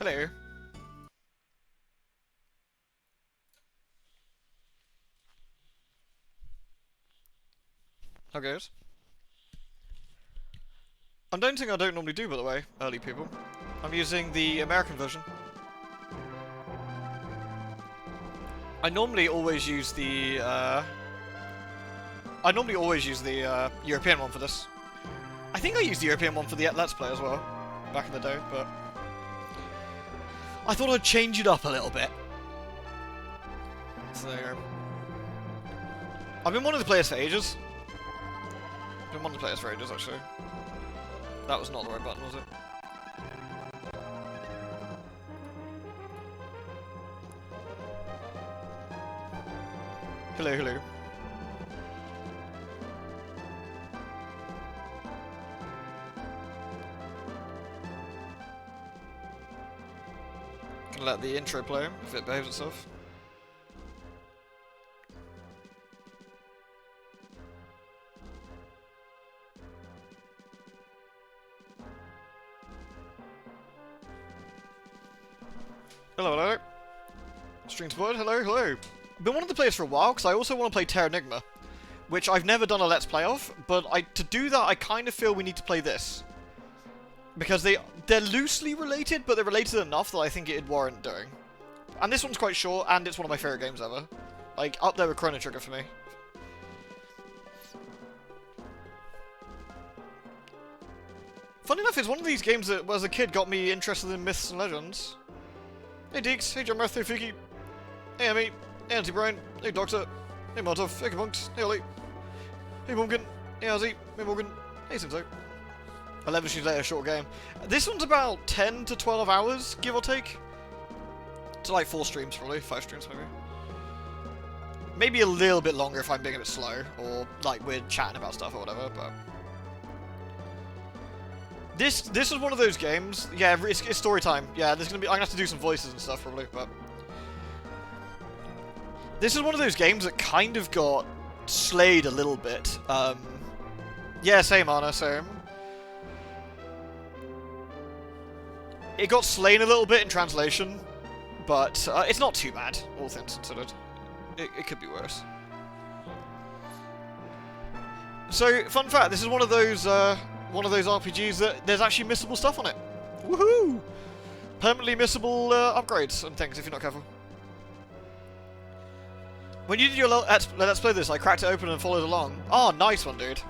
Hello. How goes? I'm doing something I don't normally do, by the way, early people. I'm using the American version. I normally always use the, European one for this. I think I used the European one for the Let's Play as well, back in the day, but... I thought I'd change it up a little bit. So there you go. I've been wanting to play this for ages. Actually. That was not the right button, was it? Hello, hello. Gonna let the intro play if it behaves itself. Hello, hello. Stream supported, hello, hello. Been wanting to play this for a while, because I also want to play Terra Enigma, which I've never done a Let's Play of, but to do that, I kind of feel we need to play this. Because they're loosely related, but they're related enough that I think it'd warrant doing. And this one's quite short, and it's one of my favourite games ever. Like, up there with Chrono Trigger for me. Funny enough, it's one of these games that, as a kid, got me interested in myths and legends. Hey Deeks, hey John Mirth, hey Fiki, hey Emmy, hey Auntie Brian, hey Doctor, hey Martov, hey Kapunks, hey Ollie, hey Pumpkin, hey Ozzy, hey Morgan, hey Sinto. 11 issues later, short game. This one's about 10 to 12 hours, give or take. It's like 4 streams probably, 5 streams maybe. Maybe a little bit longer if I'm being a bit slow, or like we're chatting about stuff or whatever, but... This is one of those games. Yeah, it's story time. Yeah, there's gonna be. I'm gonna have to do some voices and stuff probably, but this is one of those games that kind of got slayed a little bit. Yeah, same, Anna, same. It got slain a little bit in translation, but it's not too bad, all things considered. It could be worse. So, fun fact: this is one of those RPGs that there's actually missable stuff on it. Woohoo! Permanently missable upgrades and things if you're not careful. When you did your Let's Play this, I cracked it open and followed along. Oh, nice one, dude.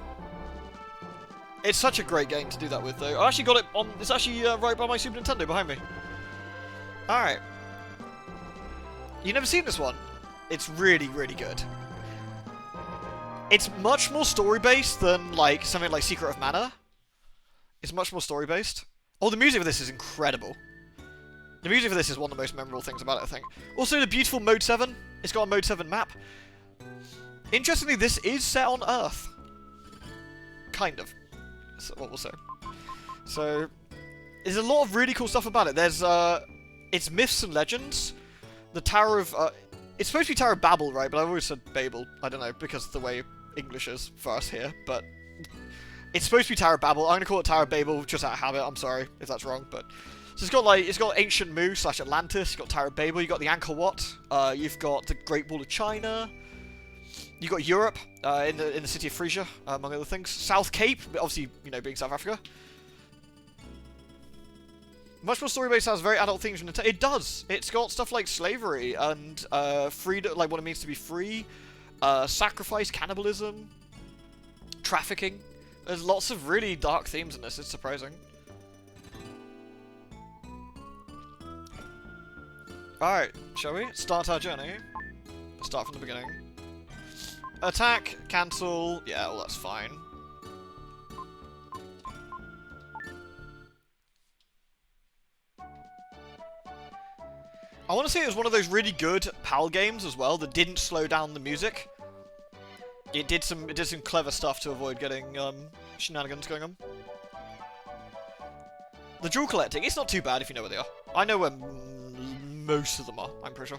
It's such a great game to do that with, though. I actually got it on... It's actually right by my Super Nintendo behind me. Alright. You've never seen this one? It's really, really good. It's much more story-based than, like, something like Secret of Mana. It's much more story-based. Oh, the music of this is incredible. The music of this is one of the most memorable things about it, I think. Also, the beautiful Mode 7. It's got a Mode 7 map. Interestingly, this is set on Earth. Kind of. That's what we'll say. So, there's a lot of really cool stuff about it. There's, it's myths and legends. The Tower of, it's supposed to be Tower of Babel, right? But I've always said Babel. I don't know, because of the way English is for us here, but... It's supposed to be Tower of Babel. I'm gonna call it Tower of Babel just out of habit. I'm sorry if that's wrong, but so it's got ancient Mu / Atlantis. You've got Tower of Babel. You've got the Angkor Wat. You've got the Great Wall of China. You've got Europe in the city of Freesia, among other things. South Cape, obviously being South Africa. Much more story-based, has very adult themes. It does. It's got stuff like slavery and freedom, like what it means to be free, sacrifice, cannibalism, trafficking. There's lots of really dark themes in this, it's surprising. Alright, shall we? Start our journey. Start from the beginning. Attack, cancel, yeah, well that's fine. I want to say it was one of those really good PAL games as well that didn't slow down the music. It did some clever stuff to avoid getting shenanigans going on. The jewel collecting, it's not too bad if you know where they are. I know where most of them are, I'm pretty sure.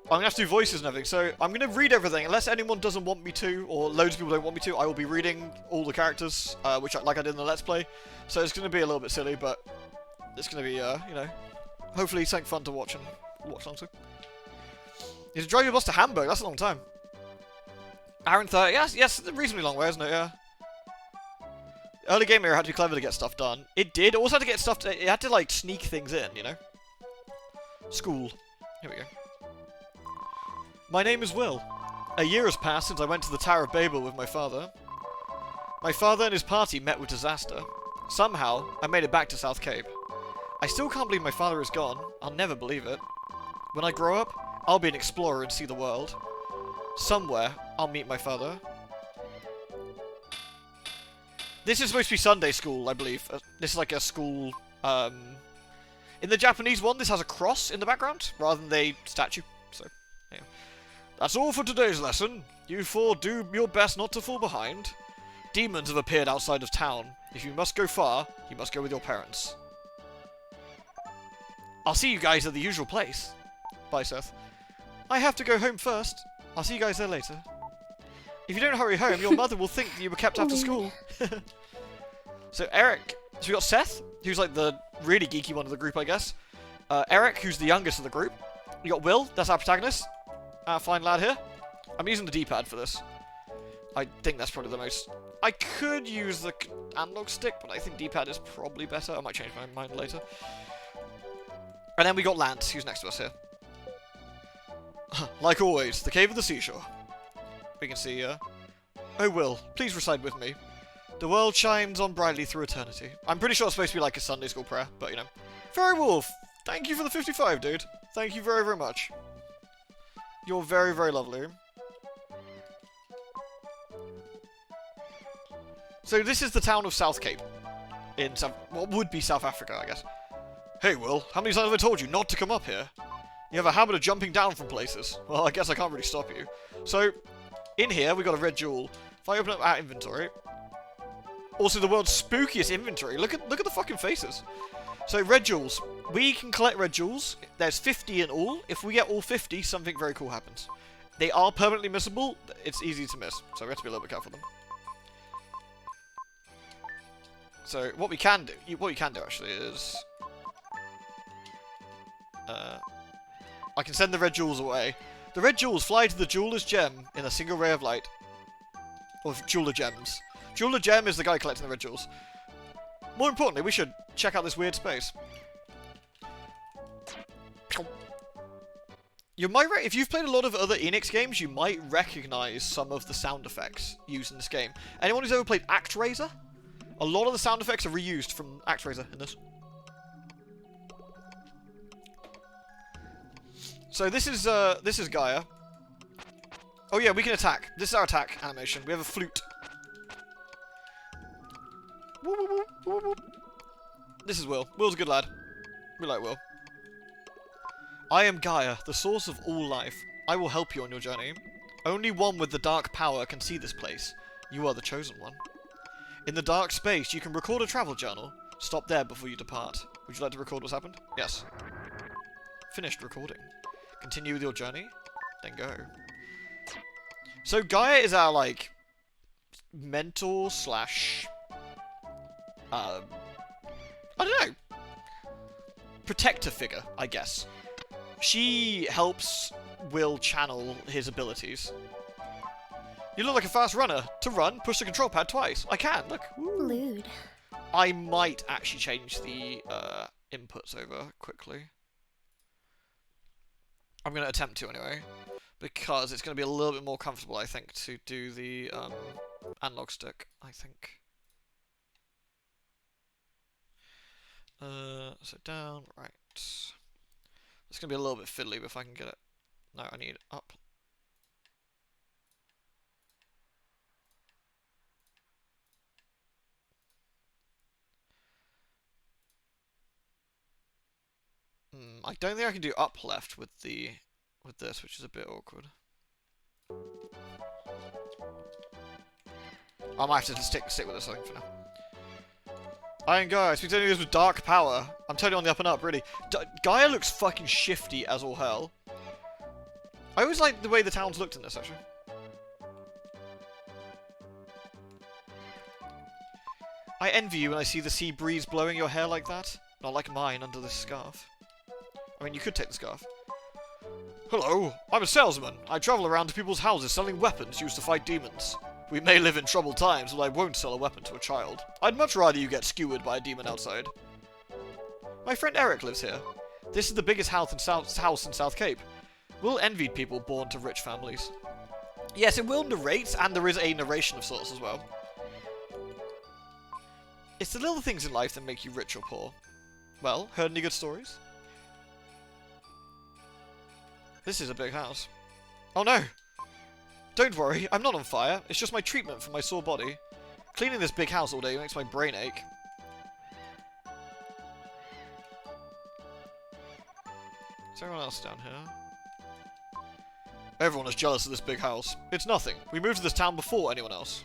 I'm gonna have to do voices and everything, so I'm gonna read everything. Unless anyone doesn't want me to, or loads of people don't want me to, I will be reading all the characters, like I did in the Let's Play. So it's gonna be a little bit silly, but it's gonna be, you know, hopefully something fun to watch along to. You have to drive your bus to Hamburg. That's a long time. Hour and 30. Yes, a reasonably long way, isn't it? Yeah. Early game era had to be clever to get stuff done. It did. It also had to get stuff. It had to like sneak things in, you know. School. Here we go. My name is Will. A year has passed since I went to the Tower of Babel with my father. My father and his party met with disaster. Somehow, I made it back to South Cape. I still can't believe my father is gone. I'll never believe it. When I grow up, I'll be an explorer and see the world. Somewhere, I'll meet my father. This is supposed to be Sunday school, I believe. This is like a school, In the Japanese one, this has a cross in the background, rather than a statue. So, yeah. That's all for today's lesson. You four do your best not to fall behind. Demons have appeared outside of town. If you must go far, you must go with your parents. I'll see you guys at the usual place. Bye, Seth. I have to go home first. I'll see you guys there later. If you don't hurry home, your mother will think that you were kept after school. So Eric, so we got Seth, who's like the really geeky one of the group, I guess. Eric, who's the youngest of the group. We got Will, that's our protagonist. Our fine lad here. I'm using the D-pad for this. I think that's probably the most... I could use the analog stick, but I think D-pad is probably better. I might change my mind later. And then we got Lance, who's next to us here. Like always, the cave of the seashore. We can see, Oh, Will, please recite with me. The world shines on brightly through eternity. I'm pretty sure it's supposed to be like a Sunday school prayer, but, you know. Fairy Wolf, thank you for the 55, dude. Thank you very, very much. You're very, very lovely. So this is the town of South Cape. In what would be South Africa, I guess. Hey, Will, how many times have I told you not to come up here? You have a habit of jumping down from places. Well, I guess I can't really stop you. So, in here, we got a red jewel. If I open up our inventory... Also, the world's spookiest inventory. Look at the fucking faces. So, red jewels. We can collect red jewels. There's 50 in all. If we get all 50, something very cool happens. They are permanently missable. It's easy to miss. So, we have to be a little bit careful with them. So, what we can do... actually, is... I can send the red jewels away. The red jewels fly to the jeweler's gem in a single ray of light. Or jeweler gems. Jeweler gem is the guy collecting the red jewels. More importantly, we should check out this weird space. You might if you've played a lot of other Enix games, you might recognize some of the sound effects used in this game. Anyone who's ever played ActRaiser? A lot of the sound effects are reused from ActRaiser in this. So this is Gaia. Oh yeah, we can attack. This is our attack animation. We have a flute. Woo, woo, woo, woo, woo. This is Will. Will's a good lad. We like Will. I am Gaia, the source of all life. I will help you on your journey. Only one with the dark power can see this place. You are the chosen one. In the dark space, you can record a travel journal. Stop there before you depart. Would you like to record what's happened? Yes. Finished recording. Continue with your journey, then go. So Gaia is our, like, mentor slash... I don't know. Protector figure, I guess. She helps Will channel his abilities. You look like a fast runner. To run, push the control pad twice. I can, look. Lewd. I might actually change the inputs over quickly. I'm going to attempt to anyway, because it's going to be a little bit more comfortable, I think, to do the analog stick, I think. So down, right. It's going to be a little bit fiddly, but if I can get it. No, I need up. I don't think I can do up left with this, which is a bit awkward. I might have to stick with this, I think, for now. Iron Gaia, speak to this with dark power. I'm totally on the up and up, really. Gaia looks fucking shifty as all hell. I always like the way the towns looked in this, actually. I envy you when I see the sea breeze blowing your hair like that. Not like mine under this scarf. I mean, you could take the scarf. Hello, I'm a salesman. I travel around to people's houses selling weapons used to fight demons. We may live in troubled times, but I won't sell a weapon to a child. I'd much rather you get skewered by a demon outside. My friend Eric lives here. This is the biggest house in South Cape. Will envied people born to rich families. Yes, it will narrate, and there is a narration of sorts as well. It's the little things in life that make you rich or poor. Well, heard any good stories? This is a big house. Oh no! Don't worry, I'm not on fire. It's just my treatment for my sore body. Cleaning this big house all day makes my brain ache. Is anyone else down here? Everyone is jealous of this big house. It's nothing. We moved to this town before anyone else.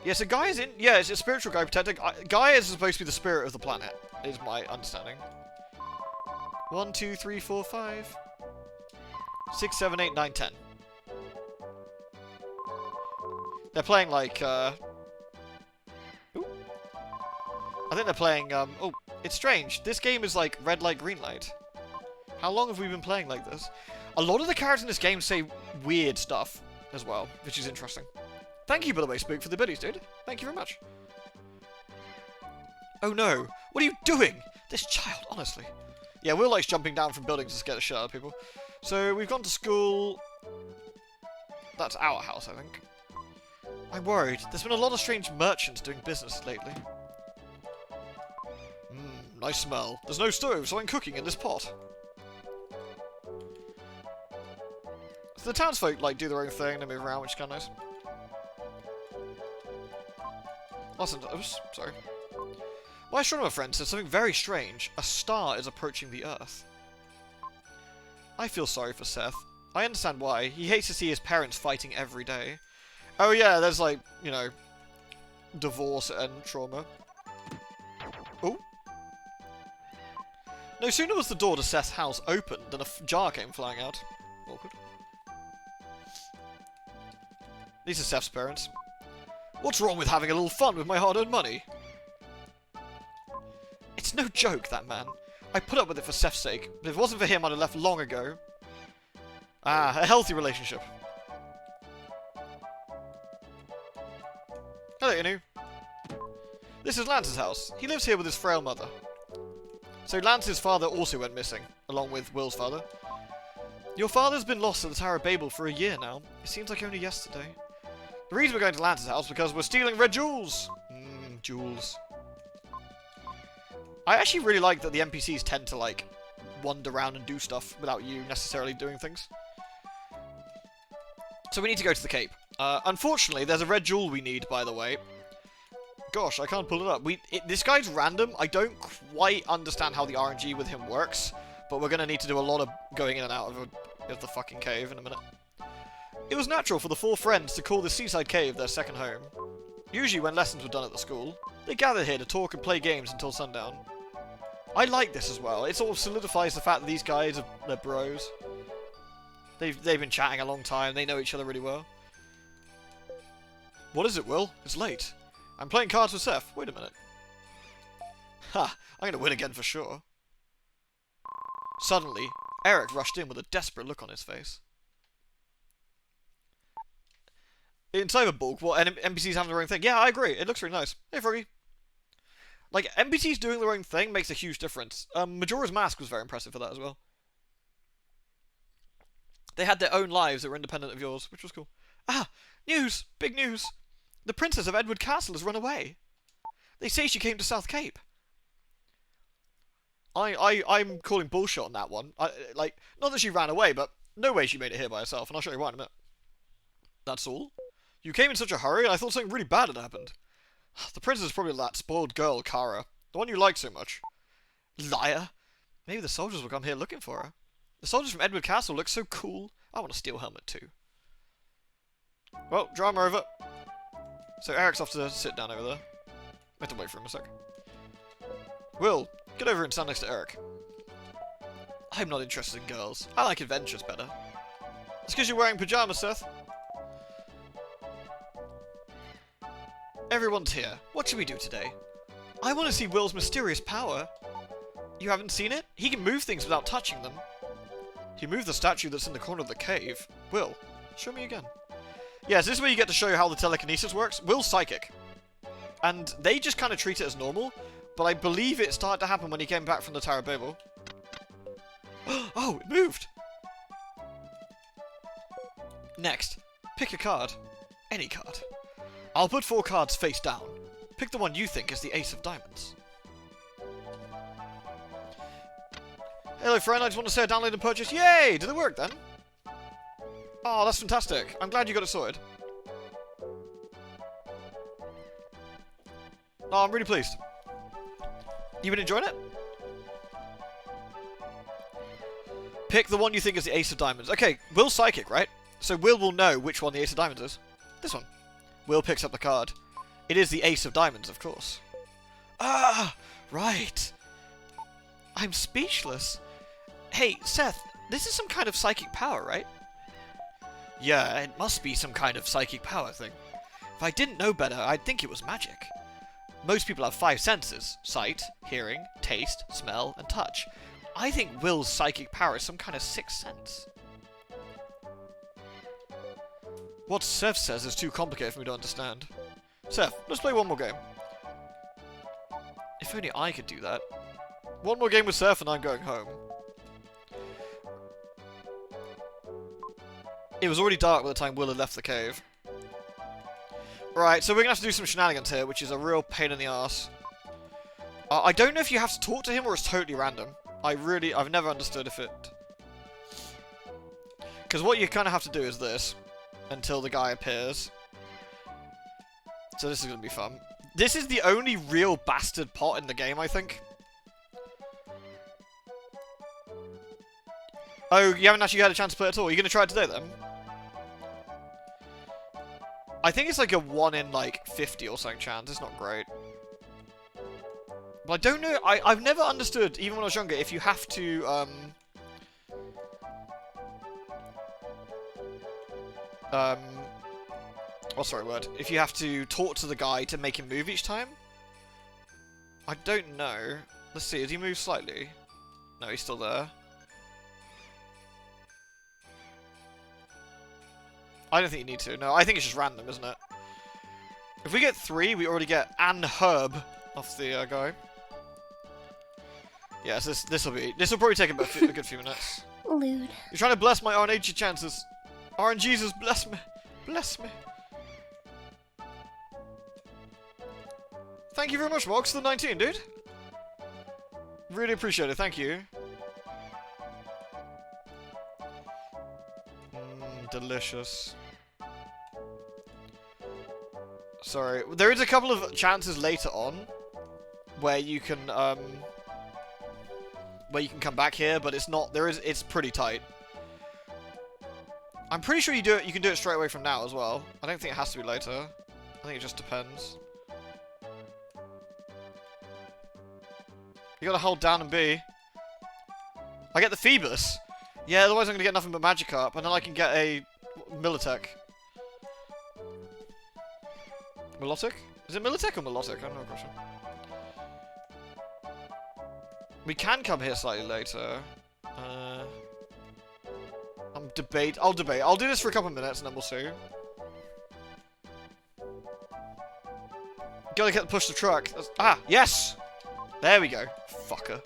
Yes, a guy is in... Yeah, it's a spiritual guy protecting... Gaia is supposed to be the spirit of the planet, is my understanding. 1, 2, 3, 4, 5... 6, 7, 8, 9, 10. They're playing, like, Ooh. I think they're playing, Oh, it's strange. This game is, like, red light, green light. How long have we been playing like this? A lot of the characters in this game say weird stuff as well, which is interesting. Thank you, by the way, Spook, for the biddies, dude. Thank you very much. Oh no. What are you doing? This child, honestly. Yeah, Will likes jumping down from buildings to scare the shit out of people. So, we've gone to school. That's our house, I think. I'm worried. There's been a lot of strange merchants doing business lately. Nice smell. There's no stove, so I'm cooking in this pot. So the townsfolk, like, do their own thing, they move around, which is kind of nice. Listen, oops, sorry. My astronomer friend said something very strange. A star is approaching the Earth. I feel sorry for Seth. I understand why. He hates to see his parents fighting every day. Oh yeah, there's like, you know, divorce and trauma. Oh. No sooner was the door to Seth's house opened than a jar came flying out. Awkward. These are Seth's parents. What's wrong with having a little fun with my hard-earned money? It's no joke, that man. I put up with it for Seth's sake, but if it wasn't for him, I'd have left long ago. Ah, a healthy relationship. Hello, Inu. This is Lance's house. He lives here with his frail mother. So Lance's father also went missing, along with Will's father. Your father's been lost at the Tower of Babel for a year now. It seems like only yesterday. The reason we're going to Lance's house is because we're stealing red jewels. Jewels. I actually really like that the NPCs tend to, like, wander around and do stuff without you necessarily doing things. So we need to go to the Cape. Unfortunately, there's a red jewel we need, by the way. Gosh, I can't pull it up. This guy's random. I don't quite understand how the RNG with him works, but we're going to need to do a lot of going in and out of the fucking cave in a minute. It was natural for the four friends to call the seaside cave their second home. Usually when lessons were done at the school, they gathered here to talk and play games until sundown. I like this as well. It sort of solidifies the fact that these guys they're bros. They've been chatting a long time. They know each other really well. What is it, Will? It's late. I'm playing cards with Seth. Wait a minute. Ha! I'm gonna win again for sure. Suddenly, Eric rushed in with a desperate look on his face. In Cyberbulk, what, NPCs having their own thing? Yeah, I agree. It looks really nice. Hey, Froggy. Like, NPCs doing their own thing makes a huge difference. Majora's Mask was very impressive for that as well. They had their own lives that were independent of yours, which was cool. Ah! News! Big news! The Princess of Edward Castle has run away. They say she came to South Cape. I'm calling bullshit on that one. Like, not that she ran away, but no way she made it here by herself, and I'll show you why in a minute. That's all? You came in such a hurry, and I thought something really bad had happened. The princess is probably that spoiled girl, Cara. The one you like so much. Liar! Maybe the soldiers will come here looking for her. The soldiers from Edward Castle look so cool. I want a steel helmet too. Well, drama over. So Eric's off to sit down over there. I have to wait for him a sec. Will, get over and stand next to Eric. I'm not interested in girls. I like adventures better. It's because you're wearing pajamas, Seth. Everyone's here. What should we do today? I want to see Will's mysterious power. You haven't seen it? He can move things without touching them. He moved the statue that's in the corner of the cave. Will, show me again. Yes, this is where you get to show you how the telekinesis works. Will's psychic. And they just kind of treat it as normal, but I believe it started to happen when he came back from the Tower of Babel. Oh, it moved! Next, pick a card. Any card. I'll put 4 cards face down. Pick the one you think is the Ace of Diamonds. Hello friend, I just want to say I downloaded and purchased. Yay! Did it work then? Oh, that's fantastic. I'm glad you got it sorted. Oh, I'm really pleased. You been enjoying it? Pick the one you think is the Ace of Diamonds. Okay, Will's psychic, right? So Will know which one the Ace of Diamonds is. This one. Will picks up the card. It is the Ace of Diamonds, of course. Ah, right. I'm speechless. Hey, Seth, this is some kind of psychic power, right? Yeah, it must be some kind of psychic power thing. If I didn't know better, I'd think it was magic. Most people have 5 senses. Sight, hearing, taste, smell, and touch. I think Will's psychic power is some kind of 6th sense. What Seth says is too complicated for me to understand. Seth, let's play one more game. If only I could do that. One more game with Seth and I'm going home. It was already dark by the time Will had left the cave. Right, so we're going to have to do some shenanigans here, which is a real pain in the arse. I don't know if you have to talk to him or it's totally random. I've never understood if it... Because what you kind of have to do is this, until the guy appears. So this is going to be fun. This is the only real bastard pot in the game, I think. Oh, you haven't actually had a chance to play it at all? You're going to try it today, then? I think it's like a 1 in, like, 50 or something chance. It's not great. But I don't know. I've never understood, even when I was younger, if you have to, what's the right word? If you have to talk to the guy to make him move each time? I don't know. Let's see. Has he moved slightly? No, he's still there. I don't think you need to. No, I think it's just random, isn't it? If we get 3, we already get an herb off the guy. Yes, this will probably take a good few minutes. Lewd. You're trying to bless my RNG chances. RNGesus, bless me. Bless me. Thank you very much, Mox, the 19, dude. Really appreciate it, thank you. Delicious. Sorry, there is a couple of chances later on where you can come back here, but it's not. It's pretty tight. I'm pretty sure you can do it straight away from now as well. I don't think it has to be later. I think it just depends. You gotta hold down and B. I get the Phoebus. Yeah, otherwise I'm gonna get nothing but Magikarp, and then I can get a Militech. Milotic? Is it Militech or Milotic? I don't know, question. We can come here slightly later. I'll debate. I'll do this for a couple of minutes and then we'll see. Gotta push the truck. Ah, yes! There we go. Fucker.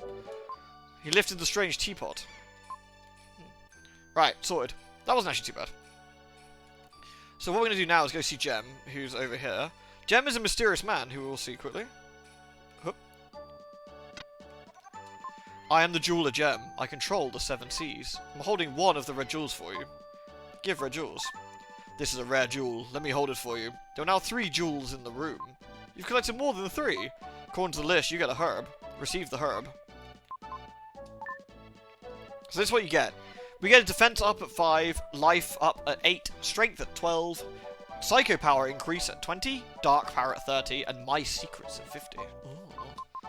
He lifted the strange teapot. Right, sorted. That wasn't actually too bad. So what we're going to do now is go see Gem, who's over here. Gem is a mysterious man, who we'll see quickly. Hup. I am the jeweler Gem. I control the 7 seas. I'm holding one of the red jewels for you. Give red jewels. This is a rare jewel. Let me hold it for you. There are now 3 jewels in the room. You've collected more than 3. According to the list, you get a herb. Receive the herb. So this is what you get. We get a defense up at 5, life up at 8, strength at 12, psycho power increase at 20, dark power at 30, and my secrets at 50. Ooh.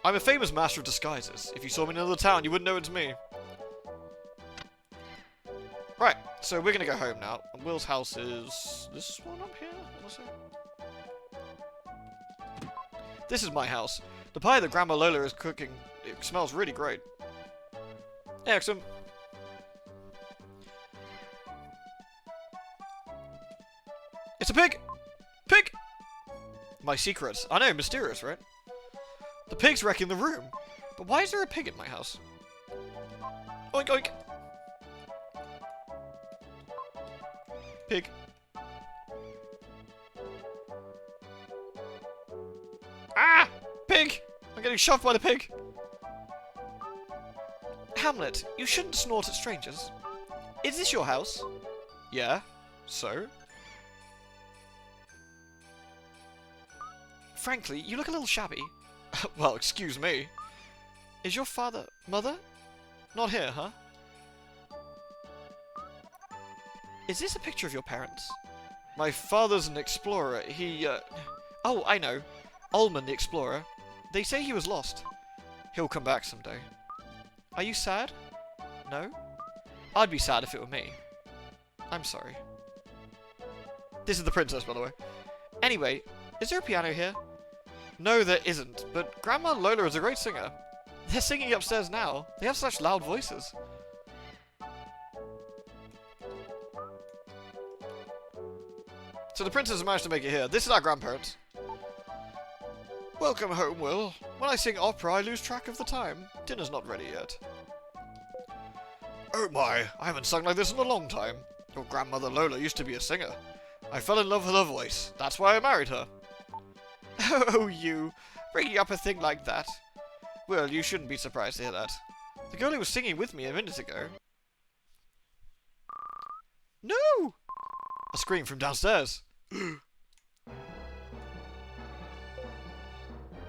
I'm a famous master of disguises. If you saw me in another town, you wouldn't know it's me. Right, so we're gonna go home now. And Will's house is this one up here, honestly. This is my house. The pie that Grandma Lola is cooking, it smells really great. Excellent. It's a pig! Pig! My secrets. I know, mysterious, right? The pig's wrecking the room. But why is there a pig in my house? Oink oink! Pig. Ah! Pig! I'm getting shoved by the pig! Hamlet, you shouldn't snort at strangers. Is this your house? Yeah. So? Frankly, you look a little shabby. Well, excuse me. Is your mother? Not here, huh? Is this a picture of your parents? My father's an explorer. Oh, I know. Ullman the explorer. They say he was lost. He'll come back someday. Are you sad? No? I'd be sad if it were me. I'm sorry. This is the princess, by the way. Anyway, is there a piano here? No, there isn't, but Grandma Lola is a great singer. They're singing upstairs now. They have such loud voices. So the princess has managed to make it here. This is our grandparents. Welcome home, Will. When I sing opera, I lose track of the time. Dinner's not ready yet. Oh my, I haven't sung like this in a long time. Your grandmother Lola used to be a singer. I fell in love with her voice. That's why I married her. Oh, you. Bringing up a thing like that. Well, you shouldn't be surprised to hear that. The girl who was singing with me a minute ago. No! A scream from downstairs.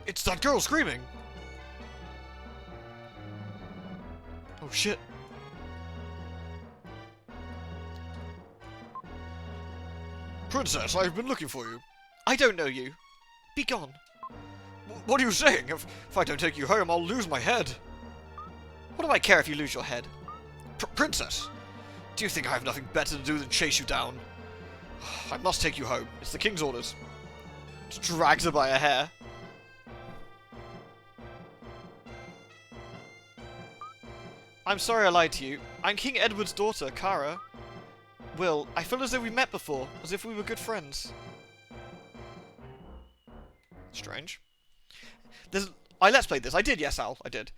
It's that girl screaming! Oh shit. Princess, I've been looking for you. I don't know you. Be gone. What are you saying? If I don't take you home, I'll lose my head. What do I care if you lose your head? Princess, do you think I have nothing better to do than chase you down? I must take you home. It's the king's orders. Just drags her by a hair. I'm sorry I lied to you. I'm King Edward's daughter, Cara. Will, I feel as though we met before, as if we were good friends. Strange. I let's played this. I did, yes, Al. I did.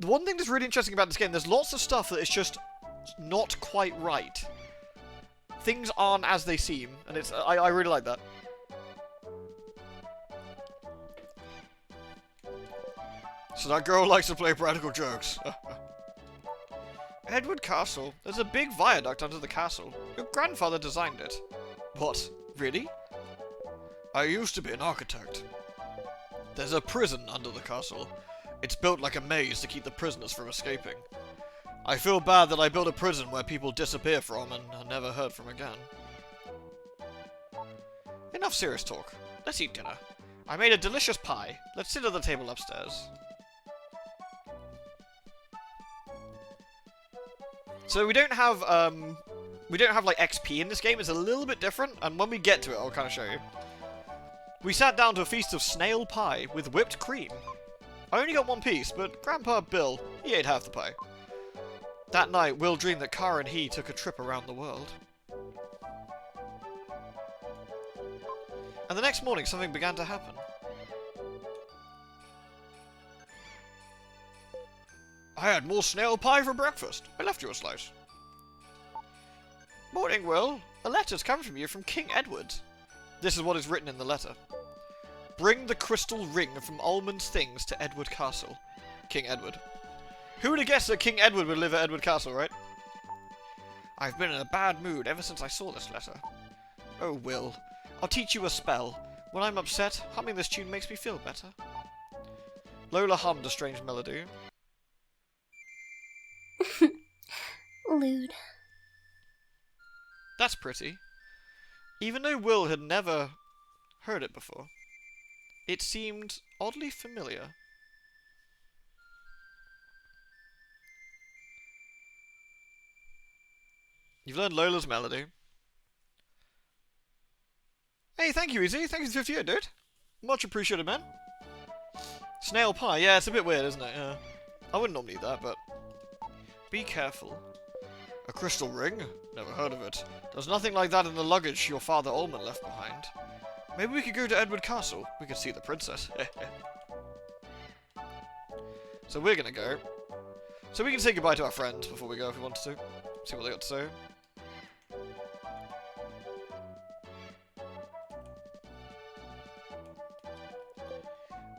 The one thing that's really interesting about this game, there's lots of stuff that is just not quite right. Things aren't as they seem, and I really like that. So that girl likes to play practical jokes. Edward Castle. There's a big viaduct under the castle. Your grandfather designed it. What? Really? I used to be an architect. There's a prison under the castle. It's built like a maze to keep the prisoners from escaping. I feel bad that I built a prison where people disappear from and are never heard from again. Enough serious talk. Let's eat dinner. I made a delicious pie. Let's sit at the table upstairs. So we don't have like XP in this game. It's a little bit different, and when we get to it, I'll kind of show you. We sat down to a feast of snail pie with whipped cream. I only got one piece, but Grandpa Bill, he ate half the pie. That night, Will dreamed that Cara and he took a trip around the world. And the next morning, something began to happen. I had more snail pie for breakfast. I left you a slice. Morning, Will. A letter's come from you from King Edward. This is what is written in the letter. Bring the crystal ring from Ullman's things to Edward Castle. King Edward. Who would have guessed that King Edward would live at Edward Castle, right? I've been in a bad mood ever since I saw this letter. Oh, Will. I'll teach you a spell. When I'm upset, humming this tune makes me feel better. Lola hummed a strange melody. Lewd. That's pretty. Even though Will had never heard it before, it seemed oddly familiar. You've learned Lola's melody. Hey, thank you, Easy. Thank you for the 58, dude. Much appreciated, man. Snail pie, yeah, it's a bit weird, isn't it? Yeah. I wouldn't normally eat that, but... Be careful. A crystal ring? Never heard of it. There's nothing like that in the luggage your father Ullman left behind. Maybe we could go to Edward Castle. We could see the princess. So we're gonna go. So we can say goodbye to our friends before we go if we wanted to. See what they got to say.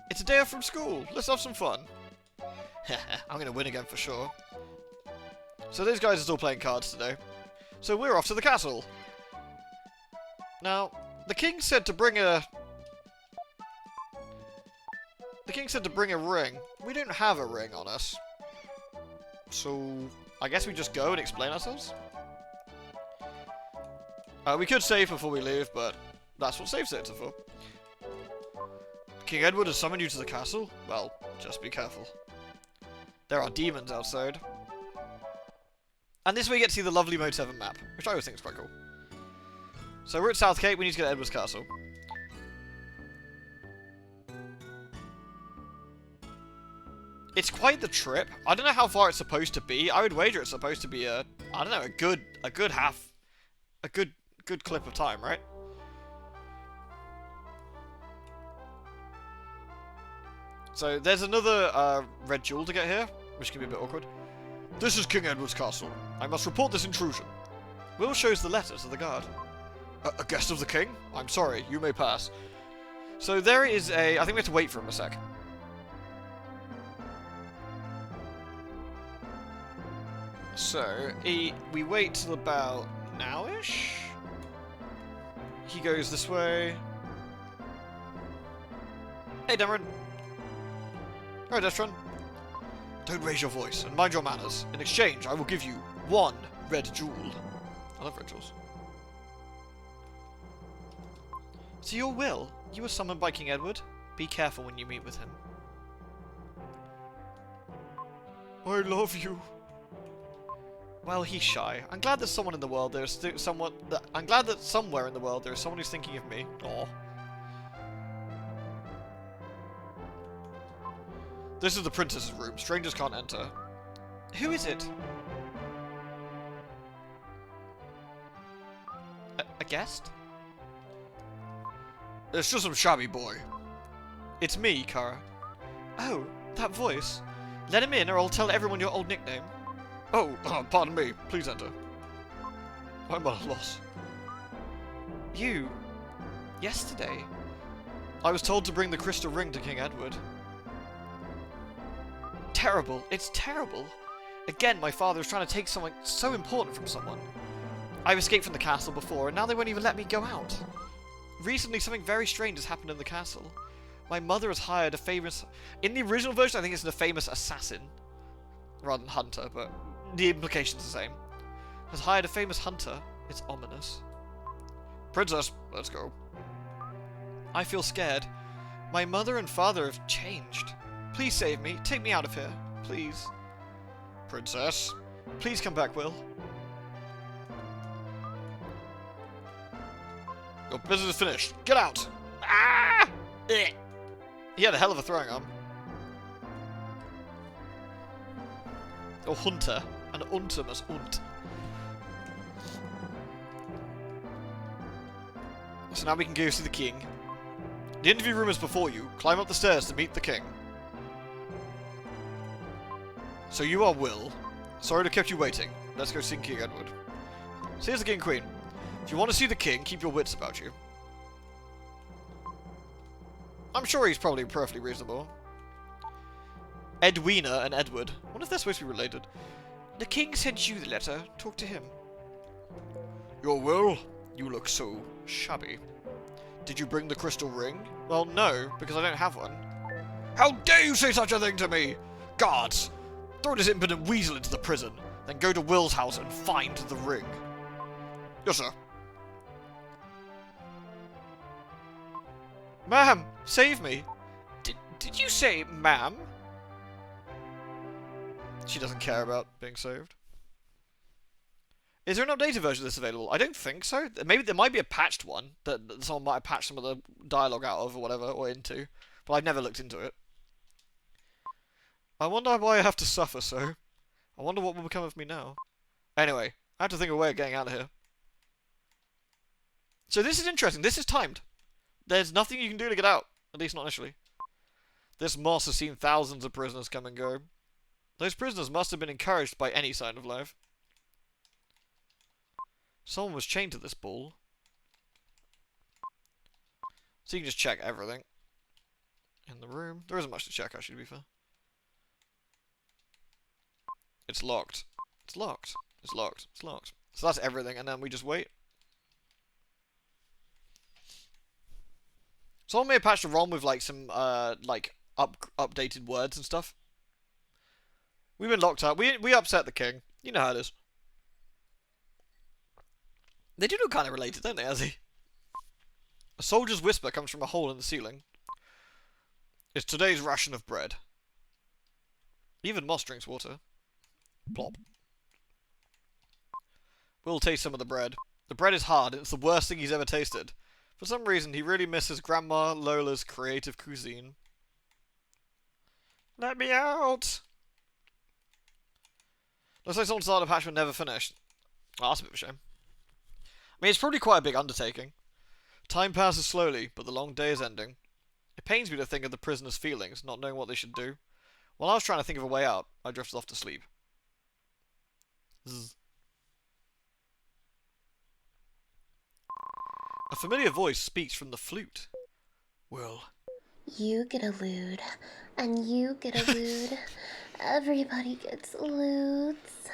It's a day off from school. Let's have some fun. I'm gonna win again for sure. So those guys are still playing cards today. So we're off to the castle. Now, the king said to bring a... The king said to bring a ring. We don't have a ring on us. So, I guess we just go and explain ourselves? We could save before we leave, but that's what save states are for. King Edward has summoned you to the castle? Well, just be careful. There are demons outside. And this way you get to see the lovely Mode 7 map, which I always think is quite cool. So we're at Southgate, we need to get to Edward's castle. It's quite the trip. I don't know how far it's supposed to be. I would wager it's supposed to be a, I don't know, a good half, a good clip of time, right? So there's another red jewel to get here, which can be a bit awkward. This is King Edward's castle. I must report this intrusion. Will shows the letter to the guard. A guest of the king? I'm sorry, you may pass. So there is a... I think we have to wait for him a sec. So, we wait till about now-ish? He goes this way. Hey, Demeron. Hi, Destron. Don't raise your voice, and mind your manners. In exchange, I will give you 1 red jewel. I love red jewels. To your will, you were summoned by King Edward. Be careful when you meet with him. I love you. Well, he's shy. I'm glad there's someone in the world. There's someone. I'm glad that somewhere in the world there is someone who's thinking of me. Aw. This is the princess's room. Strangers can't enter. Who is it? A guest? It's just some shabby boy. It's me, Cara. Oh, that voice. Let him in or I'll tell everyone your old nickname. Oh, pardon me. Please enter. I'm at a loss. You... Yesterday... I was told to bring the crystal ring to King Edward. Terrible. It's terrible. Again, my father is trying to take something so important from someone. I've escaped from the castle before, and now they won't even let me go out. Recently, something very strange has happened in the castle. My mother has hired a famous... In the original version, I think it's a famous assassin. Rather than hunter, but the implication's the same. Has hired a famous hunter. It's ominous. Princess, let's go. I feel scared. My mother and father have changed. Please save me. Take me out of here. Please. Princess. Please come back, Will. Your business is finished. Get out! Ah! He had a hell of a throwing arm. Or hunter. An unter must unt. So now we can go see the king. The interview room is before you. Climb up the stairs to meet the king. So you are Will. Sorry to keep you waiting. Let's go see King Edward. So here's the king and queen. If you want to see the king, keep your wits about you. I'm sure he's probably perfectly reasonable. Edwina and Edward. I wonder if they're supposed to be related. The king sent you the letter. Talk to him. Your Will? You look so shabby. Did you bring the crystal ring? Well, no, because I don't have one. How dare you say such a thing to me? Guards! Throw this impotent weasel into the prison, then go to Will's house and find the ring. Yes, sir. Ma'am, save me. Did you say ma'am? She doesn't care about being saved. Is there an updated version of this available? I don't think so. Maybe there might be a patched one that someone might have patched some of the dialogue out of or whatever, or into. But I've never looked into it. I wonder why I have to suffer so. I wonder what will become of me now. Anyway, I have to think of a way of getting out of here. So this is interesting. This is timed. There's nothing you can do to get out. At least not initially. This moss has seen thousands of prisoners come and go. Those prisoners must have been encouraged by any sign of life. Someone was chained to this ball. So you can just check everything. In the room. There isn't much to check, actually, to be fair. It's locked. It's locked. It's locked. It's locked. So that's everything, and then we just wait. Someone may have patched a ROM with, like, some, updated words and stuff. We've been locked up. We upset the king. You know how it is. They do look kind of related, don't they, Azzy? A soldier's whisper comes from a hole in the ceiling. It's today's ration of bread. Even Moss drinks water. Plop. We'll taste some of the bread. The bread is hard, and it's the worst thing he's ever tasted. For some reason, he really misses Grandma Lola's creative cuisine. Let me out! Looks like someone started a patch but never finished. Oh, that's a bit of a shame. I mean, it's probably quite a big undertaking. Time passes slowly, but the long day is ending. It pains me to think of the prisoners' feelings, not knowing what they should do. While I was trying to think of a way out, I drifted off to sleep. Zzz. A familiar voice speaks from the flute. Will. You get a lewd, and you get a lewd. Everybody gets lewds.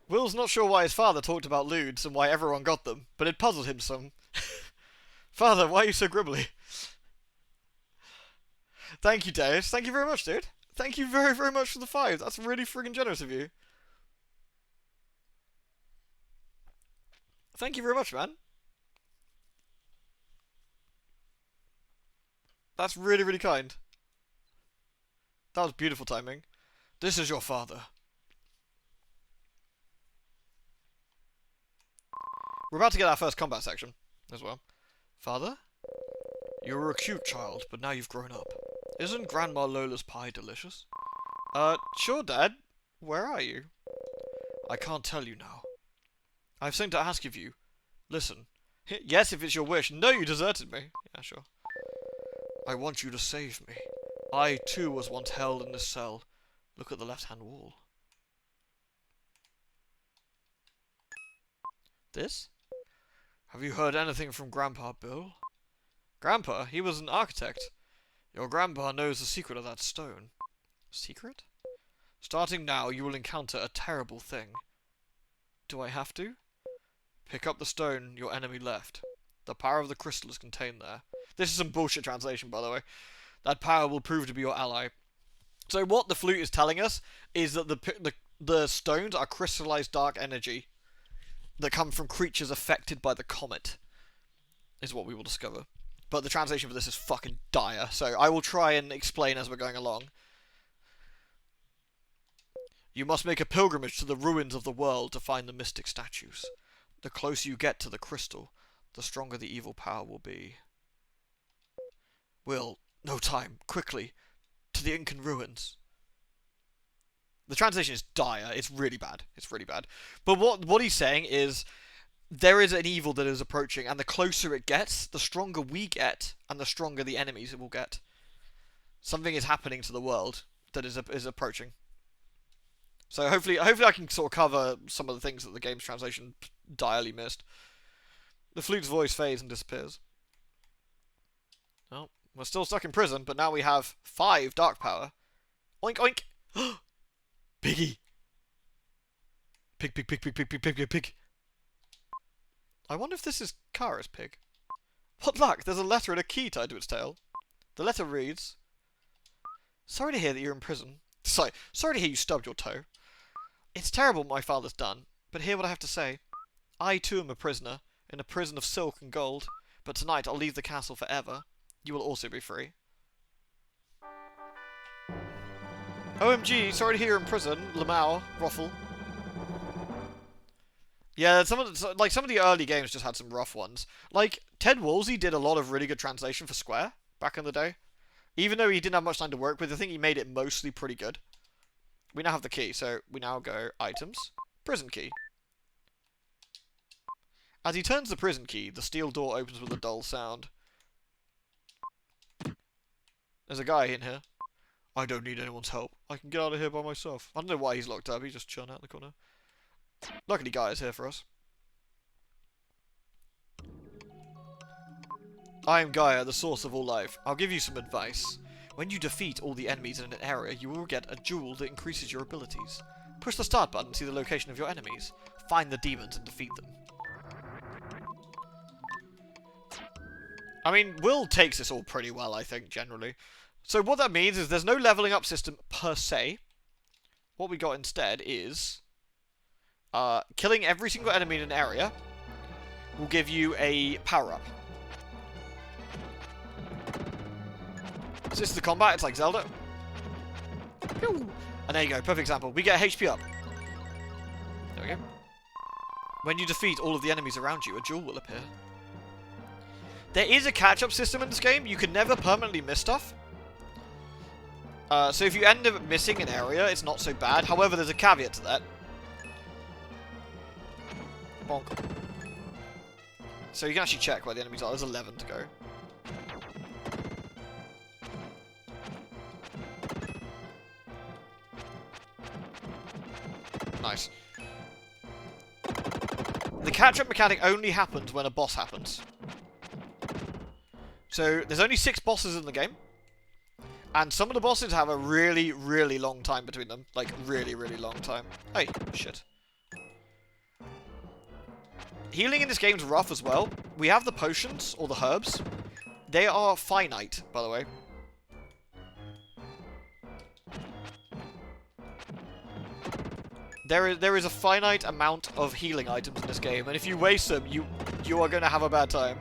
Will's not sure why his father talked about lewds and why everyone got them, but it puzzled him some. Father, why are you so gribbly? Thank you, Deus. Thank you very much, dude. Thank you very, very much for the 5. That's really friggin' generous of you. Thank you very much, man. That's really, really kind. That was beautiful timing. This is your father. We're about to get our first combat section as well. Father? You were a cute child, but now you've grown up. Isn't Grandma Lola's pie delicious? Sure, Dad. Where are you? I can't tell you now. I've something to ask of you. Listen. Yes, if it's your wish. No, you deserted me. Yeah, sure. I want you to save me. I, too, was once held in this cell. Look at the left-hand wall. This? Have you heard anything from Grandpa Bill? Grandpa? He was an architect. Your grandpa knows the secret of that stone. Secret? Starting now, you will encounter a terrible thing. Do I have to? Pick up the stone your enemy left. The power of the crystal is contained there. This is some bullshit translation, by the way. That power will prove to be your ally. So what the flute is telling us is that the stones are crystallized dark energy that come from creatures affected by the comet, is what we will discover. But the translation for this is fucking dire, so I will try and explain as we're going along. You must make a pilgrimage to the ruins of the world to find the mystic statues. The closer you get to the crystal, the stronger the evil power will be. Will, no time, quickly, to the Incan ruins. The translation is dire. It's really bad. It's really bad. But what he's saying is there is an evil that is approaching, and the closer it gets, the stronger we get, and the stronger the enemies it will get. Something is happening to the world that is approaching. So hopefully I can sort of cover some of the things that the game's translation direly missed. The flute's voice fades and disappears. Well, we're still stuck in prison, but now we have 5 dark power. Oink oink! Piggy! Pig, pig, pig, pig, pig, pig, pig, pig, pig. I wonder if this is Cara's pig. What luck! There's a letter and a key tied to its tail. The letter reads, sorry to hear that you're in prison. Sorry to hear you stubbed your toe. It's terrible what my father's done, but hear what I have to say. I too am a prisoner, in a prison of silk and gold, but tonight I'll leave the castle forever. You will also be free. OMG, sorry to hear you're in prison, Lamau, Ruffle. Yeah, some of the early games just had some rough ones. Like, Ted Woolsey did a lot of really good translation for Square back in the day. Even though he didn't have much time to work with, I think he made it mostly pretty good. we now have the key, so we now go items, prison key. As he turns the prison key, the steel door opens with a dull sound. There's a guy in here. I don't need anyone's help. I can get out of here by myself. I don't know why he's locked up. He's just chilling out in the corner. Luckily, Guy is here for us. I am Gaia, the source of all life. I'll give you some advice. When you defeat all the enemies in an area, you will get a jewel that increases your abilities. Push the start button to see the location of your enemies. Find the demons and defeat them. I mean, Will takes this all pretty well, I think, generally. So what that means is there's no leveling up system per se. What we got instead is killing every single enemy in an area will give you a power-up. So this is the combat, it's like Zelda. And there you go, perfect example. We get HP up. There we go. When you defeat all of the enemies around you, a jewel will appear. There is a catch-up system in this game. You can never permanently miss stuff. So if you end up missing an area, it's not so bad. However, there's a caveat to that. Bonk. So you can actually check where the enemies are. There's 11 to go. Nice. The catch-up mechanic only happens when a boss happens. So there's only 6 bosses in the game. And some of the bosses have a really, really long time between them. Like, really, really long time. Hey, shit. Healing in this game's rough as well. We have the potions, or the herbs. They are finite, by the way. There is a finite amount of healing items in this game, and if you waste them, you are going to have a bad time.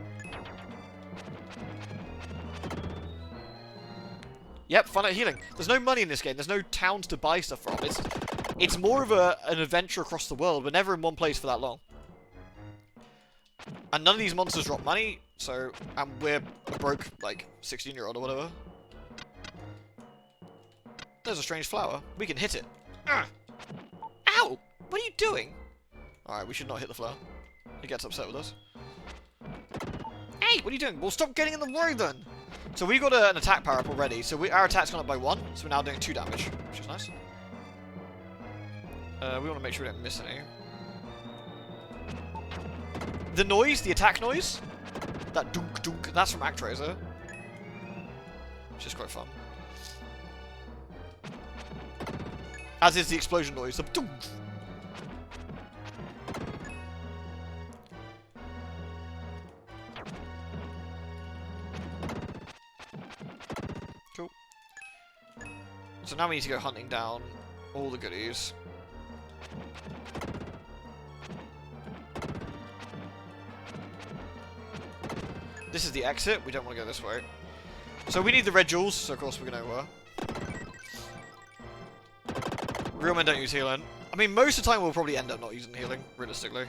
Yep, finite healing. There's no money in this game. There's no towns to buy stuff from. It's more of an adventure across the world. We're never in one place for that long. And none of these monsters drop money, so... And we're a broke, like, 16-year-old or whatever. There's a strange flower. We can hit it. Ugh. Ow! What are you doing? Alright, we should not hit the flower. He gets upset with us. Hey, what are you doing? Well, stop getting in the way then! So we got an attack power up already, so our attack's gone up by 1, so we're now doing 2 damage, which is nice. We want to make sure we don't miss any. The noise, the attack noise, that dunk dunk, that's from Actraiser, which is quite fun. As is the explosion noise, the dunk. Cool. So now we need to go hunting down all the goodies. This is the exit. We don't want to go this way. So we need the red jewels, so of course we're going to... Real men don't use healing. I mean, most of the time we'll probably end up not using healing, realistically.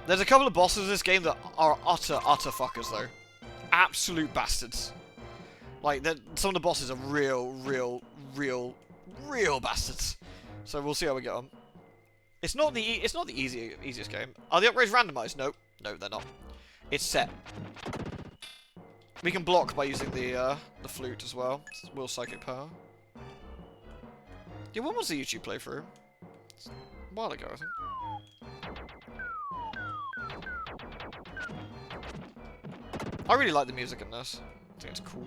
There's a couple of bosses in this game that are utter fuckers, though. Absolute bastards. Like, some of the bosses are real bastards. So we'll see how we get on. It's not the easiest game. Are the upgrades randomized? No, they're not. It's set. We can block by using the flute as well. It's Will's psychic power. Yeah, when was the YouTube playthrough? It's a while ago, I think. I really like the music in this. I think it's cool.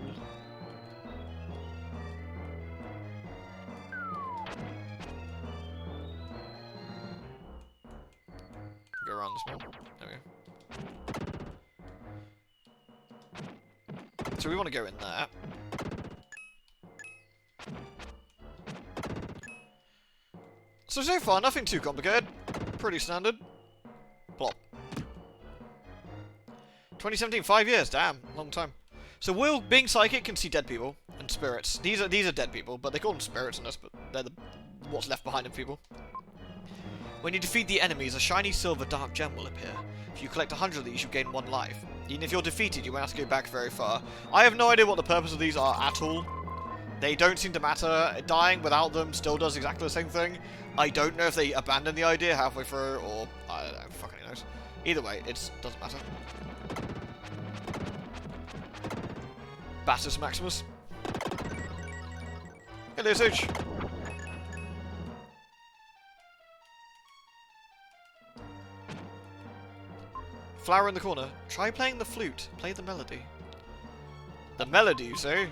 Go around this one. There we go. So we want to go in there. So far, nothing too complicated. Pretty standard. Plop. 2017, 5 years. Damn, long time. So Will, being psychic, can see dead people and spirits. These are dead people, but they call them spirits in this, but they're what's left behind of people. When you defeat the enemies, a shiny silver dark gem will appear. If you collect 100 of these, you gain 1 life. Even if you're defeated, you won't have to go back very far. I have no idea what the purpose of these are at all. They don't seem to matter. Dying without them still does exactly the same thing. I don't know if they abandoned the idea halfway through, or I don't know, fucking knows. Either way, it doesn't matter. Batus Maximus. Hello, Such. Flower in the corner. Try playing the flute. Play the melody. The melody, you say?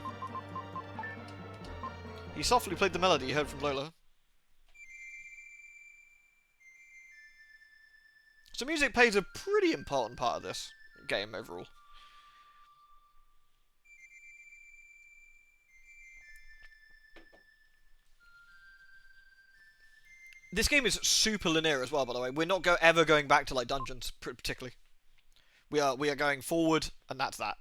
He softly played the melody you heard from Lola. So music plays a pretty important part of this game overall. This game is super linear as well, by the way. We're not ever going back to like dungeons, particularly. We are going forward, and that's that.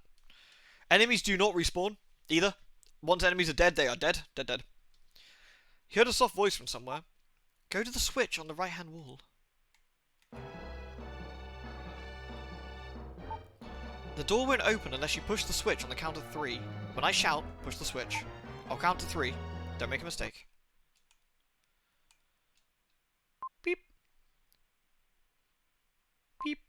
Enemies do not respawn either. Once enemies are dead, they are dead. Dead. He heard a soft voice from somewhere. Go to the switch on the right-hand wall. The door won't open unless you push the switch on the count of 3. When I shout, push the switch. I'll count to 3. Don't make a mistake. Beep. Beep.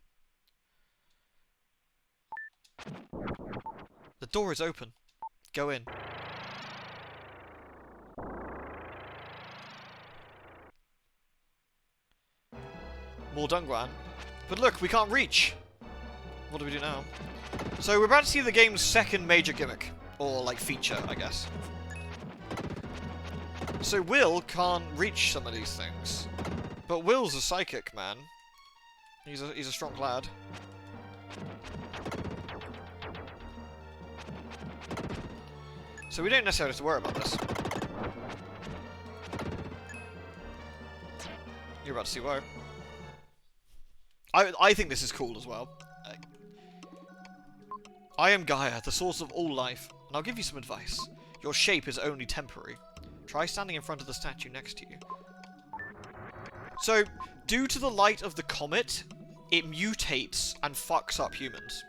The door is open. Go in. More Dungwan. But look, we can't reach. What do we do now? So we're about to see the game's second major gimmick. Or, like, feature, I guess. So Will can't reach some of these things. But Will's a psychic, man. He's a strong lad. So we don't necessarily have to worry about this. You're about to see why. I think this is cool as well. I am Gaia, the source of all life, and I'll give you some advice. Your shape is only temporary. Try standing in front of the statue next to you. So, due to the light of the comet, it mutates and fucks up humans.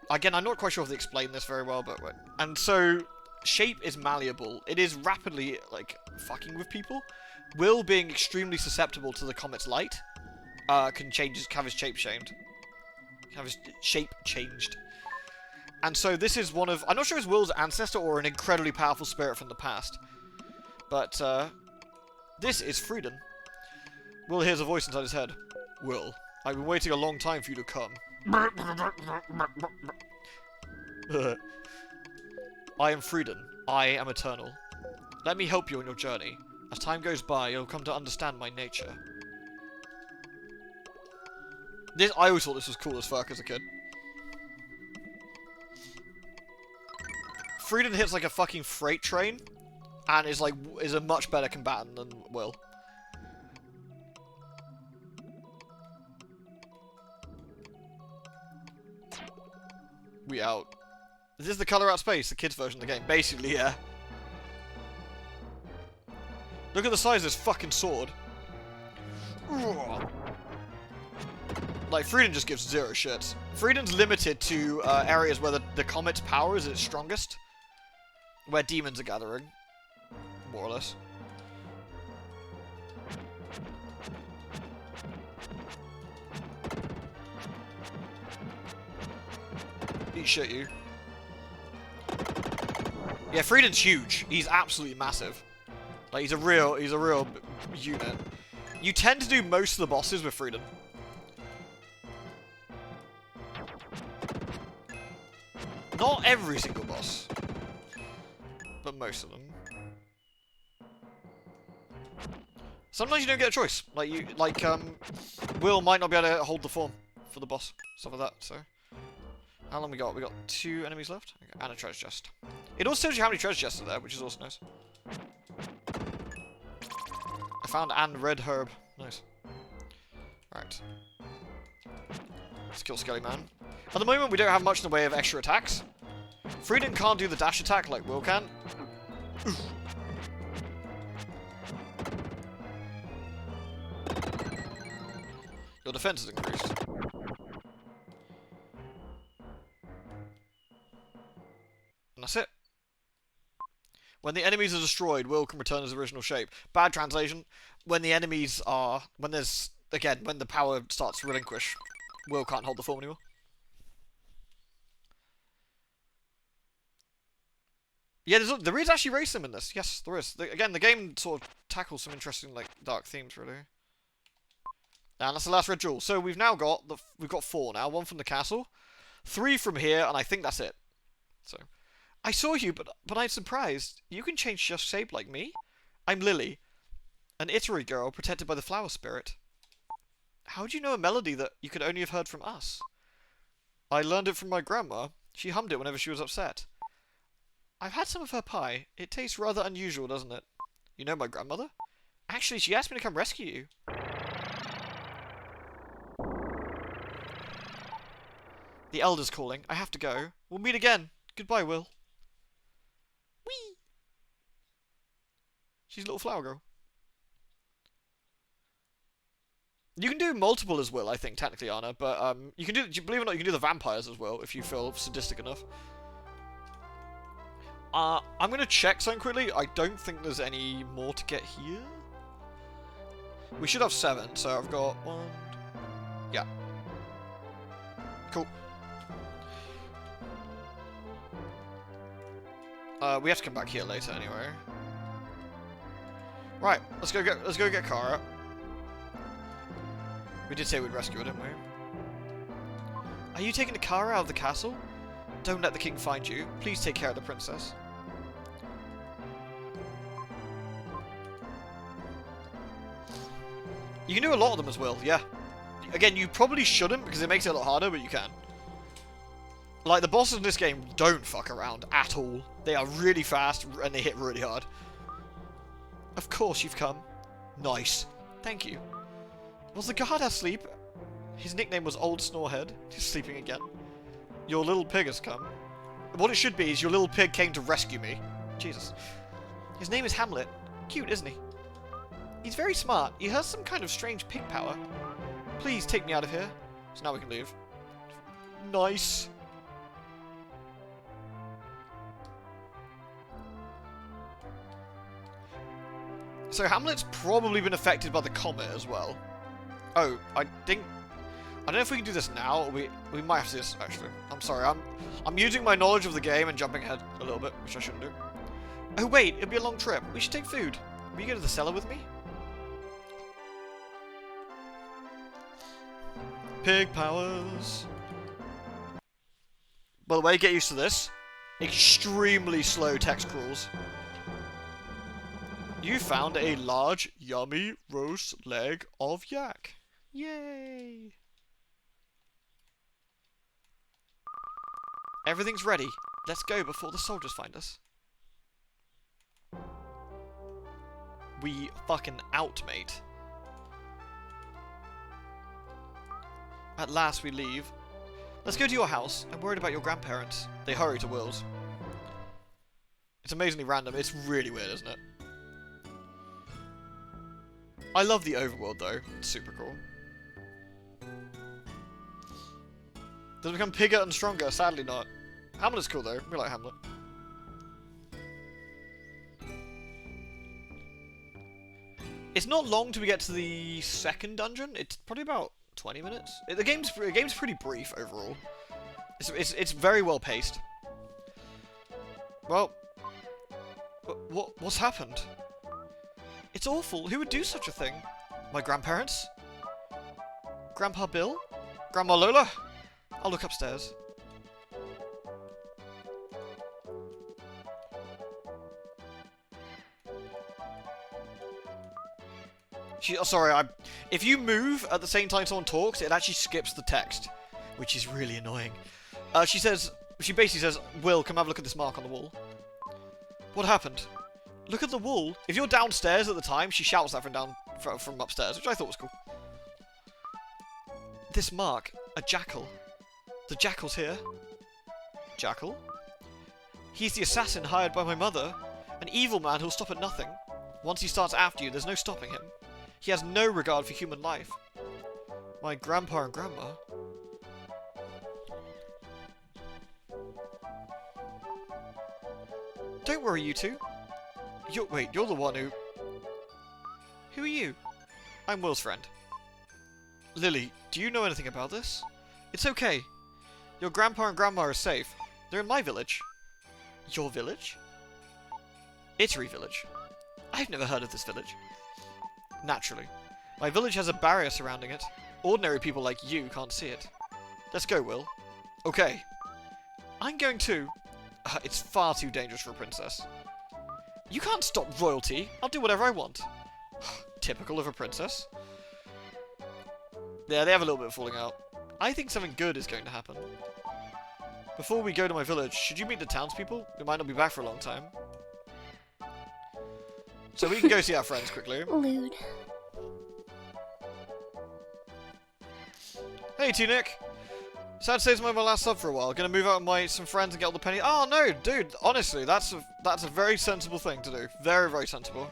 Again, I'm not quite sure if they explain this very well, but... And so, shape is malleable. It is rapidly, like, fucking with people. Will, being extremely susceptible to the comet's light, can have his shape changed. Have his shape changed. And so this is one of... I'm not sure it's Will's ancestor or an incredibly powerful spirit from the past. But, this is Freedom. Will hears a voice inside his head. Will, I've been waiting a long time for you to come. I am Freedom. I am eternal. Let me help you on your journey. As time goes by, you'll come to understand my nature. I always thought this was cool as fuck as a kid. Freedom hits like a fucking freight train, and is a much better combatant than Will. We out. Is this the Color Out Space, the kids' version of the game? Basically, yeah. Look at the size of this fucking sword. Like, Freedom just gives zero shits. Freedom's limited to areas where the comet's power is at its strongest. Where demons are gathering. More or less. Eat shit, you. Yeah, Freedom's huge. He's absolutely massive. Like, he's a real unit. You tend to do most of the bosses with Freedom. Not every single boss, but most of them. Sometimes you don't get a choice. Will might not be able to hold the form for the boss, stuff like that. So, how long we got? We got 2 enemies left, okay, and a treasure chest. It also tells you how many treasure chests are there, which is also nice. I found an red herb. Nice. Alright. Let's kill Skelly Man. At the moment, we don't have much in the way of extra attacks. Freedom can't do the dash attack like Will can. Oof. Your defense is increased. And that's it. When the enemies are destroyed, Will can return his original shape. Bad translation. When the enemies are... When there's... Again, when the power starts to relinquish, Will can't hold the form anymore. Yeah, there is actually racism in this. Yes, there is. Again, the game sort of tackles some interesting, like, dark themes, really. And that's the last red jewel. So we've now got... We've got 4 now. 1 from the castle. 3 from here, and I think that's it. So... I saw you, but I'm surprised. You can change your shape like me? I'm Lily, an Italy girl protected by the flower spirit. How do you know a melody that you could only have heard from us? I learned it from my grandma. She hummed it whenever she was upset. I've had some of her pie. It tastes rather unusual, doesn't it? You know my grandmother? Actually, she asked me to come rescue you. The elder's calling. I have to go. We'll meet again. Goodbye, Will. Whee! She's a little flower girl. You can do multiple as Will, I think, technically, Anna, but you can do, believe it or not, you can do the vampires as well, if you feel sadistic enough. I'm gonna check something quickly. I don't think there's any more to get here. We should have 7, so I've got 1... Yeah. Cool. We have to come back here later anyway. Right, let's go get Cara. We did say we'd rescue her, didn't we? Are you taking the Cara out of the castle? Don't let the king find you. Please take care of the princess. You can do a lot of them as well, yeah. Again, you probably shouldn't because it makes it a lot harder, but you can. Like, the bosses in this game don't fuck around at all. They are really fast, and they hit really hard. Of course you've come. Nice. Thank you. Was the guard asleep? His nickname was Old Snorehead. He's sleeping again. Your little pig has come. What it should be is your little pig came to rescue me. Jesus. His name is Hamlet. Cute, isn't he? He's very smart. He has some kind of strange pig power. Please take me out of here. So now we can leave. Nice. So Hamlet's probably been affected by the comet as well. Oh, I don't know if we can do this now, or we might have to do this, actually. I'm sorry, I'm using my knowledge of the game and jumping ahead a little bit, which I shouldn't do. Oh wait, it'll be a long trip. We should take food. Will you go to the cellar with me? Pig powers. By the way, get used to this. Extremely slow text crawls. You found a large, yummy roast leg of yak. Yay! Everything's ready. Let's go before the soldiers find us. We fucking out, mate. At last we leave. Let's go to your house. I'm worried about your grandparents. They hurry to Will's. It's amazingly random. It's really weird, isn't it? I love the overworld, though. It's super cool. Does it become bigger and stronger? Sadly not. Hamlet's cool, though. We like Hamlet. It's not long till we get to the second dungeon. It's probably about 20 minutes. The game's pretty brief overall. It's very well paced. Well, what's happened? It's awful. Who would do such a thing? My grandparents? Grandpa Bill? Grandma Lola? I'll look upstairs. Sorry, if you move at the same time someone talks, it actually skips the text, which is really annoying. She basically says, Will, come have a look at this mark on the wall. What happened? Look at the wall. If you're downstairs at the time, she shouts that from upstairs, which I thought was cool. This mark, a jackal. The jackal's here. Jackal? He's the assassin hired by my mother. An evil man who'll stop at nothing. Once he starts after you, there's no stopping him. He has no regard for human life. My grandpa and grandma. Don't worry, you two. Wait, you're the one who... Who are you? I'm Will's friend. Lily, do you know anything about this? It's okay. Your grandpa and grandma are safe. They're in my village. Your village? Italy village. I've never heard of this village. Naturally. My village has a barrier surrounding it. Ordinary people like you can't see it. Let's go, Will. Okay. I'm going too. It's far too dangerous for a princess. You can't stop royalty. I'll do whatever I want. Typical of a princess. Yeah, they have a little bit of falling out. I think something good is going to happen. Before we go to my village, should you meet the townspeople? We might not be back for a long time. So we can go see our friends quickly. Lewd. Hey, T-Nick. Sad to say it's my last sub for a while. Gonna move out with some friends and get all the pennies. Oh no, dude. Honestly, that's a very sensible thing to do. Very, very sensible.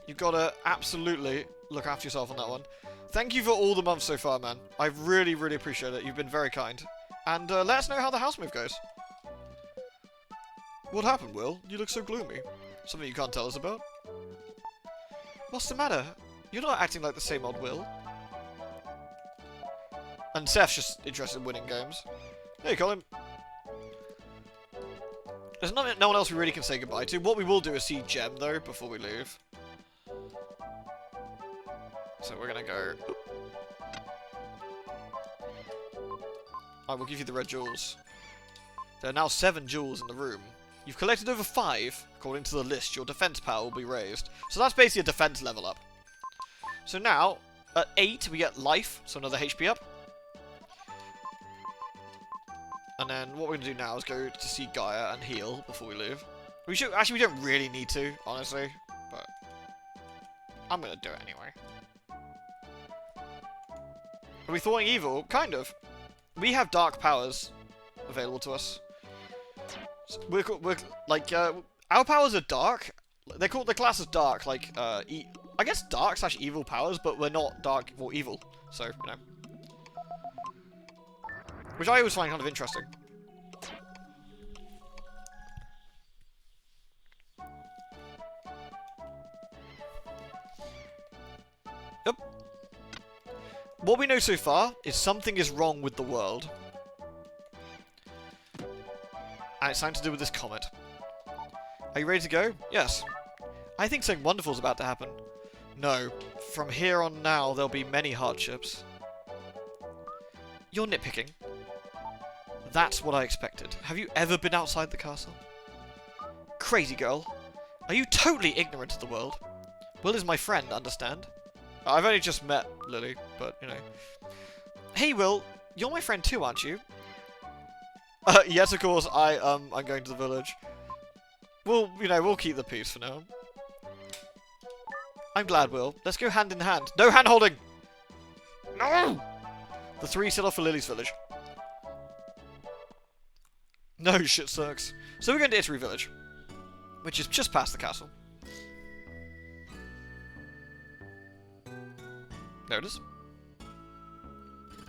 You've got to absolutely look after yourself on that one. Thank you for all the months so far, man. I really, really appreciate it. You've been very kind. And let us know how the house move goes. What happened, Will? You look so gloomy. Something you can't tell us about? What's the matter? You're not acting like the same old Will. And Seth's just interested in winning games. Hey, Colin. There's no one else we really can say goodbye to. What we will do is see Gem, though, before we leave. So we're gonna go... I will give you the red jewels. There are now 7 jewels in the room. You've collected over 5. According to the list, your defense power will be raised. So that's basically a defense level up. So now, at 8, we get life, so another HP up. And then what we're going to do now is go to see Gaia and heal before we leave. We should... Actually, we don't really need to, honestly. But I'm going to do it anyway. Are we thwarting evil? Kind of. We have dark powers available to us. So we're like, our powers are dark. They're called, the class is dark, like, I guess dark / evil powers, but we're not dark or evil. So, you know. Which I always find kind of interesting. Yep. What we know so far is something is wrong with the world. And it's something to do with this comet. Are you ready to go? Yes. I think something wonderful is about to happen. No. From here on now, there'll be many hardships. You're nitpicking. That's what I expected. Have you ever been outside the castle? Crazy girl. Are you totally ignorant of the world? Will is my friend, understand? I've only just met Lily, but, you know. Hey, Will. You're my friend too, aren't you? Yes, of course. I'm going to the village. Well, you know, we'll keep the peace for now. I'm glad, Will. Let's go hand in hand. No hand-holding! No! The 3 set off for Lily's village. No, shit sucks. So we're going to Italy village, which is just past the castle. There it is.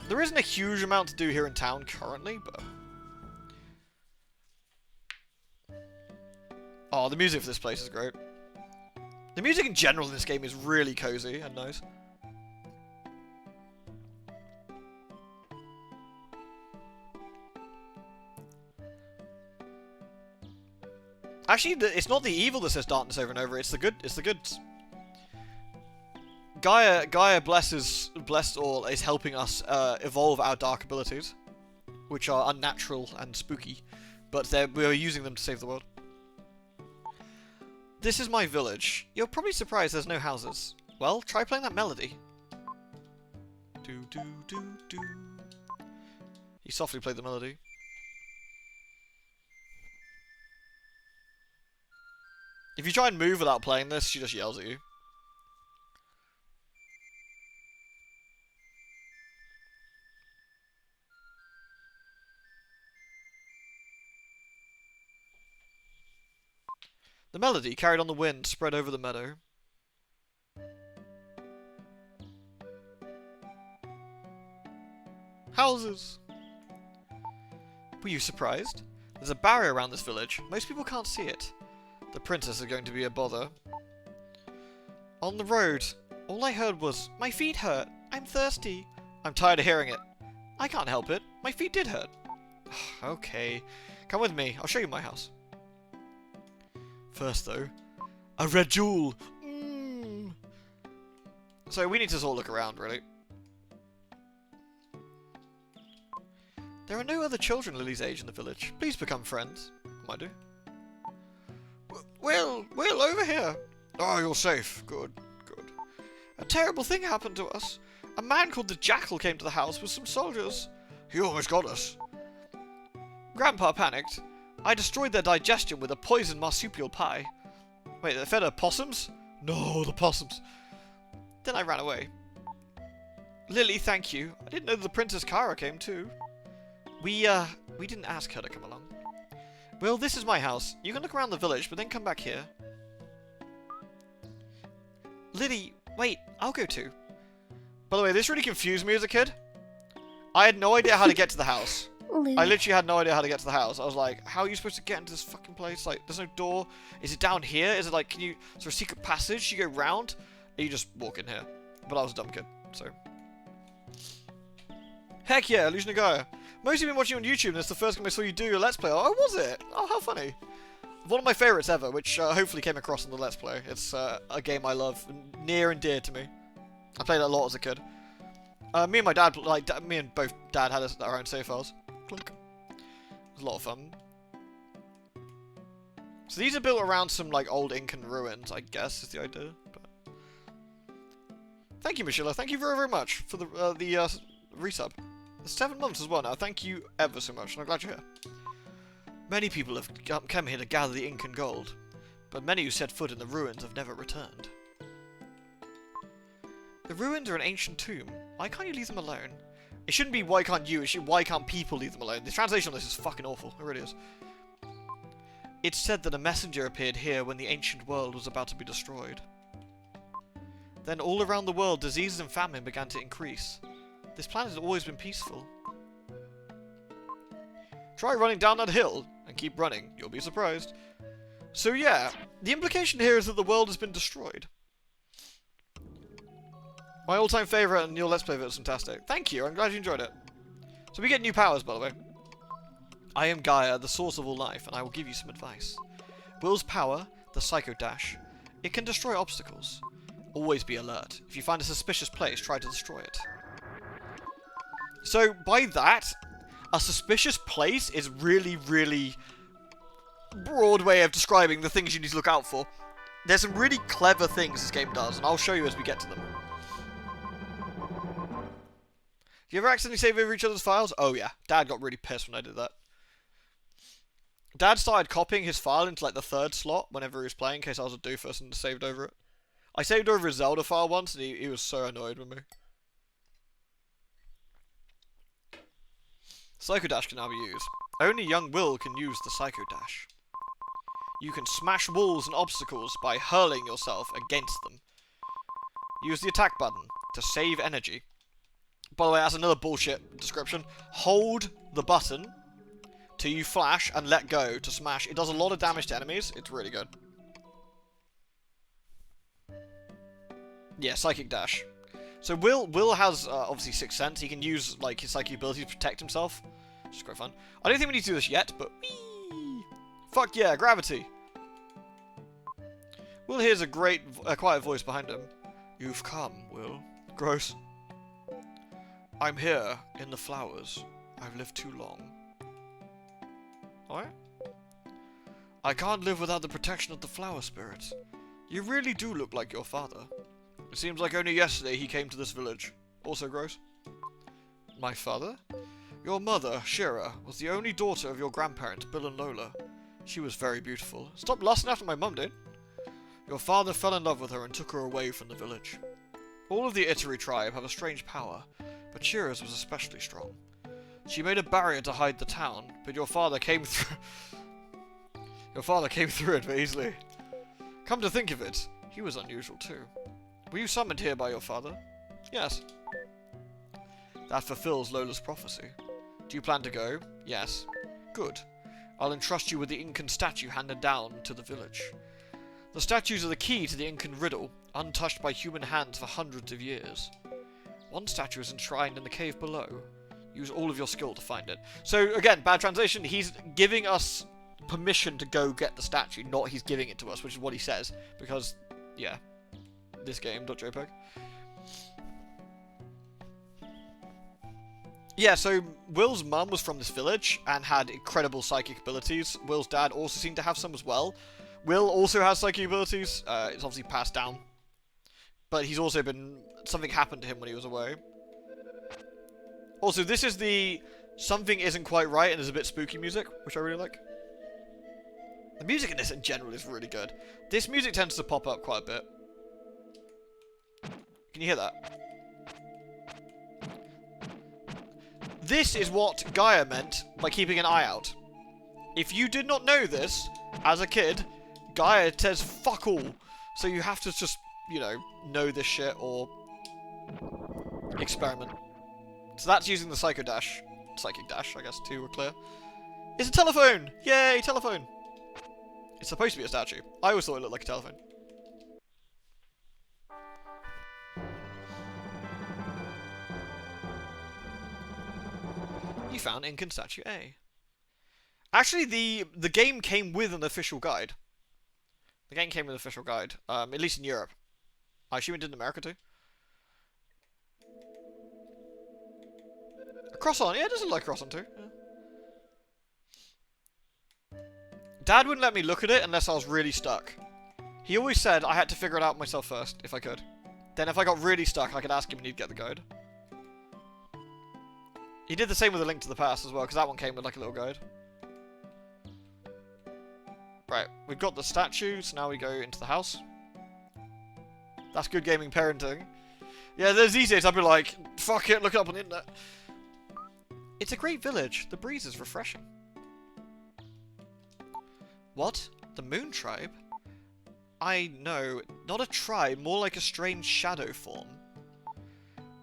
There isn't a huge amount to do here in town currently, but... Oh, the music for this place is great. The music in general in this game is really cozy and nice. Actually, it's not the evil that says darkness over and over. It's the good. It's the good. Gaia blessed all, is helping us evolve our dark abilities, which are unnatural and spooky, but we're using them to save the world. This is my village. You're probably surprised there's no houses. Well, try playing that melody. Do do do do. He softly played the melody. If you try and move without playing this, she just yells at you. The melody, carried on the wind, spread over the meadow. Houses! Were you surprised? There's a barrier around this village. Most people can't see it. The princess is going to be a bother. On the road, all I heard was, "My feet hurt. I'm thirsty." I'm tired of hearing it. I can't help it. My feet did hurt. Okay. Come with me. I'll show you my house. First, though, a red jewel. So we need to sort of look around, really. There are no other children Lily's age in the village. Please become friends. Might do. Will, over here. Oh, you're safe. Good, good. A terrible thing happened to us. A man called the Jackal came to the house with some soldiers. He almost got us. Grandpa panicked. I destroyed their digestion with a poisoned marsupial pie. Wait, they fed her possums? No, the possums. Then I ran away. Lily, thank you. I didn't know that the Princess Cara came too. We didn't ask her to come along. Well, this is my house. You can look around the village, but then come back here. Lily, wait, I'll go too. By the way, this really confused me as a kid. I had no idea how to get to the house. I literally had no idea how to get to the house. I was like, how are you supposed to get into this fucking place? Like, there's no door. Is it down here? Is it like, is there a secret passage? You go round? Or you just walk in here? But I was a dumb kid, so. Heck yeah, Illusion of Gaia. Mostly been watching on YouTube, and it's the first time I saw you do your Let's Play. Oh, was it? Oh, how funny. One of my favourites ever, which hopefully came across in the Let's Play. It's a game I love, near and dear to me. I played it a lot as a kid. Me and my dad, me and both dad had our own save files. Clunk. It was a lot of fun. So these are built around some like old Incan ruins, I guess, is the idea. But... Thank you, Michelle. Thank you very, very much for the resub. It's 7 months as well now. Thank you ever so much, and I'm glad you're here. Many people have come here to gather the Incan gold, but many who set foot in the ruins have never returned. The ruins are an ancient tomb. Why can't you leave them alone? It shouldn't be why can't you, it should be why can't people leave them alone. The translation on this is fucking awful. It really is. It's said that a messenger appeared here when the ancient world was about to be destroyed. Then all around the world, diseases and famine began to increase. This planet has always been peaceful. Try running down that hill and keep running. You'll be surprised. So yeah, the implication here is that the world has been destroyed. My all-time favourite and your Let's Play video is fantastic. Thank you, I'm glad you enjoyed it. So we get new powers, by the way. I am Gaia, the source of all life, and I will give you some advice. Will's power, the Psycho Dash, it can destroy obstacles. Always be alert. If you find a suspicious place, try to destroy it. So, by that, a suspicious place is really, really broad way of describing the things you need to look out for. There's some really clever things this game does, and I'll show you as we get to them. Do you ever accidentally save over each other's files? Oh yeah, Dad got really pissed when I did that. Dad started copying his file into like the 3rd slot whenever he was playing, in case I was a doofus and saved over it. I saved over his Zelda file once, and he was so annoyed with me. Psycho Dash can now be used. Only young Will can use the Psycho Dash. You can smash walls and obstacles by hurling yourself against them. Use the attack button to save energy. By the way, that's another bullshit description. Hold the button till you flash and let go to smash. It does a lot of damage to enemies. It's really good. Yeah, Psychic Dash. So Will has obviously 6th Sense. He can use like his psychic ability to protect himself, which is quite fun. I don't think we need to do this yet, but whee! Fuck yeah, gravity. Will hears a quiet voice behind him. You've come, Will. Gross. I'm here in the flowers. I've lived too long. Alright. I can't live without the protection of the flower spirits. You really do look like your father. It seems like only yesterday he came to this village. Also gross. My father? Your mother, Shira, was the only daughter of your grandparents, Bill and Lola. She was very beautiful. Stop lusting after my mum did. Your father fell in love with her and took her away from the village. All of the Itari tribe have a strange power, but Shira's was especially strong. She made a barrier to hide the town, but your father came through... Your father came through it very easily. Come to think of it, he was unusual too. Were you summoned here by your father? Yes. That fulfills Lola's prophecy. Do you plan to go? Yes. Good. I'll entrust you with the Incan statue handed down to the village. The statues are the key to the Incan riddle, untouched by human hands for hundreds of years. One statue is enshrined in the cave below. Use all of your skill to find it. So, again, bad translation, he's giving us permission to go get the statue, not he's giving it to us, which is what he says. Because, yeah, this game.jpg. Yeah, so Will's mum was from this village and had incredible psychic abilities. Will's dad also seemed to have some as well. Will also has psychic abilities. It's obviously passed down. But he's also been... something happened to him when he was away. Also, this is the... something isn't quite right and there's a bit spooky music, which I really like. The music in this in general is really good. This music tends to pop up quite a bit. Can you hear that? This is what Gaia meant by keeping an eye out. If you did not know this, as a kid, Gaia says fuck all. So you have to just, you know this shit or experiment. So that's using the psychic dash, I guess, to be clear. It's a telephone! Yay, telephone! It's supposed to be a statue. I always thought it looked like a telephone. You found Incan Statue A. Actually, the game came with an official guide. The game came with an official guide, at least in Europe. I assume it did in America too. A cross-on, yeah, it does look like a cross-on too. Yeah. Dad wouldn't let me look at it unless I was really stuck. He always said I had to figure it out myself first, if I could. Then if I got really stuck, I could ask him and he'd get the guide. He did the same with A Link to the Past as well, because that one came with like a little guide. Right, we've got the statue, so now we go into the house. That's good gaming parenting. Yeah, there's these days I'd be like, fuck it, look it up on the internet. It's a great village. The breeze is refreshing. What? The Moon Tribe? I know, not a tribe, more like a strange shadow form.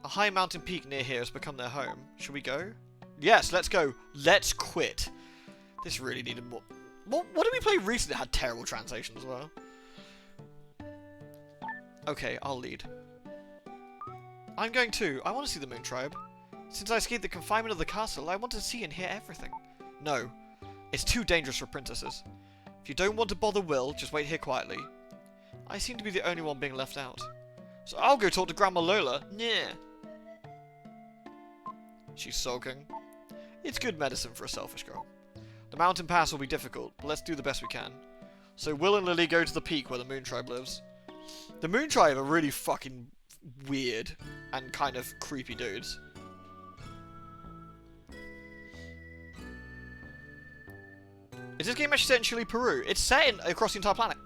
A high mountain peak near here has become their home. Should we go? Yes, let's go. Let's quit. This really needed more. What did we play recently that had terrible translation as well? Okay, I'll lead. I'm going too. I want to see the Moon Tribe. Since I escaped the confinement of the castle, I want to see and hear everything. No. It's too dangerous for princesses. If you don't want to bother Will, just wait here quietly. I seem to be the only one being left out. So I'll go talk to Grandma Lola. Yeah. She's sulking. It's good medicine for a selfish girl. The mountain pass will be difficult, but let's do the best we can. So Will and Lily go to the peak where the Moon Tribe lives. The Moon Tribe are really fucking weird and kind of creepy dudes. Is this game actually set in Chile, Peru? It's set across the entire planet.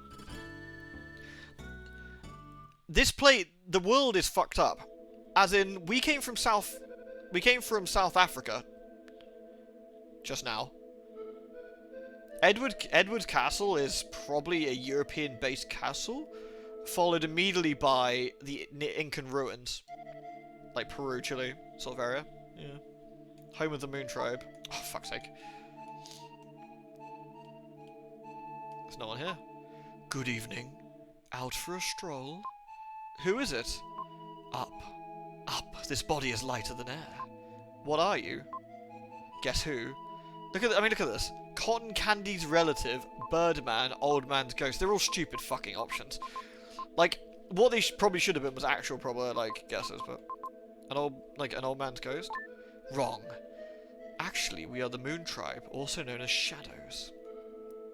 The world is fucked up. As in, we came from South Africa. Just now. Edward's castle is probably a European-based castle, followed immediately by the Incan ruins. Like Peru, Chile, sort of area. Yeah. Home of the Moon Tribe. Oh, fuck's sake. There's no one here. Good evening. Out for a stroll? Who is it? Up. Up. This body is lighter than air. What are you? Guess who? Look at this. Cotton Candy's relative, Birdman, Old Man's Ghost. They're all stupid fucking options. Like, what they probably should have been was actual proper, like, guesses, but... an old man's ghost? Wrong. Actually, we are the Moon Tribe, also known as Shadows.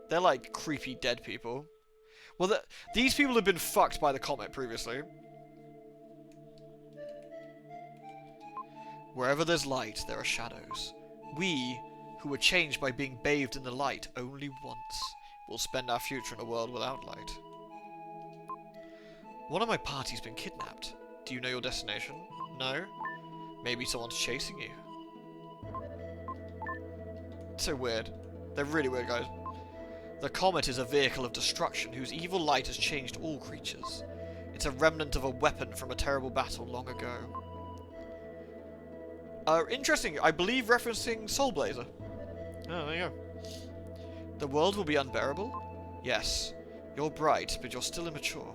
They're like creepy dead people. Well, these people have been fucked by the comet previously. Wherever there's light, there are shadows. We, who were changed by being bathed in the light only once, will spend our future in a world without light. One of my party's been kidnapped. Do you know your destination? No? Maybe someone's chasing you. It's so weird. They're really weird, guys. The comet is a vehicle of destruction whose evil light has changed all creatures. It's a remnant of a weapon from a terrible battle long ago. Interesting, I believe referencing Soul Blazer. Oh, there you go. The world will be unbearable? Yes. You're bright, but you're still immature.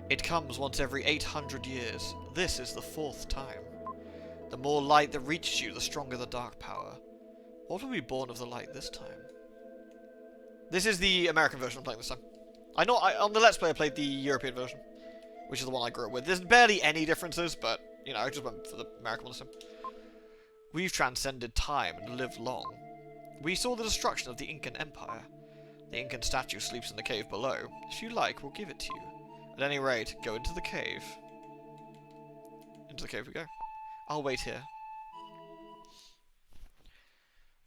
It comes once every 800 years. This is the 4th time. The more light that reaches you, the stronger the dark power. What will be born of the light this time? This is the American version I'm playing this time. On the Let's Play I played the European version, which is the one I grew up with. There's barely any differences, but, you know, I just went for the American one this time. We've transcended time and lived long. We saw the destruction of the Incan Empire. The Incan statue sleeps in the cave below. If you like, we'll give it to you. At any rate, go into the cave. Into the cave we go. I'll wait here.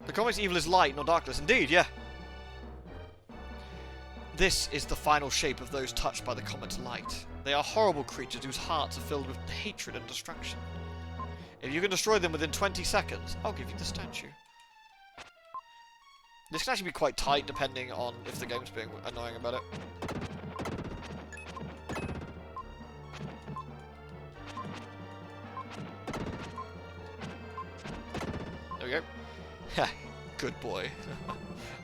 The comic's evil is light, not darkness. Indeed, yeah. This is the final shape of those touched by the comet's light. They are horrible creatures whose hearts are filled with hatred and destruction. If you can destroy them within 20 seconds, I'll give you the statue. This can actually be quite tight depending on if the game's being annoying about it. There we go. Ha, good boy.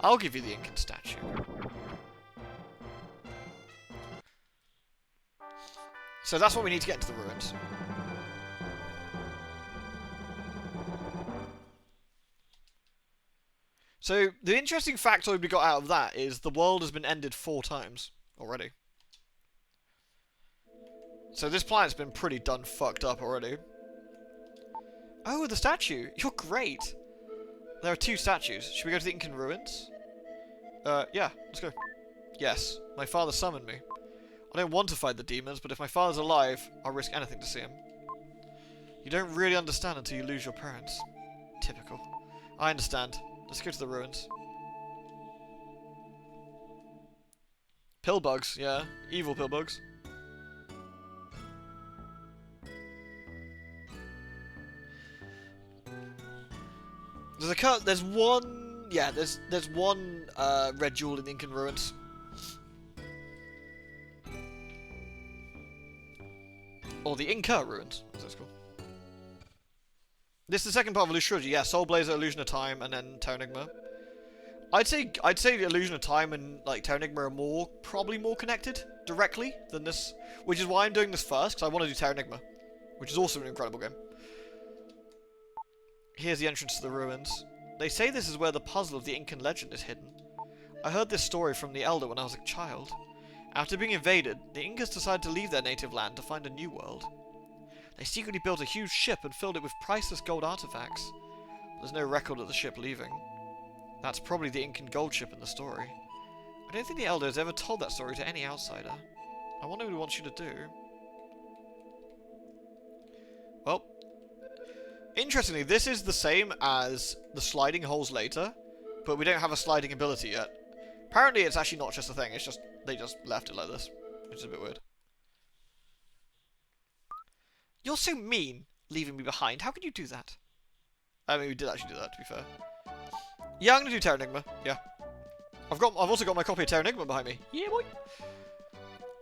I'll give you the Incan statue. So that's what we need to get into the ruins. So the interesting factoid we got out of that is the world has been ended 4 times already. So this planet's been pretty done fucked up already. Oh, the statue! You're great! There are 2 statues. Should we go to the Incan ruins? Yeah, let's go. Yes, my father summoned me. I don't want to fight the demons, but if my father's alive, I'll risk anything to see him. You don't really understand until you lose your parents. Typical. I understand. Let's go to the ruins. Pillbugs, yeah. Evil pillbugs. There's one... Yeah, there's one red jewel in the Incan ruins. Or the Inca ruins, as it's called. This is the second part of Illusion. Yeah, Soul Blazer, Illusion of Time, and then Terranigma. I'd say the Illusion of Time and like Terranigma are probably more connected directly than this, which is why I'm doing this first, because I want to do Terranigma, which is also an incredible game. Here's the entrance to the ruins. They say this is where the puzzle of the Incan legend is hidden. I heard this story from the Elder when I was a child. After being invaded, the Incas decided to leave their native land to find a new world. They secretly built a huge ship and filled it with priceless gold artifacts. There's no record of the ship leaving. That's probably the Incan gold ship in the story. I don't think the Elder has ever told that story to any outsider. I wonder what he wants you to do. Well, interestingly, this is the same as the sliding holes later, but we don't have a sliding ability yet. Apparently it's actually not just a thing, it's just they just left it like this, which is a bit weird. You're so mean, leaving me behind. How could you do that? I mean, we did actually do that, to be fair. Yeah, I'm gonna do Terranigma. Yeah, I've also got my copy of Terranigma behind me. Yeah, boy.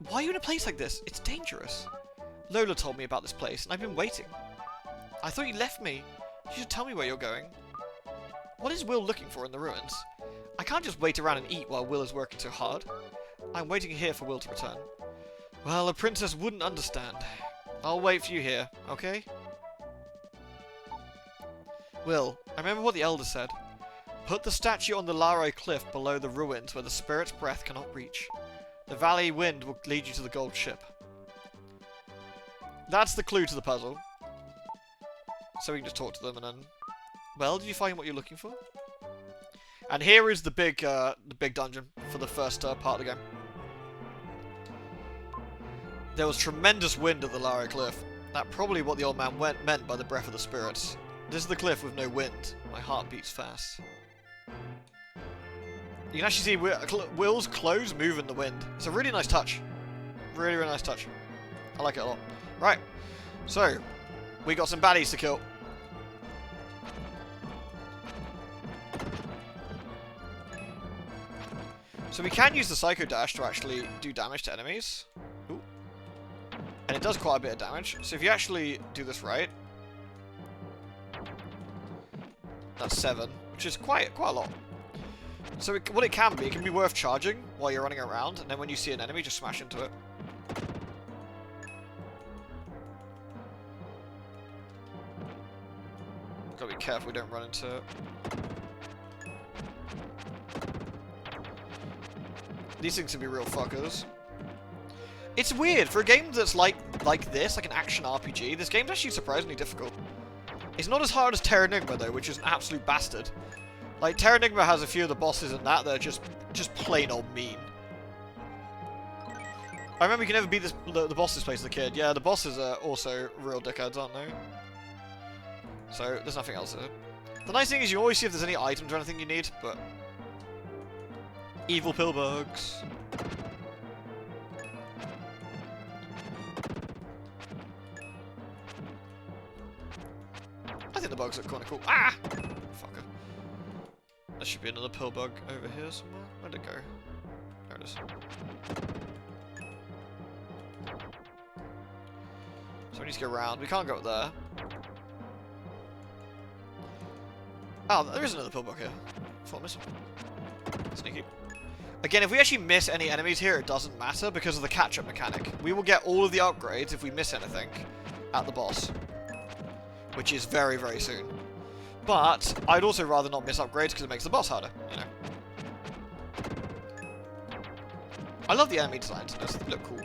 Why are you in a place like this? It's dangerous. Lola told me about this place, and I've been waiting. I thought you left me. You should tell me where you're going. What is Will looking for in the ruins? I can't just wait around and eat while Will is working so hard. I'm waiting here for Will to return. Well, a princess wouldn't understand. I'll wait for you here, okay? Will, I remember what the Elder said. Put the statue on the Larai cliff below the ruins where the spirit's breath cannot reach. The valley wind will lead you to the gold ship. That's the clue to the puzzle. So we can just talk to them and then... Well, did you find what you're looking for? And here is the big dungeon for the first part of the game. There was tremendous wind at the Larai cliff. That's probably what the old man meant by the breath of the spirits. This is the cliff with no wind. My heart beats fast. You can actually see Will's clothes move in the wind. It's a really nice touch. Really, really nice touch. I like it a lot. Right. So, we got some baddies to kill. So we can use the Psycho Dash to actually do damage to enemies. Ooh. And it does quite a bit of damage. So if you actually do this right... That's 7. which is quite a lot. So what it can be worth charging while you're running around, and then when you see an enemy, just smash into it. Gotta be careful we don't run into it. These things can be real fuckers. It's weird, for a game that's like this, like an action RPG, this game's actually surprisingly difficult. It's not as hard as Terranigma though, which is an absolute bastard. Like, Terranigma has a few of the bosses in that are just plain old mean. I remember you can never beat the bosses place as a kid. Yeah, the bosses are also real dickheads, aren't they? So, there's nothing else there. The nice thing is you always see if there's any items or anything you need, but... Evil pill bugs. I think the bugs look kind of cool. Ah! Fucker. There should be another pill bug over here somewhere. Where'd it go? There it is. So we need to go around. We can't go up there. Oh, there is another pill bug here. I thought I missed one. Sneaky. Again, if we actually miss any enemies here, it doesn't matter because of the catch-up mechanic. We will get all of the upgrades if we miss anything at the boss, which is very, very soon. But I'd also rather not miss upgrades because it makes the boss harder, you know. I love the enemy designs in this. They look cool.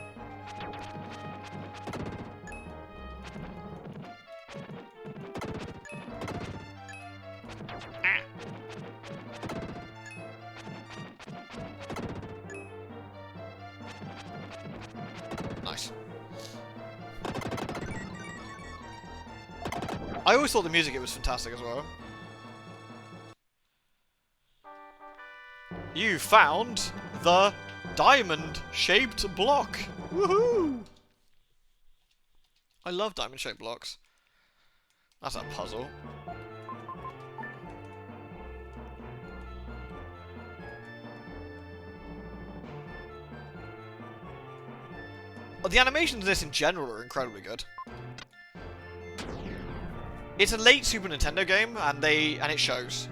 Nice. I always thought the music was fantastic as well. You found the diamond-shaped block. Woohoo! I love diamond-shaped blocks. That's a puzzle. The animations in this in general are incredibly good. It's a late Super Nintendo game, and it shows.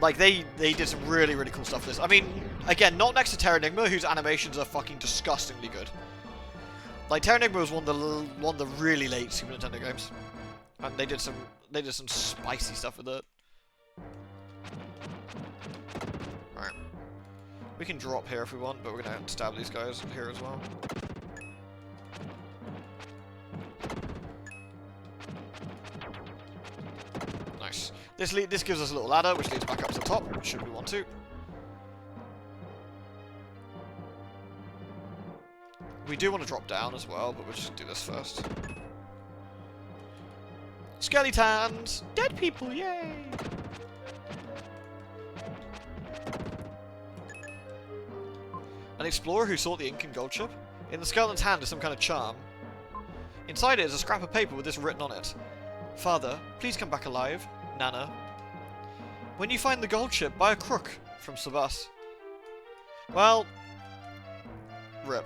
Like, they did some really, really cool stuff with this. I mean, again, not next to Terranigma, whose animations are fucking disgustingly good. Like, Terranigma was one of the really late Super Nintendo games. And they did some spicy stuff with it. Alright. We can drop here if we want, but we're gonna stab these guys here as well. Nice. This gives us a little ladder, which leads back up to the top, should we want to. We do want to drop down as well, but we'll just do this first. Skeletons! Dead people, yay! An explorer who sought the Incan gold chip. In the skeleton's hand is some kind of charm. Inside it is a scrap of paper with this written on it. Father, please come back alive. Nana. When you find the gold chip, buy a crook from Sabas. Well, rip.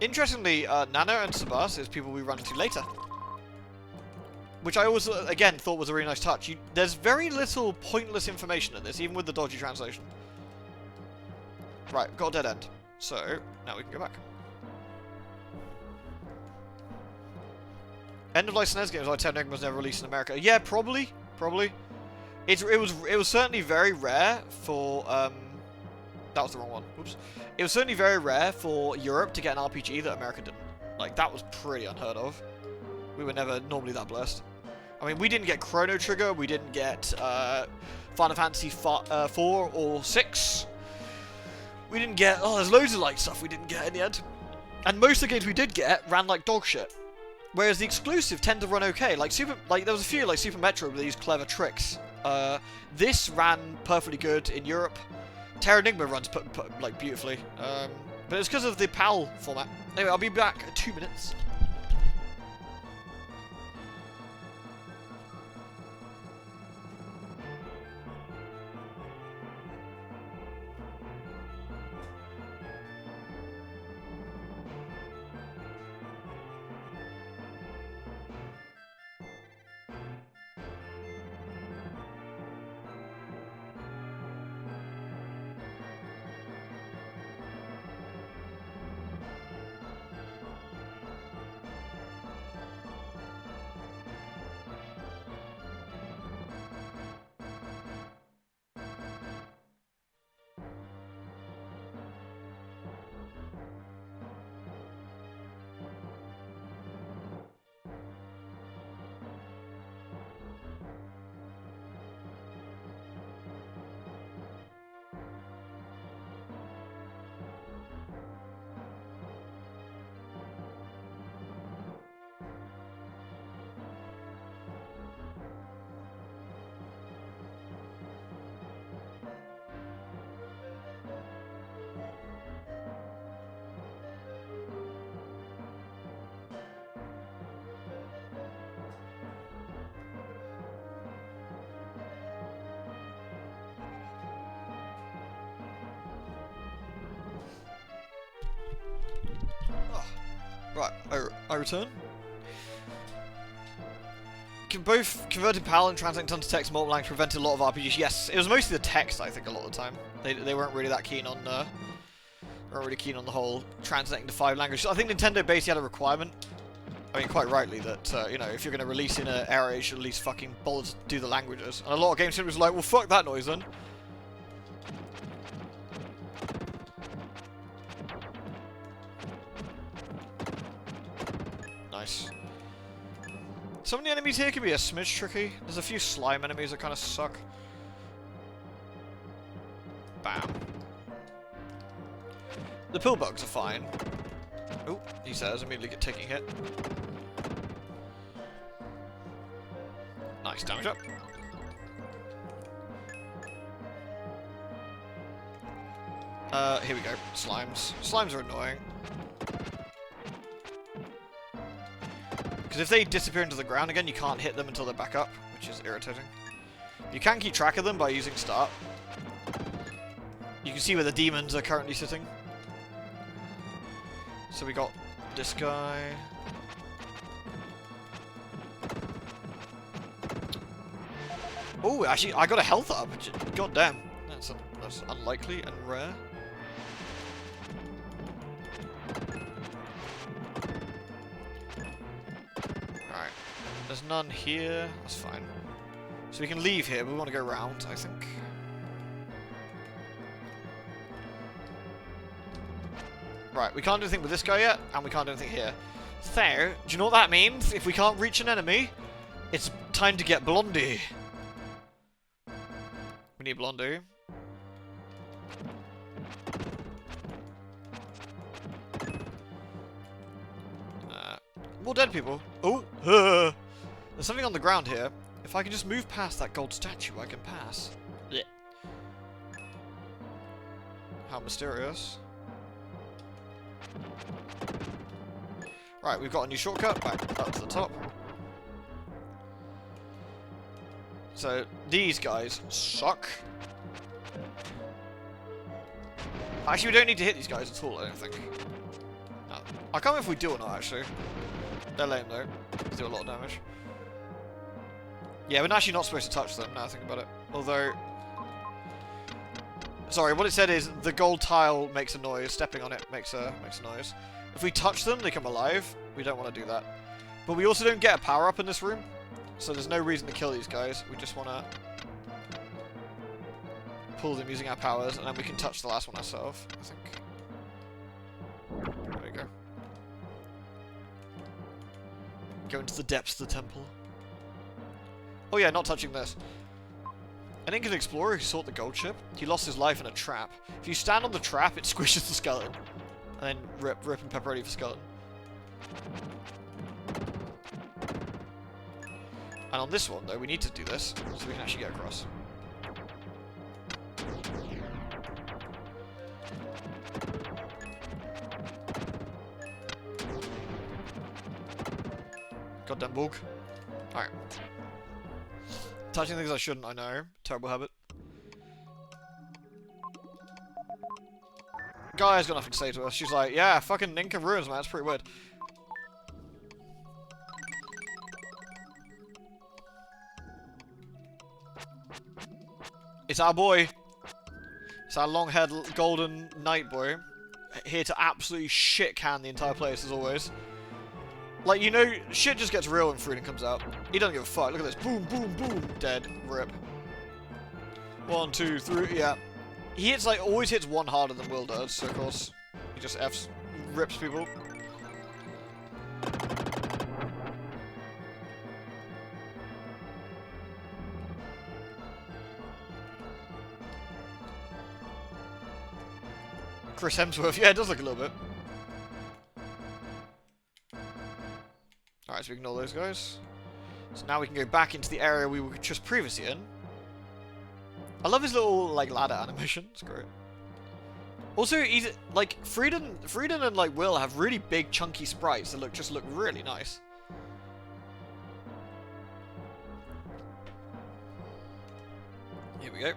Interestingly, Nana and Sabas is people we run into later. Which I always, again, thought was a really nice touch. There's very little pointless information in this, even with the dodgy translation. Right, got a dead end. So, now we can go back. End-of-life SNES games like Terranigma was never released in America. Yeah, probably. It was certainly very rare for, that was the wrong one. Oops. It was certainly very rare for Europe to get an RPG that America didn't. Like, that was pretty unheard of. We were never normally that blessed. I mean, we didn't get Chrono Trigger, we didn't get Final Fantasy 4 or 6. We didn't get... Oh, there's loads of light stuff we didn't get in the end. And most of the games we did get ran like dog shit. Whereas the exclusive tend to run okay. Like, there was a few, like Super Metro, with these clever tricks. This ran perfectly good in Europe. Terranigma runs like beautifully, but it's because of the PAL format. Anyway, I'll be back in 2 minutes. Right, I return. Both converting PAL and translating tons of text multiple language prevented a lot of RPGs. Yes, it was mostly the text, I think, a lot of the time. They weren't really that keen on the whole translating to 5 languages. I think Nintendo basically had a requirement. I mean, quite rightly, that, you know, if you're going to release in an area, you should at least fucking bother to do the languages. And a lot of games was like, well, fuck that noise then. Nice. Some of the enemies here can be a smidge tricky. There's a few slime enemies that kind of suck. Bam. The pill bugs are fine. Oh, he says, immediately taking hit. Nice, damage up. Here we go. Slimes. Slimes are annoying. Because if they disappear into the ground again, you can't hit them until they're back up, which is irritating. You can keep track of them by using start. You can see where the demons are currently sitting. So we got this guy. Oh, actually, I got a health up. God damn. That's unlikely and rare. Alright. There's none here. That's fine. So we can leave here, but we want to go round, I think. Right, we can't do anything with this guy yet, and we can't do anything here. So, do you know what that means? If we can't reach an enemy, it's time to get Blondie. We need Blondie. More dead people. Oh, there's something on the ground here. If I can just move past that gold statue, I can pass. Blech. How mysterious. Right, we've got a new shortcut back up to the top. So, these guys suck. Actually, we don't need to hit these guys at all, I don't think. No. I can't remember if we do or not, actually. They're lame, though. They do a lot of damage. Yeah, we're actually not supposed to touch them, now I think about it. Although... Sorry, what it said is the gold tile makes a noise. Stepping on it makes a noise. If we touch them, they come alive. We don't want to do that. But we also don't get a power-up in this room. So there's no reason to kill these guys. We just want to pull them using our powers, and then we can touch the last one ourselves, I think. There we go. Go into the depths of the temple. Oh yeah, not touching this. An Incan explorer who sought the gold ship. He lost his life in a trap. If you stand on the trap, it squishes the skeleton. And then rip and pepperoni for skeleton. And on this one, though, we need to do this, so we can actually get across. Goddamn bug. Alright. Touching things I shouldn't, I know. Terrible habit. Gaia's got nothing to say to us. She's like, yeah, fucking Incan ruins, man. It's pretty weird. It's our boy. It's our long-haired golden knight boy. Here to absolutely shit-can the entire place, as always. Like, you know, shit just gets real when Freedom comes out. He doesn't give a fuck. Look at this. Boom, boom, boom. Dead. Rip. 1, 2, 3. Yeah. He hits, like, always hits one harder than Will does, so of course, he just rips people. Chris Hemsworth, yeah, it does look a little bit. Alright, so we ignore those guys. So now we can go back into the area we were just previously in. I love his little, like, ladder animation. It's great. Also, he's, like, Freedom and, like, Will have really big, chunky sprites that just look really nice. Here we go.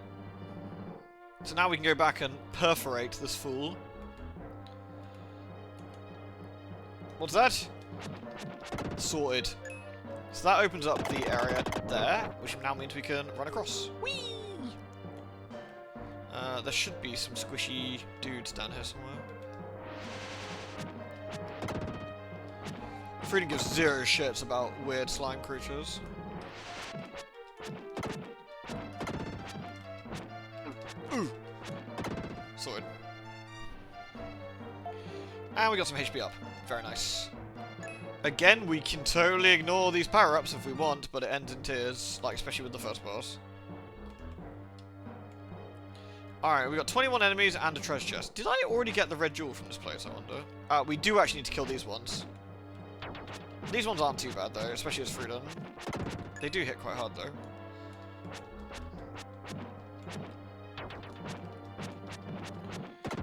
So now we can go back and perforate this fool. What's that? Sorted. So that opens up the area there, which now means we can run across. Whee! There should be some squishy dudes down here somewhere. Freedom gives zero shits about weird slime creatures. Ooh! Sorted. And we got some HP up. Very nice. Again, we can totally ignore these power-ups if we want, but it ends in tears, like especially with the first boss. Alright, we got 21 enemies and a treasure chest. Did I already get the red jewel from this place, I wonder? We do actually need to kill these ones. These ones aren't too bad, though, especially as Freedom. They do hit quite hard, though.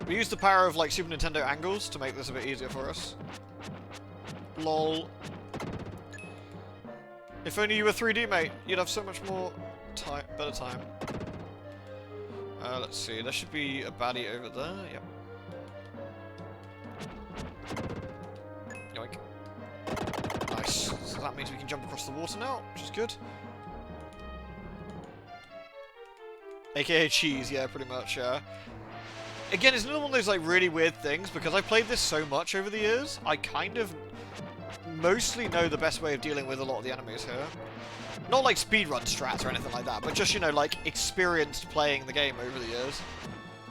We use the power of, like, Super Nintendo angles to make this a bit easier for us. LOL. If only you were 3D, mate. You'd have so much more time, better time. Let's see. There should be a baddie over there. Yep. Yoink. Nice. So that means we can jump across the water now, which is good. AKA cheese, yeah, pretty much, yeah. Again, it's another one of those, like, really weird things, because I've played this so much over the years, I kind of mostly know the best way of dealing with a lot of the enemies here. Not like speedrun strats or anything like that, but just, you know, like, experienced playing the game over the years.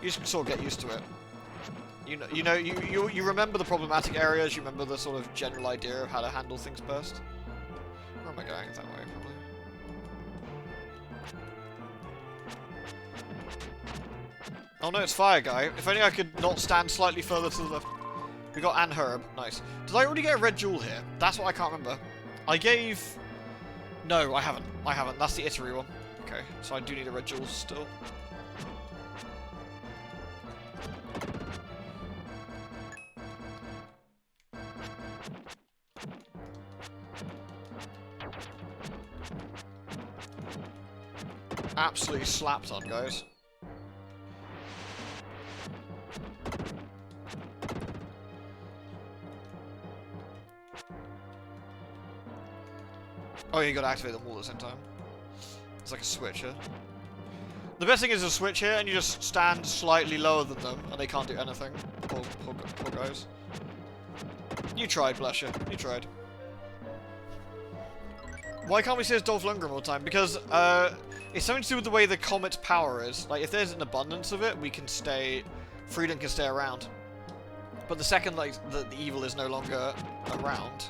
You just sort of get used to it. You remember the problematic areas, you remember the sort of general idea of how to handle things best. Where am I going? That way, probably. Oh no, it's Fire Guy. If only I could not stand slightly further to the left. We got Ann Herb. Nice. Did I already get a red jewel here? That's what I can't remember. I gave... No, I haven't. I haven't. That's the Italy one. Okay, so I do need a red jewel still. Absolutely slapped on, guys. Oh, you gotta activate them all at the same time. It's like a switch here. The best thing is a switch here, and you just stand slightly lower than them, and they can't do anything. Poor guys. You tried, bless you. You tried. Why can't we say it's Dolph Lundgren all the time? Because, it's something to do with the way the comet's power is. Like, if there's an abundance of it, we can stay... Freedom can stay around. But the second, like, the evil is no longer around...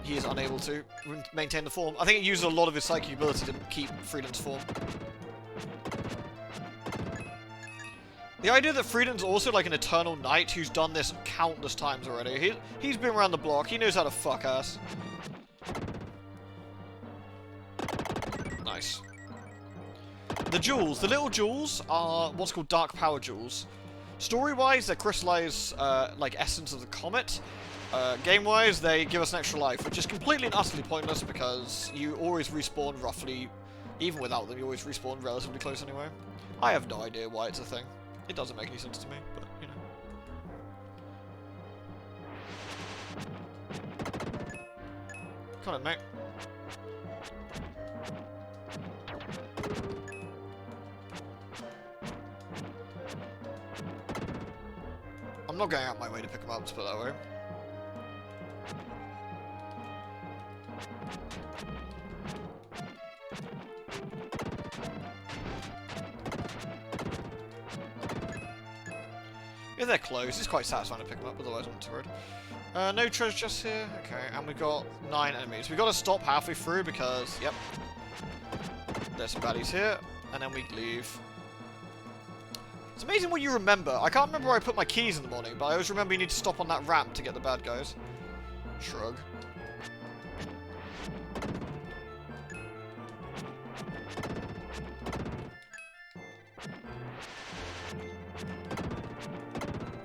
he is unable to maintain the form. I think it uses a lot of his psychic ability to keep Freedom's form. The idea that Freedom's also like an eternal knight who's done this countless times already. He's been around the block. He knows how to fuck ass. Nice. The jewels. The little jewels are what's called dark power jewels. Story-wise, they crystallize like essence of the comet. Game-wise, they give us an extra life, which is completely and utterly pointless because you always respawn roughly, even without them, you always respawn relatively close anyway. I have no idea why it's a thing. It doesn't make any sense to me, but, you know. Come on, mate. I'm not going out my way to pick them up, to put it that way. If they're close, it's quite satisfying to pick them up, otherwise I'm not too worried. No treasure chests here. Okay, and we've got 9 enemies. We've got to stop halfway through because, yep, there's some baddies here, and then we leave. It's amazing what you remember. I can't remember where I put my keys in the morning, but I always remember you need to stop on that ramp to get the bad guys. Shrug.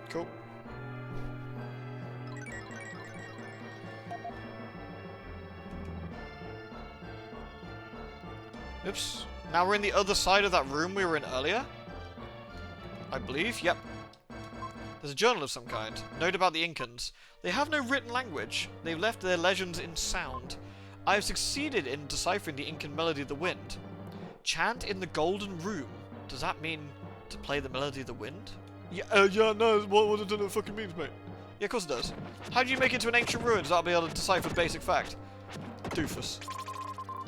Cool. Oops. Now we're in the other side of that room we were in earlier. I believe. Yep. There's a journal of some kind. Note about the Incans. They have no written language. They've left their legends in sound. I have succeeded in deciphering the Incan melody of the wind. Chant in the golden room. Does that mean to play the melody of the wind? Yeah, no, what does it fucking means, mate? Yeah, of course it does. How do you make it to an ancient ruins? I'll be able to decipher basic fact. Doofus.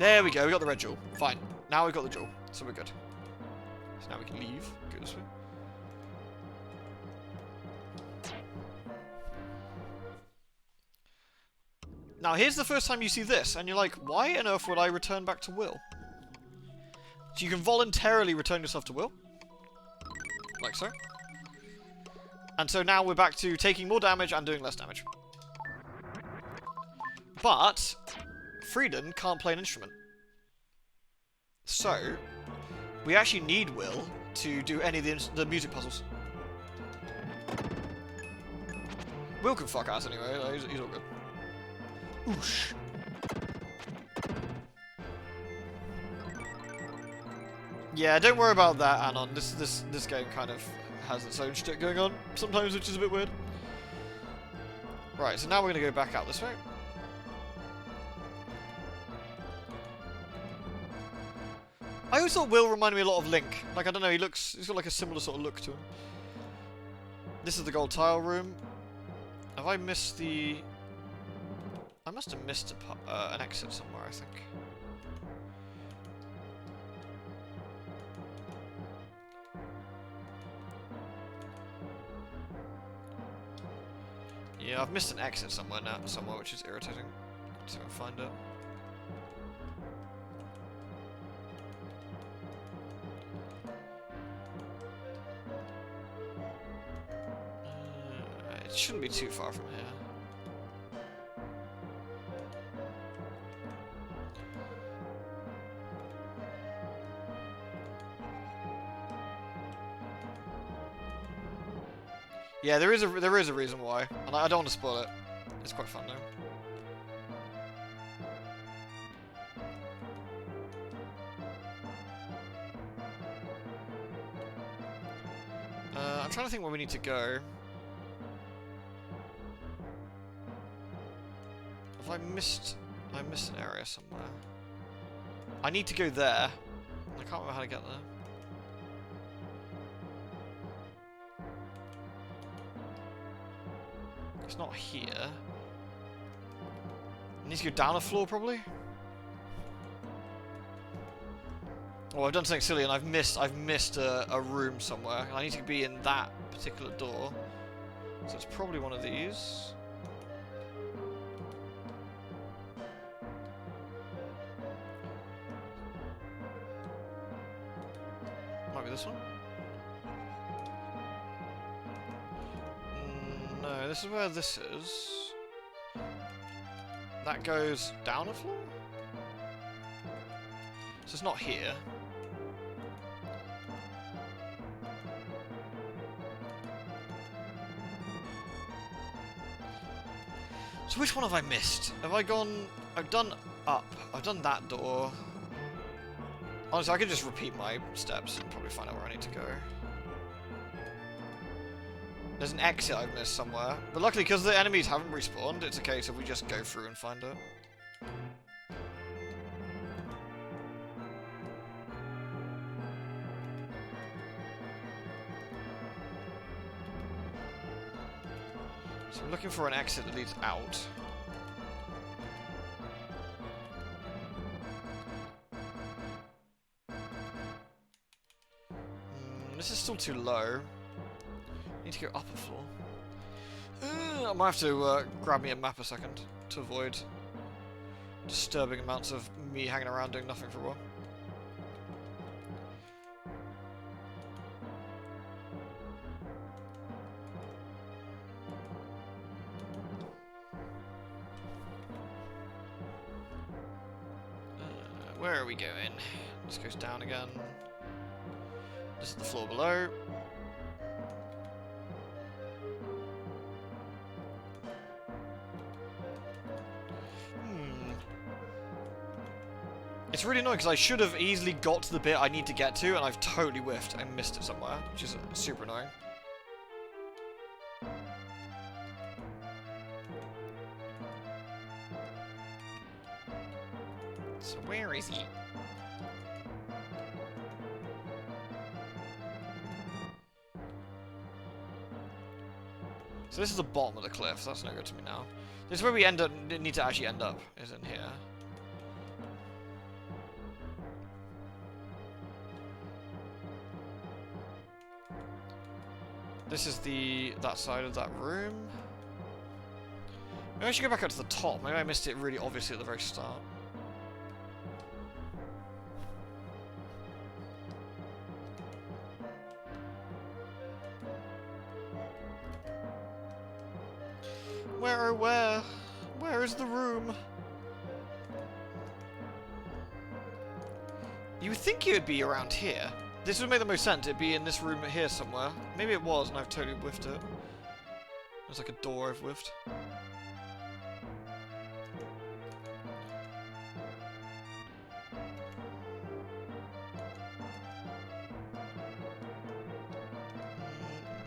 There we go, we got the red jewel. Fine. Now we've got the jewel, so we're good. So now we can leave. Go this way. Now here's the first time you see this, and you're like, why on earth would I return back to Will? So you can voluntarily return yourself to Will. Like so. And so now we're back to taking more damage and doing less damage. But Frieden can't play an instrument. So we actually need Will to do any of the music puzzles. Will can fuck ass anyway, he's all good. Oosh. Yeah, don't worry about that, Anon. This game kind of has its own shit going on sometimes, which is a bit weird. Right, so now we're gonna go back out this way. I always thought Will reminded me a lot of Link. Like, I don't know, he's got like a similar sort of look to him. This is the gold tile room. Have I missed the... I must have missed an exit somewhere, I think. Yeah, I've missed an exit somewhere, which is irritating. Let's see if I can find it. It shouldn't be too far from here. Yeah, there is a reason why, and I don't want to spoil it. It's quite fun though. I'm trying to think where we need to go. Have I missed an area somewhere? I need to go there. I can't remember how to get there. It's not here. I need to go down a floor, probably. Oh, I've done something silly, and I've missed a room somewhere. I need to be in that particular door, so it's probably one of these. Might be this one. No, this is where this is. That goes down a floor? So it's not here. So which one have I missed? Have I gone... I've done up. I've done that door. Honestly, I could just repeat my steps and probably find out where I need to go. There's an exit I've missed somewhere. But luckily, because the enemies haven't respawned, it's a case of we just go through and find it. So I'm looking for an exit that leads out. This is still too low. Need to go up a floor. I might have to grab me a map a second to avoid disturbing amounts of me hanging around doing nothing for a while. Where are we going? This goes down again. This is the floor below. It's really annoying because I should have easily got to the bit I need to get to, and I've totally whiffed and missed it somewhere, which is super annoying. is it? So this is the bottom of the cliff. That's no good to me now. This is where we need to actually end up, is in here. This is that side of that room. Maybe I should go back up to the top. Maybe I missed it really obviously at the very start. Where is the room? You would think it would be around here. This would make the most sense. It'd be in this room here somewhere. Maybe it was, and I've totally whiffed it. There's like a door I've whiffed.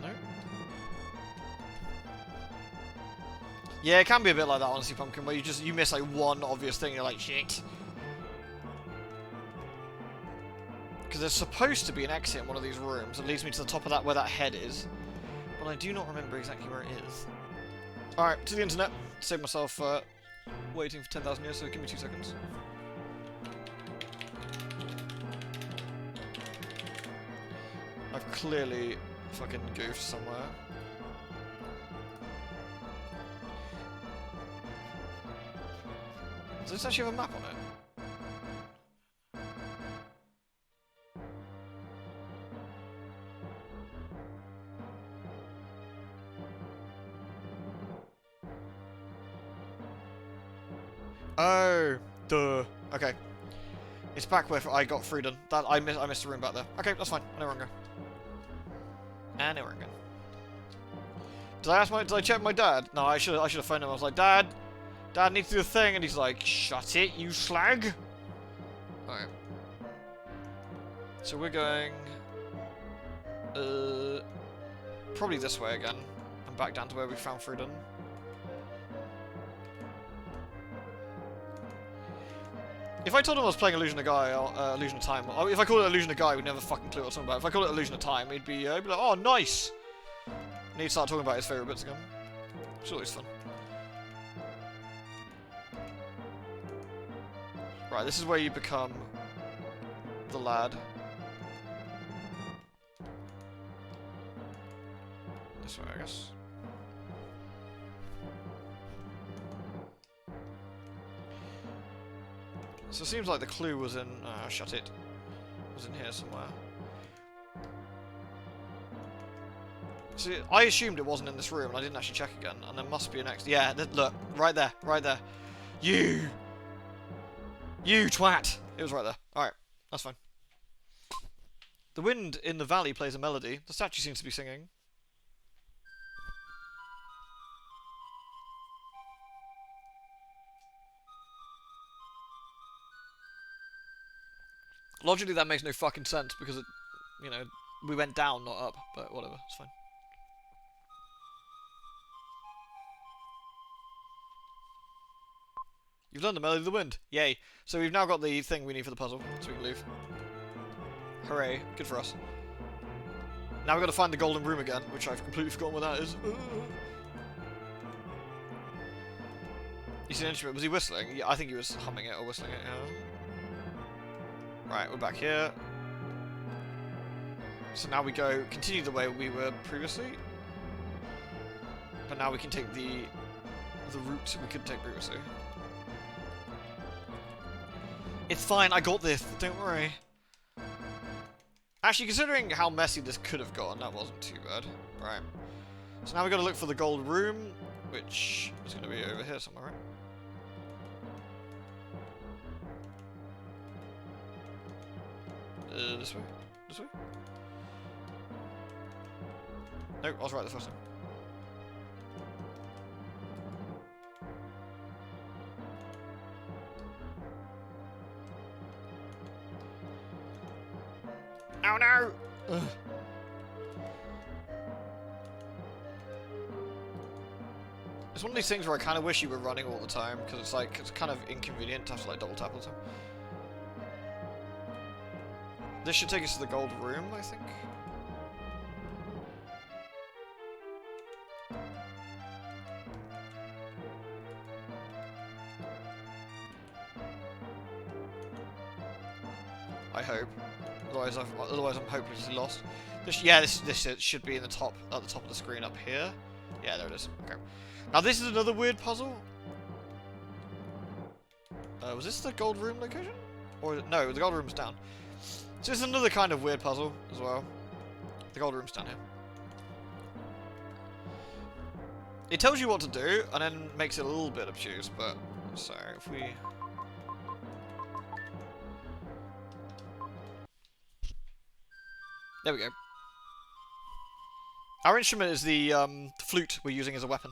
No. Yeah, it can be a bit like that, honestly, Pumpkin, where you miss like one obvious thing, you're like, shit. Because there's supposed to be an exit in one of these rooms that leads me to the top of that where that head is. But I do not remember exactly where it is. Alright, to the internet. Save myself waiting for 10,000 years, so give me 2 seconds. I've clearly fucking goofed somewhere. Does this actually have a map on it? Oh, duh. Okay. It's back where I got Freedom. I missed a room back there. Okay, that's fine. I know where I'm going. I know where I'm going. Did I check my dad? No, I should have phoned him. I was like, Dad needs to do a thing, and he's like, shut it, you slag. Alright. So we're going probably this way again. And back down to where we found Freedom. If I told him I was playing Illusion of Gaia, Illusion of Time, if I called it Illusion of Gaia, we'd never fucking clue what I was talking about. If I called it Illusion of Time, he'd be like, oh, nice! And he'd start talking about his favourite bits again. It's always fun. Right, this is where you become the lad. This way, I guess. So it seems like the clue was in... shut it. Was in here somewhere. See, I assumed it wasn't in this room, and I didn't actually check again. And there must be an exit. Yeah, look. Right there. Right there. You twat! It was right there. Alright. That's fine. The wind in the valley plays a melody. The statue seems to be singing. Logically, that makes no fucking sense because it, you know, we went down, not up. But whatever, it's fine. You've learned the melody of the wind. Yay! So we've now got the thing we need for the puzzle, so we can leave. Hooray! Good for us. Now we've got to find the golden room again, which I've completely forgotten what that is. You see an instrument? Was he whistling? Yeah, I think he was humming it or whistling it. Yeah. Right, we're back here. So now we continue the way we were previously. But now we can take the route we couldn't take previously. It's fine, I got this, don't worry. Actually, considering how messy this could have gone, that wasn't too bad. Right. So now we got to look for the gold room, which is going to be over here somewhere, right? This way? This way? No, I was right the first time. Oh no! Ugh. It's one of these things where I kind of wish you were running all the time, because it's like, it's kind of inconvenient to have to like double tap all the time. This should take us to the gold room, I think. I hope. Otherwise I'm hopelessly lost. This should be in the top, at the top of the screen up here. Yeah, there it is. Okay. Now this is another weird puzzle. Was this the gold room location? Or no, the gold room's down. So this is another kind of weird puzzle as well. The gold room's down here. It tells you what to do and then makes it a little bit obtuse, but so if we there we go. Our instrument is the flute we're using as a weapon.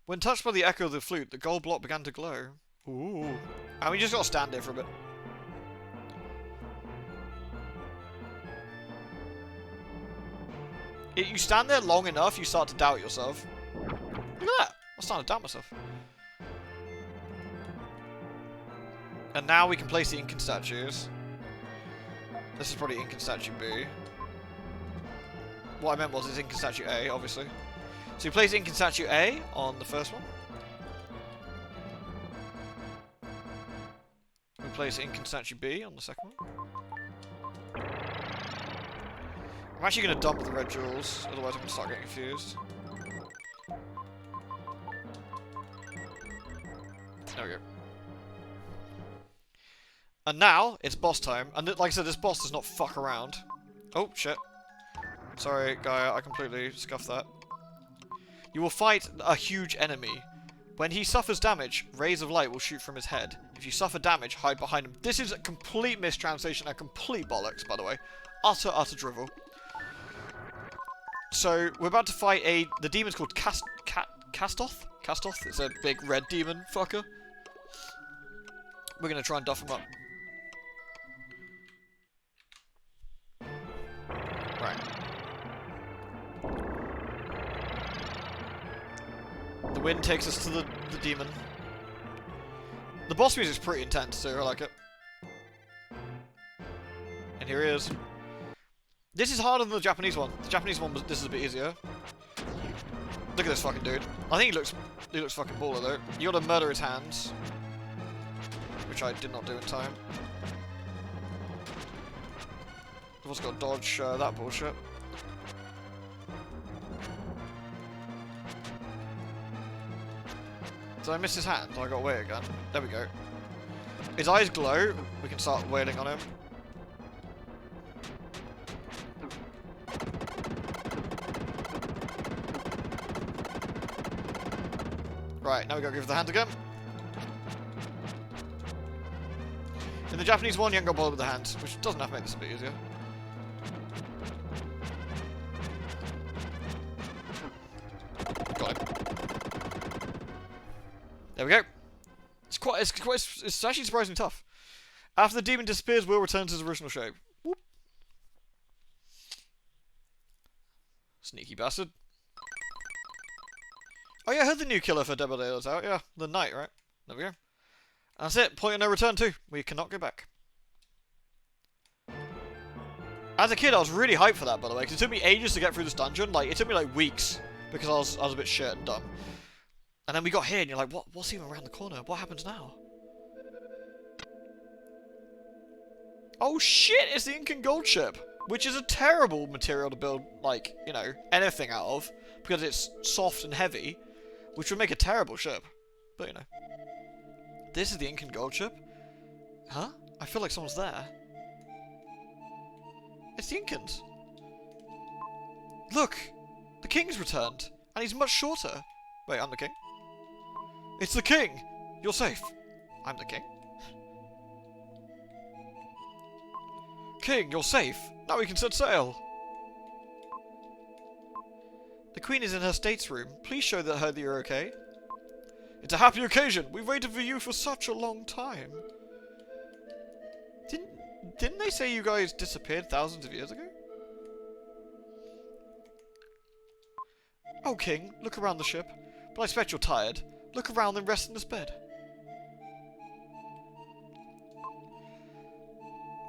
When touched by the echo of the flute, the gold block began to glow. Ooh. And we just gotta stand there for a bit. If you stand there long enough, you start to doubt yourself. Look at that! I'm starting to doubt myself. And now we can place the Incan statues. This is probably Incan statue B. What I meant was it's Incan statue A, obviously. So you place Incan statue A on the first one. We place Incan statue B on the second one. I'm actually going to dump the red jewels, otherwise I'm going to start getting confused. There we go. And now, it's boss time. And like I said, this boss does not fuck around. Oh, shit. Sorry, Gaia, I completely scuffed that. You will fight a huge enemy. When he suffers damage, rays of light will shoot from his head. If you suffer damage, hide behind him. This is a complete mistranslation and complete bollocks, by the way. Utter drivel. So, we're about to fight the demon's called Castoth? Castoth? It's a big red demon fucker. We're gonna try and duff him up. Right. The wind takes us to the demon. The boss music's pretty intense too, I like it. And here he is. This is harder than the Japanese one. The Japanese one this is a bit easier. Look at this fucking dude. I think he looks fucking baller though. You gotta murder his hands. Which I did not do in time. I've also got to dodge that bullshit. Did I miss his hand? I got away again. There we go. His eyes glow. We can start wailing on him. Right, now we gotta give the hand again. In the Japanese one, you haven't got bothered with the hand, which doesn't have to make this a bit easier. Got him. There we go. It's actually surprisingly tough. After the demon disappears, Will returns to his original shape. Whoop. Sneaky bastard. Oh yeah, I heard the new killer for Dead by Daylight's out. Yeah, the Knight, right? There we go. And that's it. Point of no return too. We cannot go back. As a kid, I was really hyped for that, by the way, because it took me ages to get through this dungeon. Like, it took me like weeks because I was a bit shit and dumb. And then we got here, and you're like, what's even around the corner? What happens now? Oh shit! It's the Incan gold ship, which is a terrible material to build, like, you know, anything out of, because it's soft and heavy, which would make a terrible ship. But you know. This is the Incan gold ship? Huh? I feel like someone's there. It's the Incans. Look! The king's returned, and he's much shorter. Wait, I'm the king? It's the king! You're safe. I'm the king. King, you're safe. Now we can set sail. The queen is in her stateroom. Please show her that you're okay. It's a happy occasion. We've waited for you for such a long time. Didn't they say you guys disappeared thousands of years ago? Oh, King, look around the ship. But I expect you're tired. Look around and rest in this bed.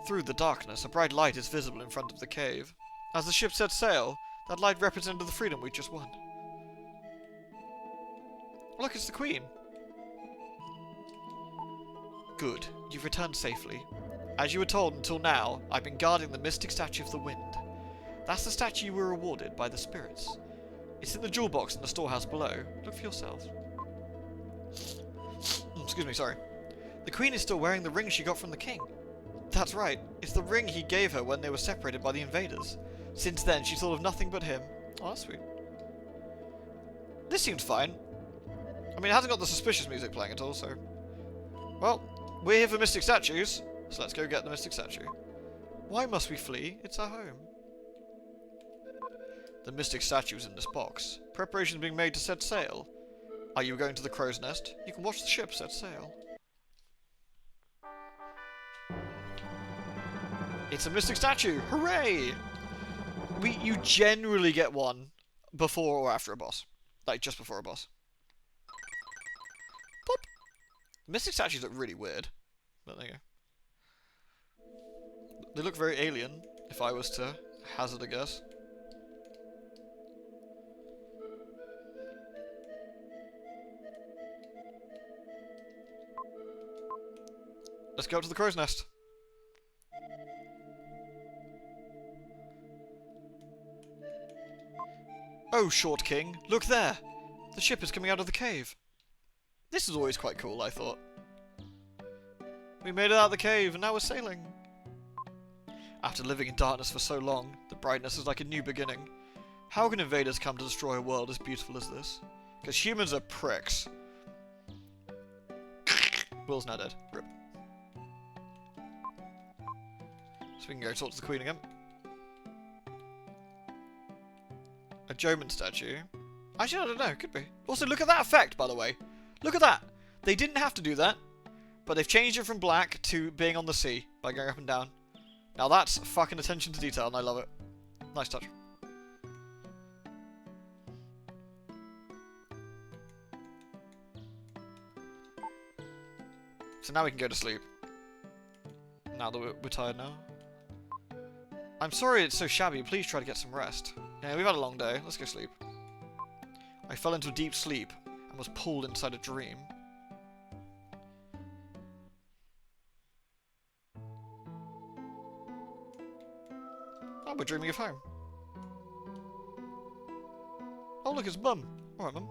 Through the darkness, a bright light is visible in front of the cave. As the ship set sail, that light represented the freedom we just won. Look, it's the Queen. Good, you've returned safely. As you were told until now, I've been guarding the mystic statue of the wind. That's the statue you were rewarded by the spirits. It's in the jewel box in the storehouse below. Look for yourself. Excuse me, sorry. The Queen is still wearing the ring she got from the King. That's right, it's the ring he gave her when they were separated by the invaders. Since then, she's thought of nothing but him. Oh, that's sweet. This seems fine. I mean, it hasn't got the suspicious music playing at all, so... Well, we're here for mystic statues, so let's go get the mystic statue. Why must we flee? It's our home. The mystic statue is in this box. Preparations being made to set sail. Are you going to the crow's nest? You can watch the ship set sail. It's a mystic statue! Hooray! You generally get one before or after a boss. Like, just before a boss. Pop! Mystic statues look really weird. But there you go. They look very alien, if I was to hazard a guess. Let's go to the crow's nest. Oh, Short King, look there! The ship is coming out of the cave. This is always quite cool, I thought. We made it out of the cave, and now we're sailing. After living in darkness for so long, the brightness is like a new beginning. How can invaders come to destroy a world as beautiful as this? Because humans are pricks. Will's now dead. Rip. So we can go talk to the Queen again. A Joman statue. Actually, I don't know. Could be. Also, look at that effect, by the way. Look at that. They didn't have to do that, but they've changed it from black to being on the sea by going up and down. Now that's fucking attention to detail, and I love it. Nice touch. So now we can go to sleep. Now that we're tired now. I'm sorry it's so shabby. Please try to get some rest. Yeah, we've had a long day. Let's go sleep. I fell into a deep sleep and was pulled inside a dream. Oh, we're dreaming of home. Oh, look, it's Mum. Alright, Mum.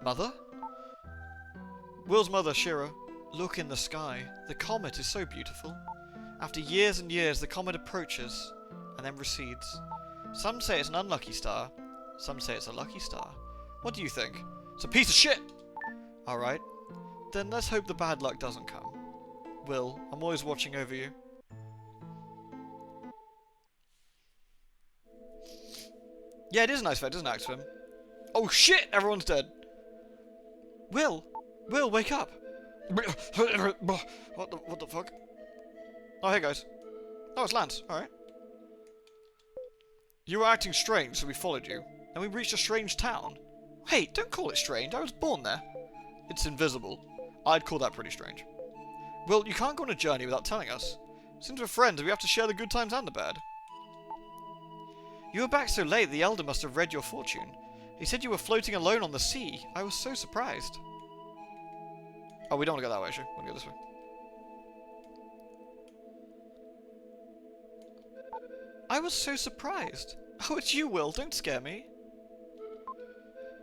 Mother? Will's mother, Shira. Look in the sky. The comet is so beautiful. After years and years, the comet approaches and then recedes. Some say it's an unlucky star. Some say it's a lucky star. What do you think? It's a piece of shit! Alright. Then let's hope the bad luck doesn't come. Will, I'm always watching over you. Yeah, it is a nice effect, isn't it, Axfim? Oh shit! Everyone's dead! Will! Will, wake up! What the fuck? Oh, hey guys. Oh, it's Lance. Alright. You were acting strange, so we followed you. And we reached a strange town. Hey, don't call it strange. I was born there. It's invisible. I'd call that pretty strange. Well, you can't go on a journey without telling us. Since we're friends, we have to share the good times and the bad. You were back so late, the Elder must have read your fortune. He said you were floating alone on the sea. I was so surprised. Oh, we don't want to go that way, actually. We want to go this way. I was so surprised. Oh, it's you, Will. Don't scare me.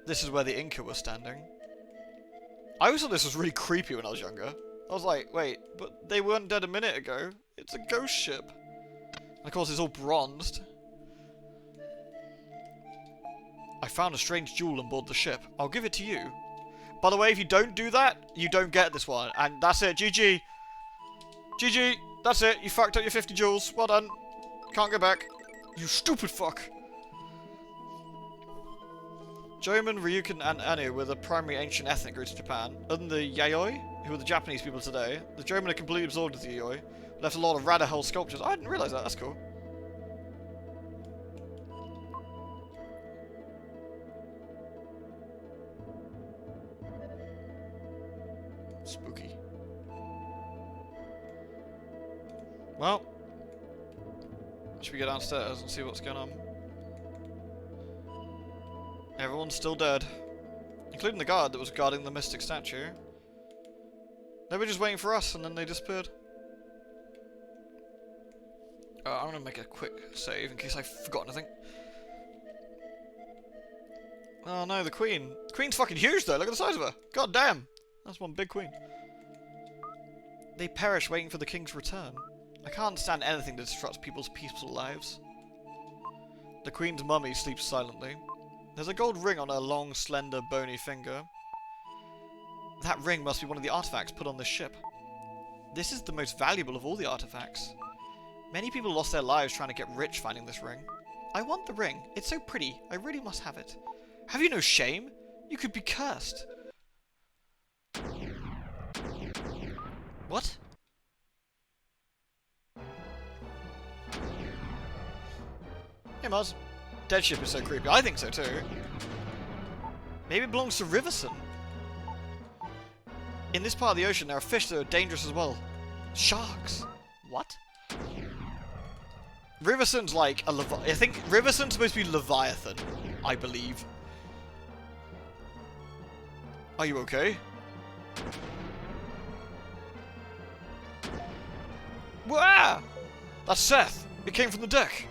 This is where the Inca was standing. I always thought this was really creepy when I was younger. I was like, wait, but they weren't dead a minute ago. It's a ghost ship. And of course, it's all bronzed. I found a strange jewel on board the ship. I'll give it to you. By the way, if you don't do that, you don't get this one. And that's it. GG. GG. That's it. You fucked up your 50 jewels. Well done. Can't go back. You stupid fuck. Jomon, Ryukin, and Anu were the primary ancient ethnic groups of Japan. Other than the Yayoi, who were the Japanese people today. The German are completely absorbed with the Yayoi. Left a lot of Radahel sculptures. I didn't realise that. That's cool. Spooky. Well, should we go downstairs and see what's going on? Everyone's still dead, including the guard that was guarding the mystic statue. They were just waiting for us, and then they disappeared. I'm gonna make a quick save in case I forgot anything. Oh no, the queen. The queen's fucking huge though. Look at the size of her. God damn, that's one big queen. They perish waiting for the king's return. I can't stand anything that disrupts people's peaceful lives. The queen's mummy sleeps silently. There's a gold ring on her long, slender, bony finger. That ring must be one of the artifacts put on this ship. This is the most valuable of all the artifacts. Many people lost their lives trying to get rich finding this ring. I want the ring. It's so pretty. I really must have it. Have you no shame? You could be cursed. What? Hey Mars. Dead ship is so creepy. I think so too. Maybe it belongs to Riverson. In this part of the ocean there are fish that are dangerous as well. Sharks. What? Riverson's like a I think Riverson's supposed to be Leviathan, I believe. Are you okay? Wah! That's Seth. It came from the deck.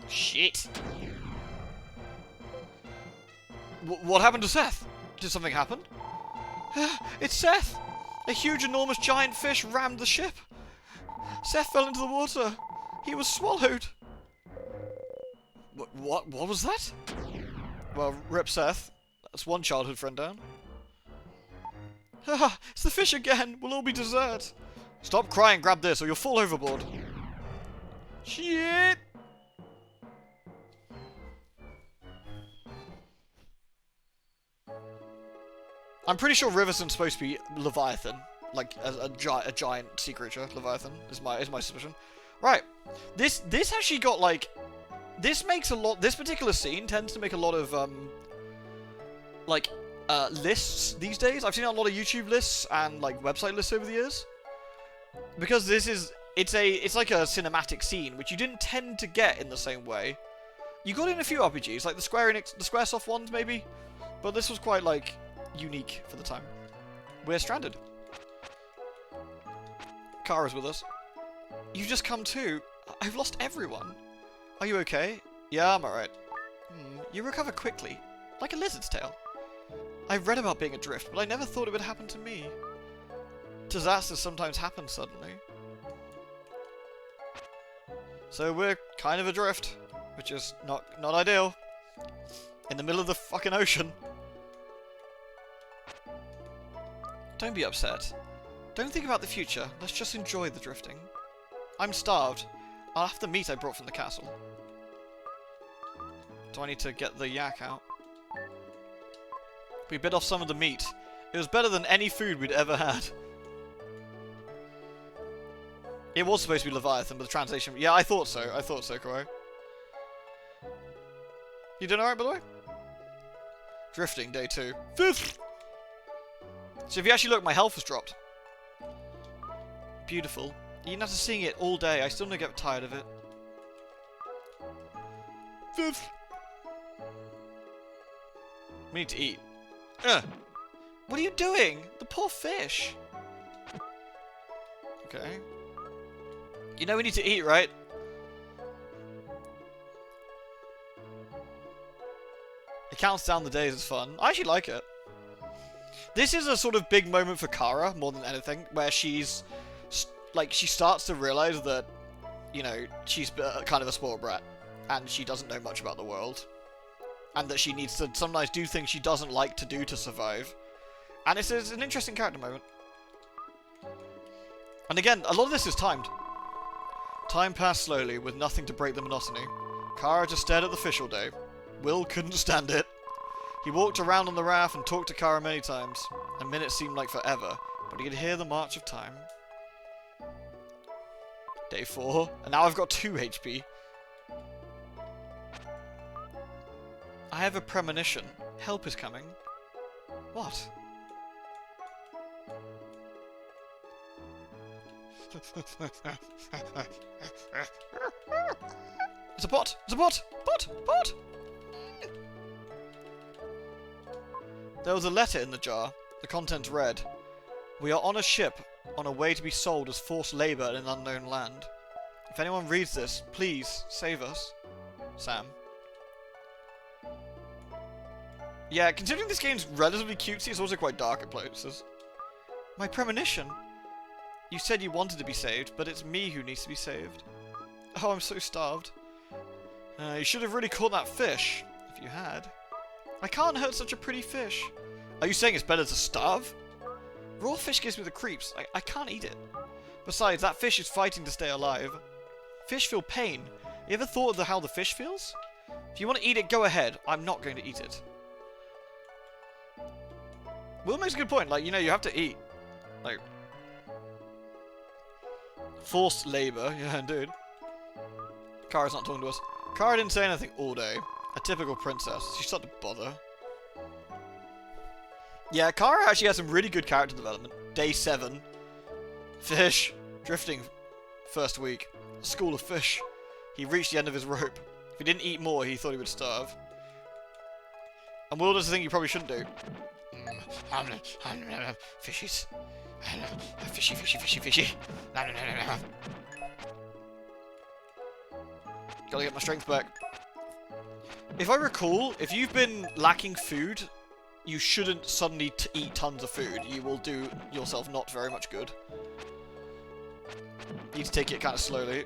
Shit. What happened to Seth? Did something happen? It's Seth! A huge, enormous, giant fish rammed the ship. Seth fell into the water. He was swallowed. What was that? Well, rip Seth. That's one childhood friend down. Haha, it's the fish again. We'll all be dessert. Stop crying, grab this, or you'll fall overboard. Shit! I'm pretty sure Riverson's supposed to be Leviathan, like a giant sea creature. Leviathan is my suspicion. Right, this actually got like, this makes a lot. This particular scene tends to make a lot of lists these days. I've seen a lot of YouTube lists and like website lists over the years because this is it's like a cinematic scene which you didn't tend to get in the same way. You got in a few RPGs like the Squaresoft ones maybe, but this was quite like unique for the time. We're stranded. Cara's with us. You've just come too. I've lost everyone. Are you okay? Yeah, I'm alright. You recover quickly, like a lizard's tail. I've read about being adrift, but I never thought it would happen to me. Disasters sometimes happen suddenly. So we're kind of adrift, which is not ideal. In the middle of the fucking ocean. Don't be upset. Don't think about the future. Let's just enjoy the drifting. I'm starved. I'll have the meat I brought from the castle. Do I need to get the yak out? We bit off some of the meat. It was better than any food we'd ever had. It was supposed to be Leviathan, but the translation... Yeah, I thought so. I thought so, Koi. You doing alright, by the way? Drifting, day 2. 5th! So if you actually look, my health has dropped. Beautiful. Even after seeing it all day, I still don't get tired of it. 5th! We need to eat. What are you doing? The poor fish. Okay. You know we need to eat, right? It counts down the days as fun. I actually like it. This is a sort of big moment for Cara, more than anything, where she's... like, she starts to realise that, you know, she's kind of a spoiled brat. And she doesn't know much about the world. And that she needs to sometimes do things she doesn't like to do to survive. And it's an interesting character moment. And again, a lot of this is timed. Time passed slowly, with nothing to break the monotony. Cara just stared at the fish all day. Will couldn't stand it. He walked around on the raft and talked to Cara many times, and minutes seemed like forever, but he could hear the march of time. Day 4, and now I've got 2 HP. I have a premonition. Help is coming. What? It's a bot! It's a bot! Bot! Bot! There was a letter in the jar. The contents read, "We are on a ship, on a way to be sold as forced labour in an unknown land. If anyone reads this, please save us. Sam." Yeah, considering this game's relatively cutesy, it's also quite dark at places. My premonition. You said you wanted to be saved, but it's me who needs to be saved. Oh, I'm so starved. You should have really caught that fish, if you had. I can't hurt such a pretty fish. Are you saying it's better to starve? Raw fish gives me the creeps. I can't eat it. Besides, that fish is fighting to stay alive. Fish feel pain. You ever thought of how the fish feels? If you want to eat it, go ahead. I'm not going to eat it. Will makes a good point. Like, you know, you have to eat. Like, forced labour. Yeah, dude. Cara's not talking to us. Cara didn't say anything all day. A typical princess. She started to bother. Yeah, Cara actually has some really good character development. Day 7. Fish. Drifting. First week. A school of fish. He reached the end of his rope. If he didn't eat more, he thought he would starve. And Will does the thing you probably shouldn't do. Fishies. Fishy, fishy, fishy, fishy. Gotta get my strength back. If I recall, if you've been lacking food, you shouldn't suddenly eat tons of food. You will do yourself not very much good. You need to take it kind of slowly.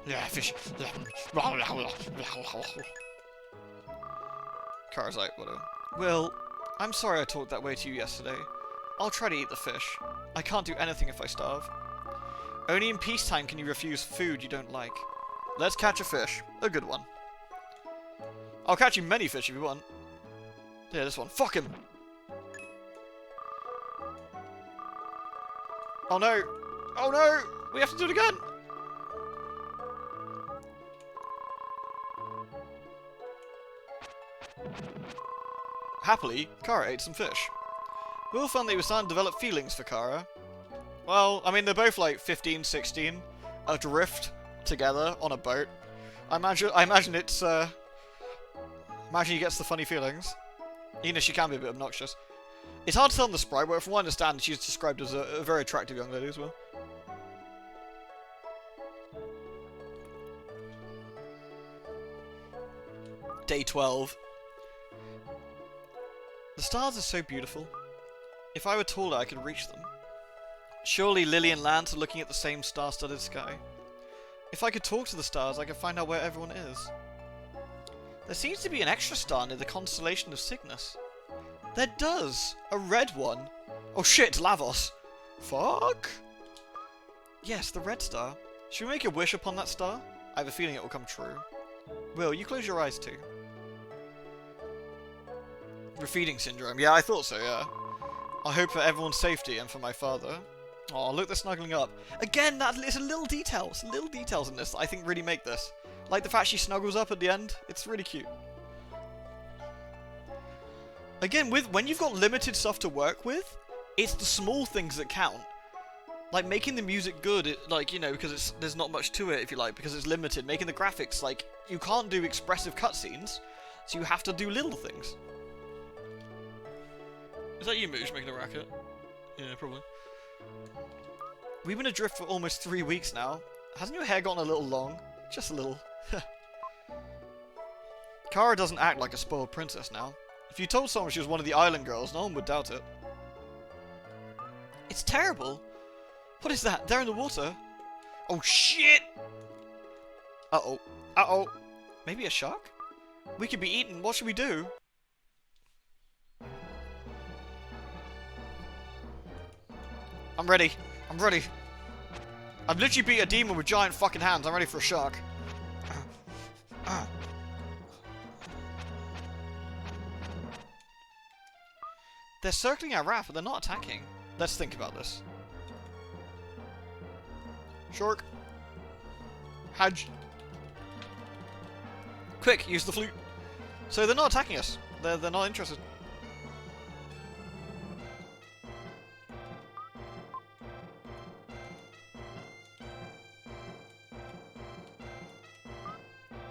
Yeah, fish. Cara's like, whatever. Well, I'm sorry I talked that way to you yesterday. I'll try to eat the fish. I can't do anything if I starve. Only in peacetime can you refuse food you don't like. Let's catch a fish. A good one. I'll catch you many fish if you want. Yeah, this one. Fuck him! Oh no! Oh no! We have to do it again! Happily, Cara ate some fish. Will found that he was starting to develop feelings for Cara. Well, I mean, they're both like 15, 16, adrift together on a boat. I imagine it's, imagine he gets the funny feelings. Even if she can be a bit obnoxious. It's hard to tell on the sprite, but from what I understand, she's described as a very attractive young lady as well. Day 12. The stars are so beautiful. If I were taller, I could reach them. Surely Lily and Lance are looking at the same star-studded sky. If I could talk to the stars, I could find out where everyone is. There seems to be an extra star near the constellation of Cygnus. There does! A red one! Oh shit, it's Lavos! Fuck! Yes, the red star. Should we make a wish upon that star? I have a feeling it will come true. Will, you close your eyes too. Refeeding syndrome. Yeah, I thought so, yeah. I hope for everyone's safety and for my father. Oh, look, they're snuggling up. Again, it's a little details. Little details in this that I think really make this. Like the fact she snuggles up at the end. It's really cute. Again, when you've got limited stuff to work with, it's the small things that count. Like making the music good, like, you know, because there's not much to it, if you like, because it's limited. Making the graphics, like, you can't do expressive cutscenes, so you have to do little things. Is that you, Moosh, making a racket? Yeah, probably. We've been adrift for almost 3 weeks now. Hasn't your hair gotten a little long? Just a little. Cara doesn't act like a spoiled princess now. If you told someone she was one of the island girls, no one would doubt it. It's terrible. What is that? They're in the water. Oh shit! Uh-oh. Uh-oh. Maybe a shark? We could be eaten. What should we do? I'm ready. I'm ready. I've literally beat a demon with giant fucking hands. I'm ready for a shark. They're circling our raft, but they're not attacking. Let's think about this. Shark. Hadge. Quick, use the flute. So they're not attacking us. They're not interested.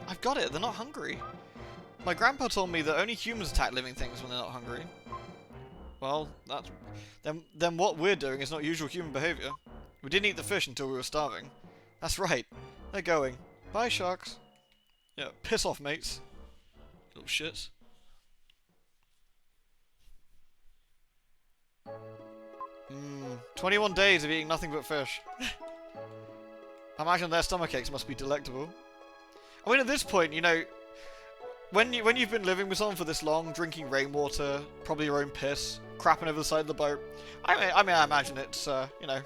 I've got it. They're not hungry. My grandpa told me that only humans attack living things when they're not hungry. Well, that's... Then what we're doing is not usual human behaviour. We didn't eat the fish until we were starving. That's right. They're going. Bye, sharks. Yeah, piss off, mates. Little shits. 21 days of eating nothing but fish. I imagine their stomachaches must be delectable. I mean, at this point, you know, when you've been living with someone for this long, drinking rainwater, probably your own piss, crapping over the side of the boat, I imagine it's, you know,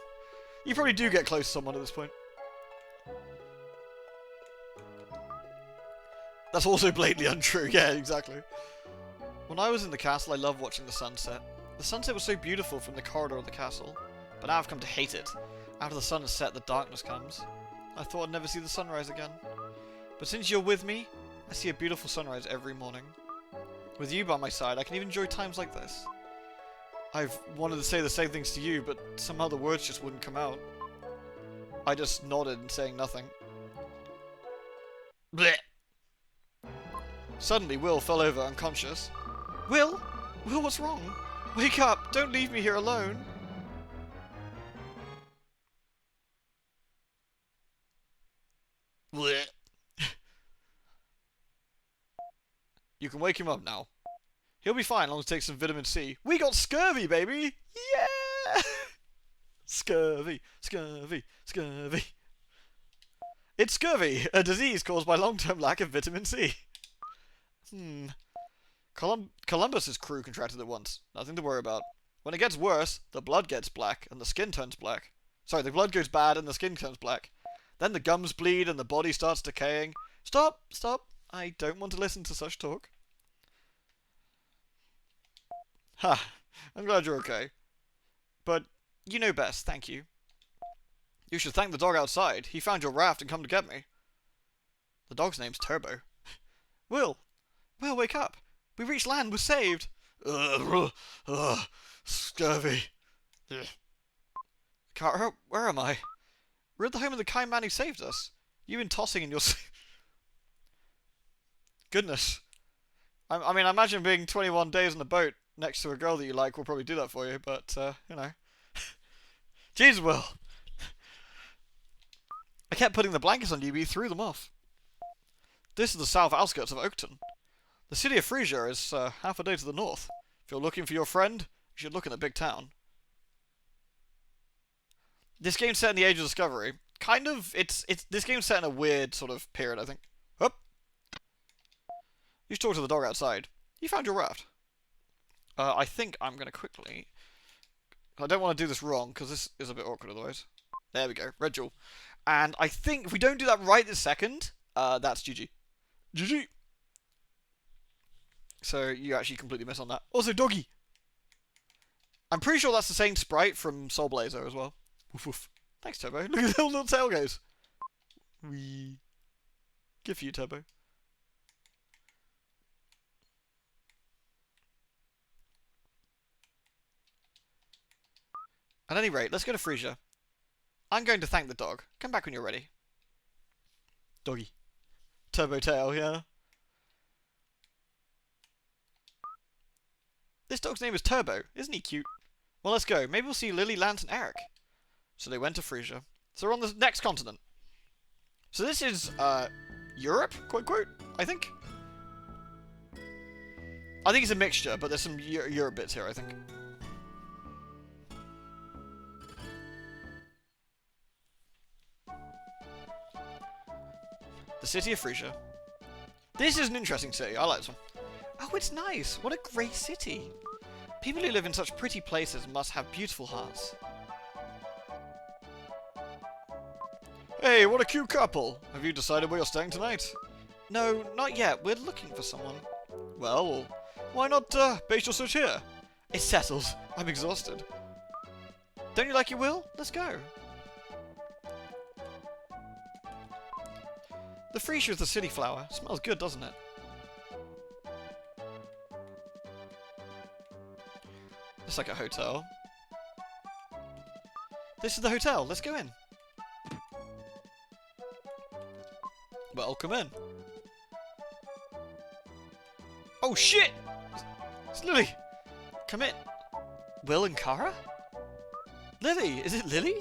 you probably do get close to someone at this point. That's also blatantly untrue. Yeah, exactly. When I was in the castle, I loved watching the sunset. The sunset was so beautiful from the corridor of the castle, but now I've come to hate it. After the sun has set, the darkness comes. I thought I'd never see the sunrise again. But since you're with me, I see a beautiful sunrise every morning. With you by my side, I can even enjoy times like this. I've wanted to say the same things to you, but some other words just wouldn't come out. I just nodded, saying nothing. Blech! Suddenly, Will fell over unconscious. Will? Will, what's wrong? Wake up! Don't leave me here alone! Blech. You can wake him up now. He'll be fine as long as he takes some vitamin C. We got scurvy, baby! Yeah! Scurvy, scurvy, scurvy. It's scurvy, a disease caused by long-term lack of vitamin C. Columbus's crew contracted it once. Nothing to worry about. When it gets worse, the blood gets black and the skin turns black. Sorry, the blood goes bad and the skin turns black. Then the gums bleed and the body starts decaying. Stop! Stop! I don't want to listen to such talk. Ha! I'm glad you're okay. But you know best, thank you. You should thank the dog outside. He found your raft and come to get me. The dog's name's Turbo. Will! Will, wake up! We reached land, we're saved! Scurvy. Cara, where am I? We're at the home of the kind man who saved us. You've been tossing in your... Goodness. I mean, I imagine being 21 days on a boat next to a girl that you like will probably do that for you, but, you know. Jeez, Will. I kept putting the blankets on you, but you threw them off. This is the south outskirts of Oakton. The city of Freesia is half a day to the north. If you're looking for your friend, you should look in the big town. This game's set in the Age of Discovery. Kind of, this game's set in a weird sort of period, I think. Up. You should talk to the dog outside. You found your raft. I think I'm going to quickly... I don't want to do this wrong, because this is a bit awkward otherwise. There we go, red jewel. And I think if we don't do that right this second, that's GG. GG! So you actually completely miss on that. Also, doggy! I'm pretty sure that's the same sprite from Soul Blazer as well. Woof woof. Thanks, Turbo. Look at the little tail goes. Wee. Good for you, Turbo. At any rate, let's go to Freesia. I'm going to thank the dog. Come back when you're ready. Doggy. Turbo tail, yeah. This dog's name is Turbo. Isn't he cute? Well, let's go. Maybe we'll see Lily, Lance, and Eric. So they went to Freesia. So we're on the next continent. So this is, Europe? Quote, quote, I think. I think it's a mixture, but there's some Europe bits here, I think. The city of Freesia. This is an interesting city. I like this one. Oh, it's nice. What a great city. People who live in such pretty places must have beautiful hearts. Hey, what a cute couple. Have you decided where you're staying tonight? No, not yet. We're looking for someone. Well, why not base your search here? It's settled. I'm exhausted. Don't you like your will? Let's go. The Freesia is the city flower. Smells good, doesn't it? It's like a hotel. This is the hotel. Let's go in. Welcome in. Oh shit! It's Lily! Come in. Will and Cara? Lily! Is it Lily?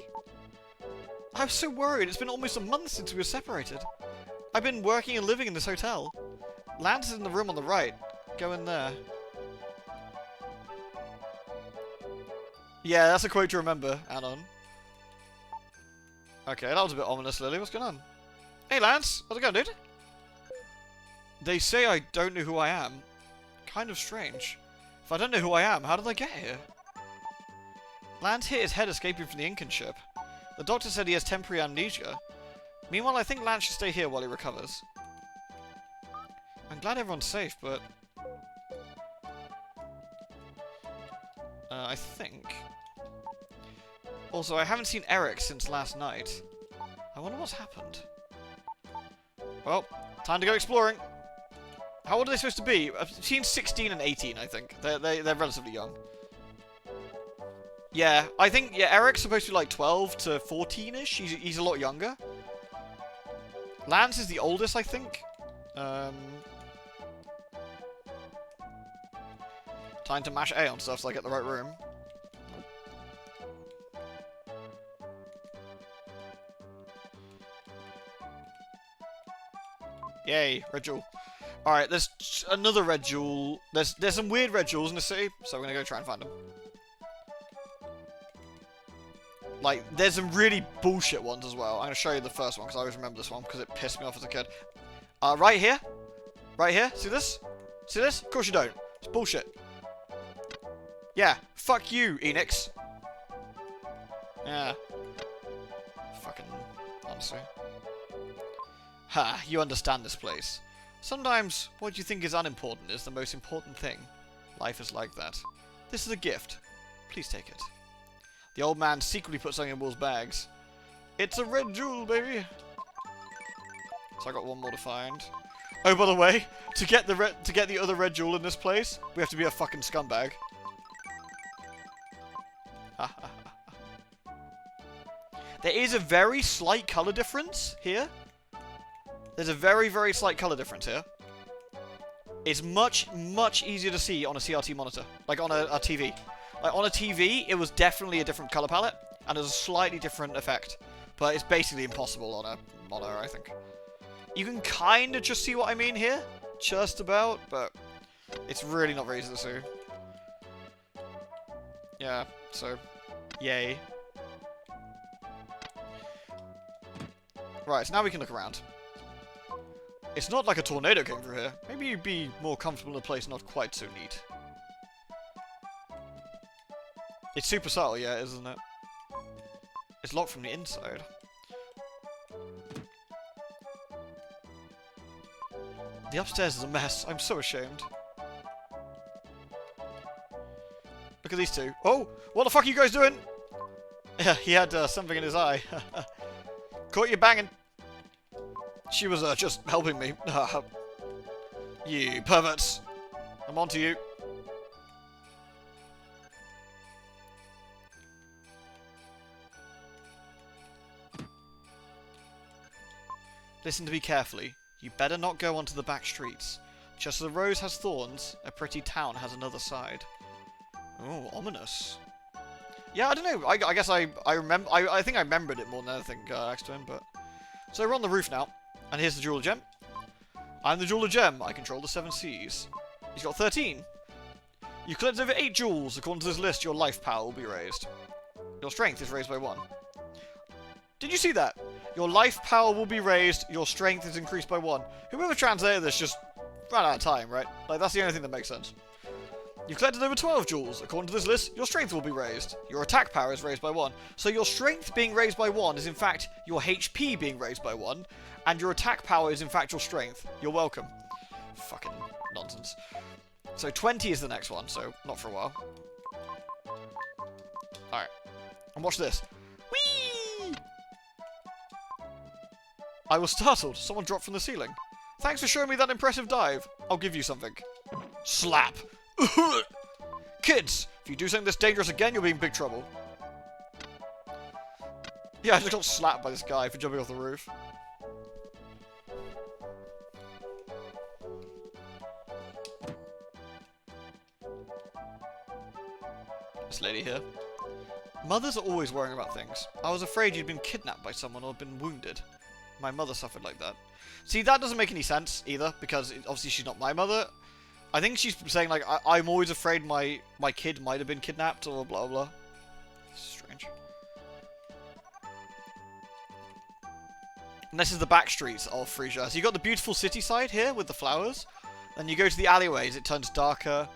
I'm so worried. It's been almost a month since we were separated. I've been working and living in this hotel. Lance is in the room on the right. Go in there. Yeah, that's a quote to remember, Anon. Okay, that was a bit ominous, Lily. What's going on? Hey, Lance. How's it going, dude? They say I don't know who I am. Kind of strange. If I don't know who I am, how did I get here? Lance hit his head escaping from the Incan ship. The doctor said he has temporary amnesia. Meanwhile, I think Lance should stay here while he recovers. I'm glad everyone's safe, but... I think... Also, I haven't seen Eric since last night. I wonder what's happened. Well, time to go exploring. How old are they supposed to be? Between 16 and 18, I think. They're relatively young. Yeah, I think, yeah, Eric's supposed to be like 12 to 14-ish. He's a lot younger. Lance is the oldest, I think. Time to mash A on stuff so I get the right room. Yay, red jewel. Alright, there's another red jewel. There's some weird red jewels in the city, so we're gonna go try and find them. Like, there's some really bullshit ones as well. I'm gonna show you the first one, because I always remember this one, because it pissed me off as a kid. Right here. Right here. See this? See this? Of course you don't. It's bullshit. Yeah. Fuck you, Enix. Yeah. Fucking... honestly. Ha, you understand this place. Sometimes, what you think is unimportant is the most important thing. Life is like that. This is a gift. Please take it. The old man secretly put something in Will's bags. It's a red jewel, baby! So I got one more to find. Oh, by the way, to get the other red jewel in this place, we have to be a fucking scumbag. There is a very slight colour difference here. There's a very, very slight colour difference here. It's much, much easier to see on a CRT monitor. Like on a TV. Like on a TV, it was definitely a different colour palette. And there's a slightly different effect. But it's basically impossible on a monitor, I think. You can kind of just see what I mean here. Just about. But it's really not very easy to see. Yeah, so... yay. Right, so now we can look around. It's not like a tornado came through here. Maybe you'd be more comfortable in a place not quite so neat. It's super subtle, yeah, isn't it? It's locked from the inside. The upstairs is a mess. I'm so ashamed. Look at these two. Oh! What the fuck are you guys doing? Yeah, he had something in his eye. Caught you banging. She was just helping me. You perverts. I'm on to you. Listen to me carefully. You better not go onto the back streets. Just as a rose has thorns, a pretty town has another side. Oh, ominous. Yeah, I don't know. I guess I remember. I think I remembered it more than anything next to him. But so we're on the roof now, and here's the jeweler gem. I'm the jeweler gem. I control the 7 seas. He's got 13. You collected over 8 jewels. According to this list, your life power will be raised. Your strength is raised by 1. Did you see that? Your life power will be raised. Your strength is increased by 1. Whoever translated this just ran out of time, right? Like that's the only thing that makes sense. You've collected over 12 jewels. According to this list, your strength will be raised. Your attack power is raised by 1. So your strength being raised by 1 is in fact your HP being raised by 1. And your attack power is in fact your strength. You're welcome. Fucking nonsense. So 20 is the next one, so not for a while. Alright. And watch this. Whee! I was startled. Someone dropped from the ceiling. Thanks for showing me that impressive dive. I'll give you something. Slap. Kids, if you do something this dangerous again, you'll be in big trouble. Yeah, I just got slapped by this guy for jumping off the roof. This lady here. Mothers are always worrying about things. I was afraid you'd been kidnapped by someone or been wounded. My mother suffered like that. See, that doesn't make any sense either, because obviously she's not my mother. I think she's saying, like, I'm always afraid my kid might have been kidnapped, or blah blah. Strange. And this is the back streets of Freesia. So you got the beautiful city side here with the flowers. Then you go to the alleyways, it turns darker.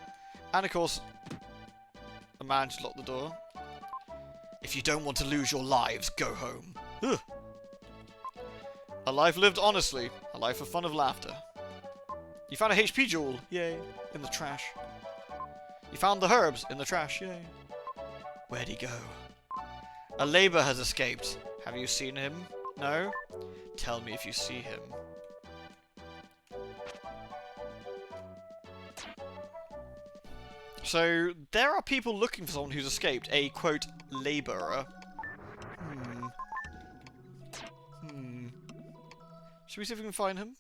And of course, the man just locked the door. If you don't want to lose your lives, go home. Ugh. A life lived honestly. A life of fun and laughter. You found a HP jewel. Yay. In the trash. You found the herbs in the trash. Yay. Where'd he go? A labor has escaped. Have you seen him? No? Tell me if you see him. So, there are people looking for someone who's escaped. A, quote, laborer. Should we see if we can find him?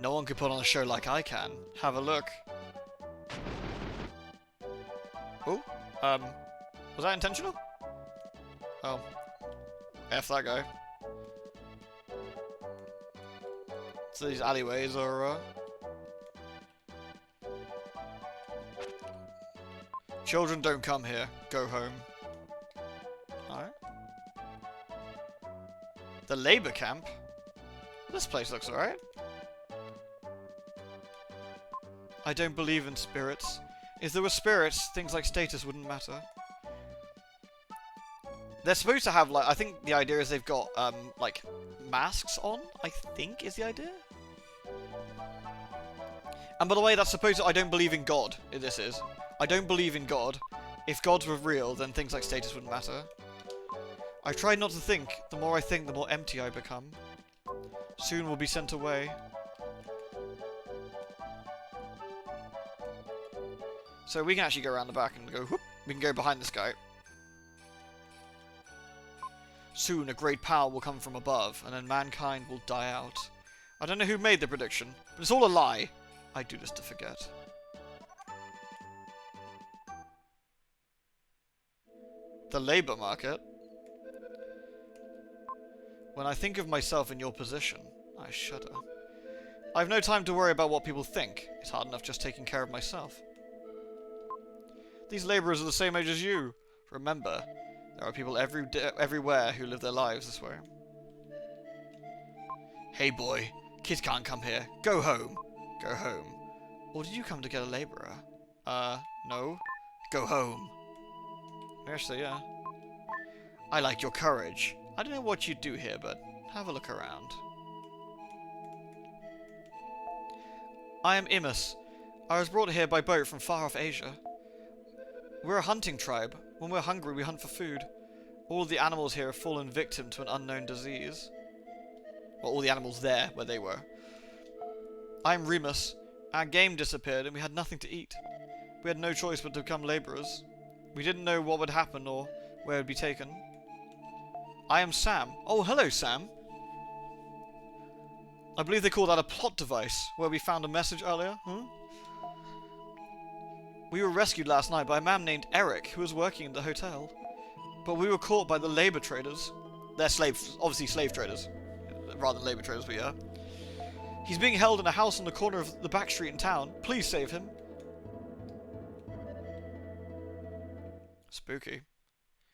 No one could put on a show like I can. Have a look. Oh, was that intentional? Oh. F that guy. So these alleyways are, Children don't come here. Go home. Alright. The labor camp? This place looks alright. I don't believe in spirits. If there were spirits, things like status wouldn't matter. They're supposed to have, like, I think the idea is they've got, like, masks on, I think is the idea. And by the way, that's supposed to, I don't believe in God, this is. I don't believe in God. If gods were real, then things like status wouldn't matter. I try not to think. The more I think, the more empty I become. Soon we'll be sent away. So we can actually go around the back and go, whoop. We can go behind this guy. Soon a great power will come from above, and then mankind will die out. I don't know who made the prediction, but it's all a lie. I do this to forget. The labour market. When I think of myself in your position, I shudder. I have no time to worry about what people think. It's hard enough just taking care of myself. These labourers are the same age as you. Remember, there are people everywhere who live their lives this way. Hey boy, kids can't come here. Go home. Go home. Or did you come to get a labourer? No. Go home. Actually, yeah. I like your courage. I don't know what you do here, but have a look around. I am Imus. I was brought here by boat from far off Asia. We're a hunting tribe. When we're hungry, we hunt for food. All the animals here have fallen victim to an unknown disease. Well, all the animals there, where they were. I'm Remus. Our game disappeared and we had nothing to eat. We had no choice but to become labourers. We didn't know what would happen or where it would be taken. I am Sam. Oh, hello, Sam. I believe they call that a plot device, where we found a message earlier. We were rescued last night by a man named Eric, who was working in the hotel. But we were caught by the labour traders. They're obviously slave traders. Rather than labour traders, but yeah. He's being held in a house on the corner of the back street in town. Please save him. Spooky.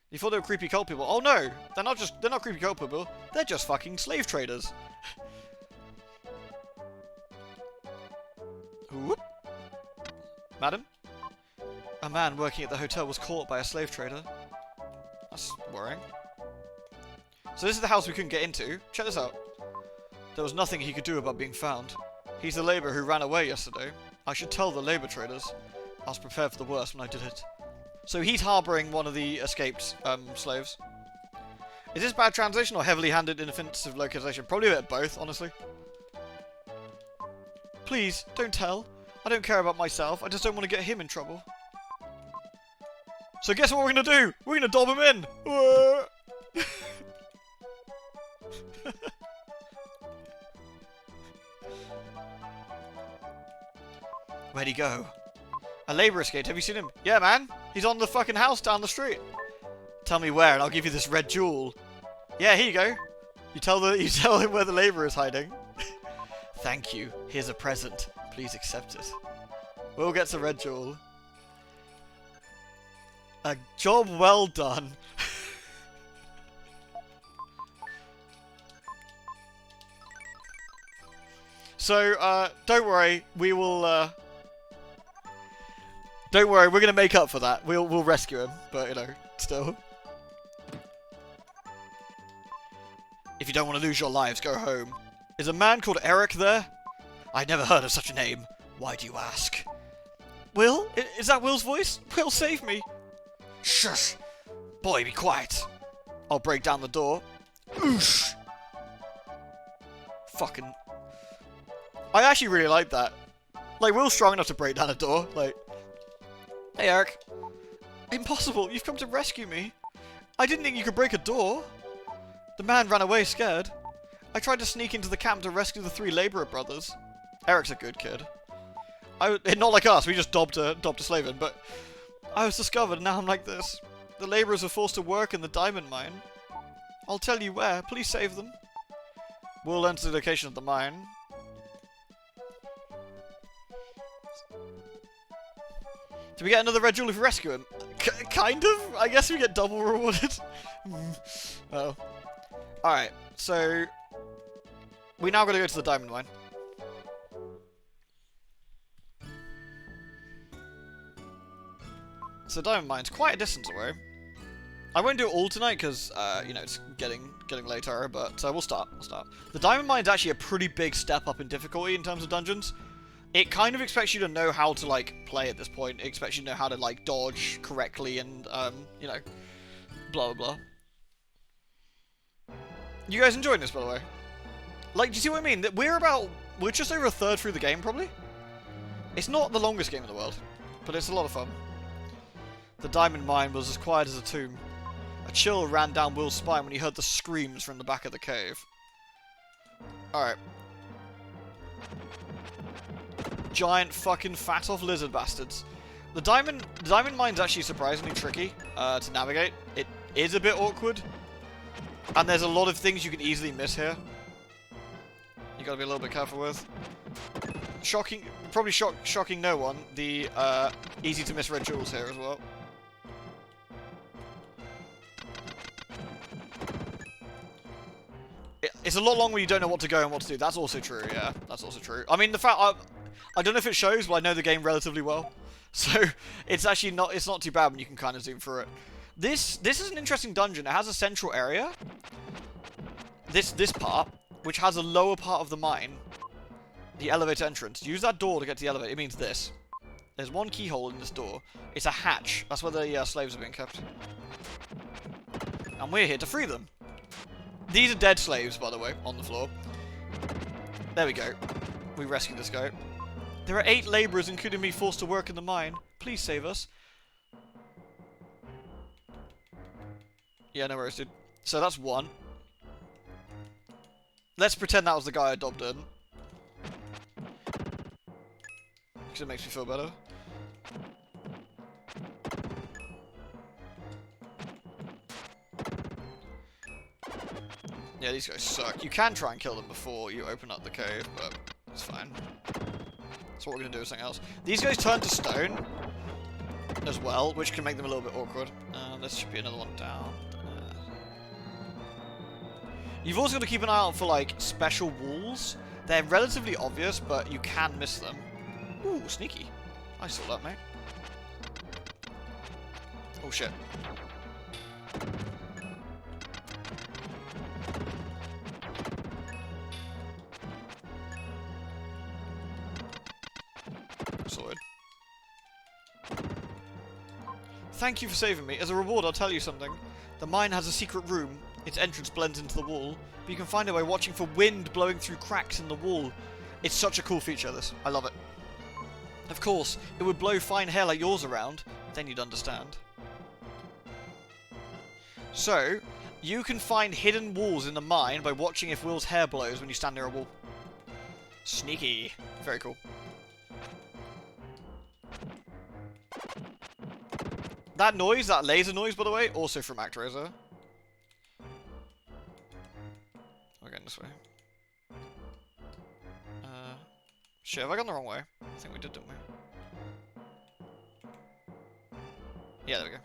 You thought they were creepy cult people. Oh no! They're not creepy cult people. They're just fucking slave traders. Whoop. Madam? A man working at the hotel was caught by a slave trader. That's worrying. So this is the house we couldn't get into. Check this out. There was nothing he could do about being found. He's the labourer who ran away yesterday. I should tell the labour traders. I was prepared for the worst when I did it. So he's harbouring one of the escaped slaves. Is this bad translation or heavily handed in offensive localization? Probably a bit of both, honestly. Please, don't tell. I don't care about myself. I just don't want to get him in trouble. So guess what we're going to do? We're going to dob him in. Where'd he go? A labourer escaped. Have you seen him? Yeah, man. He's on the fucking house down the street. Tell me where and I'll give you this red jewel. Yeah, here you go. You tell him where the labourer is hiding. Thank you. Here's a present. Please accept it. Will gets a red jewel. A job well done. So, don't worry. We will, don't worry, we're gonna make up for that. We'll rescue him, but, you know, still. If you don't want to lose your lives, go home. Is a man called Eric there? I'd never heard of such a name. Why do you ask? Will? Is that Will's voice? Will, save me. Shush! Boy, be quiet. I'll break down the door. Oosh! Fucking... I actually really like that. Like, Will's strong enough to break down a door. Like... Hey, Eric. Impossible! You've come to rescue me. I didn't think you could break a door. The man ran away scared. I tried to sneak into the camp to rescue the 3 labourer brothers. Eric's a good kid. Not like us, we just dobbed a slave in, but... I was discovered and now I'm like this. The labourers are forced to work in the diamond mine. I'll tell you where, please save them. We'll enter the location of the mine. Do we get another red jewel if we rescue him? Kind of? I guess we get double rewarded. Oh. Alright, so... we now gotta go to the diamond mine. So diamond mine's quite a distance away. I won't do it all tonight because, you know, it's getting later, but we'll start. The diamond mine's actually a pretty big step up in difficulty in terms of dungeons. It kind of expects you to know how to, like, play at this point. It expects you to know how to, like, dodge correctly and, you know, blah, blah, blah. You guys enjoying this, by the way? Like, do you see what I mean? We're just over a third through the game, probably. It's not the longest game in the world, but it's a lot of fun. The diamond mine was as quiet as a tomb. A chill ran down Will's spine when he heard the screams from the back of the cave. Alright. Giant fucking fat-off lizard bastards. The diamond mine's actually surprisingly tricky to navigate. It is a bit awkward. And there's a lot of things you can easily miss here. You gotta be a little bit careful with. Probably shocking no one, the easy to miss red jewels here as well. It's a lot longer when you don't know what to go and what to do. That's also true, yeah. That's also true. I mean, the fact... I don't know if it shows, but I know the game relatively well. So, it's actually not... It's not too bad when you can kind of zoom through it. This is an interesting dungeon. It has a central area. This part, which has a lower part of the mine. The elevator entrance. Use that door to get to the elevator. It means this. There's one keyhole in this door. It's a hatch. That's where the slaves are being kept. And we're here to free them. These are dead slaves, by the way, on the floor. There we go. We rescued this guy. There are 8 labourers, including me, forced to work in the mine. Please save us. Yeah, no worries, dude. So that's 1. Let's pretend that was the guy I dobbed in. Because it makes me feel better. Yeah, these guys suck. You can try and kill them before you open up the cave, but it's fine. That's what we're going to do with something else. These guys turn to stone as well, which can make them a little bit awkward. This should be another one down. You've also got to keep an eye out for, like, special walls. They're relatively obvious, but you can miss them. Ooh, sneaky. I saw that, mate. Oh, shit. sorted. Thank you for saving me. As a reward, I'll tell you something. The mine has a secret room. Its entrance blends into the wall, but you can find it by watching for wind blowing through cracks in the wall. It's such a cool feature, this. I love it. Of course, it would blow fine hair like yours around, then you'd understand. So, you can find hidden walls in the mine by watching if Will's hair blows when you stand near a wall. Sneaky. Very cool. That noise, that laser noise, by the way, also from ActRaiser. We're going this way. Shit, have I gone the wrong way? I think we did, didn't we? Yeah, there we go.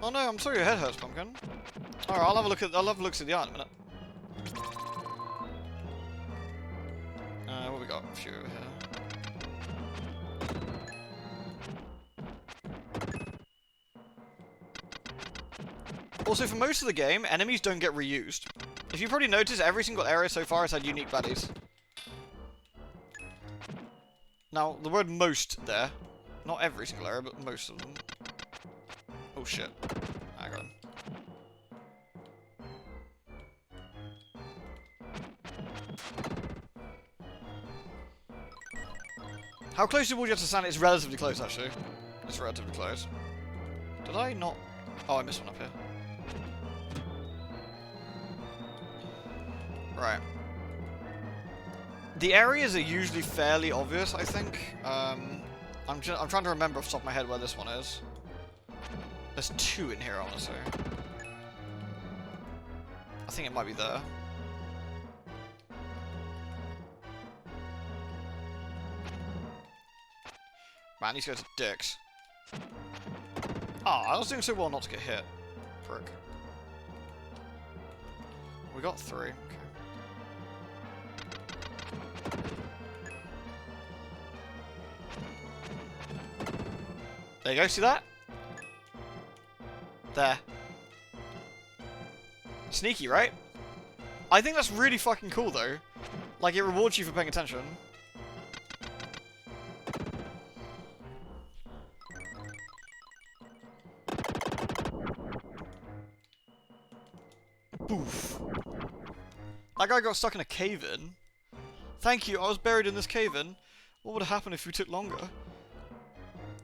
Oh no, I'm sorry your head hurts, Pumpkin. Alright, I'll have a look at the art in a minute. What we got? A few over here. Also, for most of the game, enemies don't get reused. If you probably noticed, every single area so far has had unique baddies. Now, the word most there. Not every single area, but most of them. Oh shit. I got him. How close did you have to stand? It's relatively close, actually. It's relatively close. Did I not? Oh, I missed one up here. Right. The areas are usually fairly obvious, I think. I'm trying to remember off the top of my head where this one is. There's two in here, honestly. I think it might be there. Man, these guys are dicks. Ah, I was doing so well not to get hit. Prick. We got three. Okay. There you go, see that? There. Sneaky, right? I think that's really fucking cool, though. Like, it rewards you for paying attention. Boof. That guy got stuck in a cave-in. Thank you, I was buried in this cave-in. What would happen if we took longer?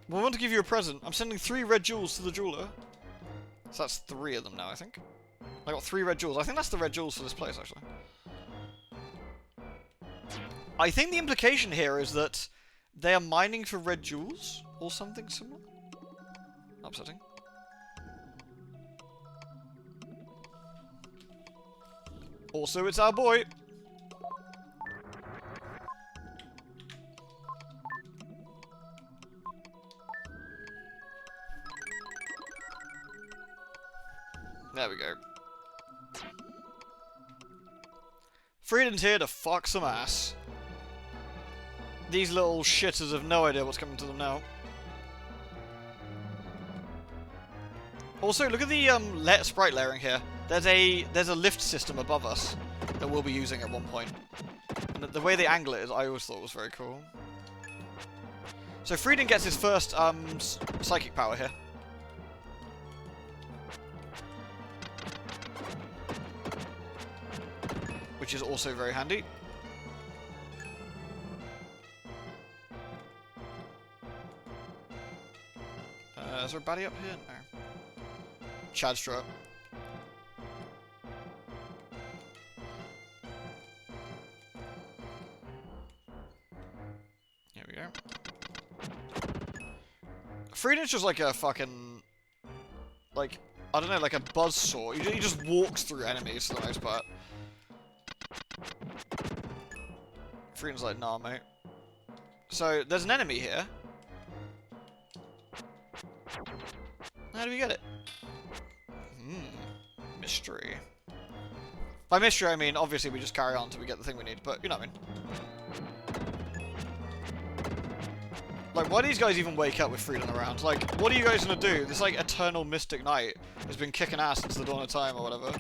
Well, I want to give you a present. I'm sending 3 red jewels to the jeweler. So that's 3 of them now, I think. I got 3 red jewels. I think that's the red jewels for this place, actually. I think the implication here is that they are mining for red jewels, or something similar. Upsetting. Also, it's our boy. There we go. Freedom's here to fuck some ass. These little shitters have no idea what's coming to them now. Also, look at the sprite layering here. There's a lift system above us that we'll be using at one point. And the way they angle it is, I always thought was very cool. So Freedom gets his first psychic power here. Which is also very handy. Is there a baddie up here? No. Chadstrut. Here we go. Freedom's just like a fucking... like, I don't know, like a buzzsaw. He just walks through enemies for the most part. Freedom's like, nah, mate. So, there's an enemy here. How do we get it? Mystery. By mystery, I mean, obviously we just carry on until we get the thing we need, but you know what I mean. Like, why do these guys even wake up with Freedom around? Like, what are you guys gonna do? This, like, eternal mystic knight has been kicking ass since the dawn of time or whatever.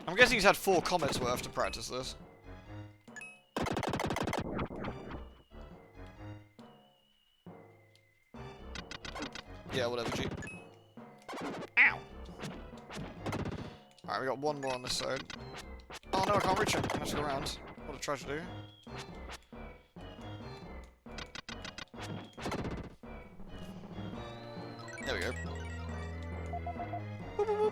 I'm guessing he's had 4 comets worth to practice this. Yeah, whatever, G. Ow! Alright, we got one more on this side. Oh no, I can't reach him. I have to go around. What a tragedy. There we go. Boop, boop,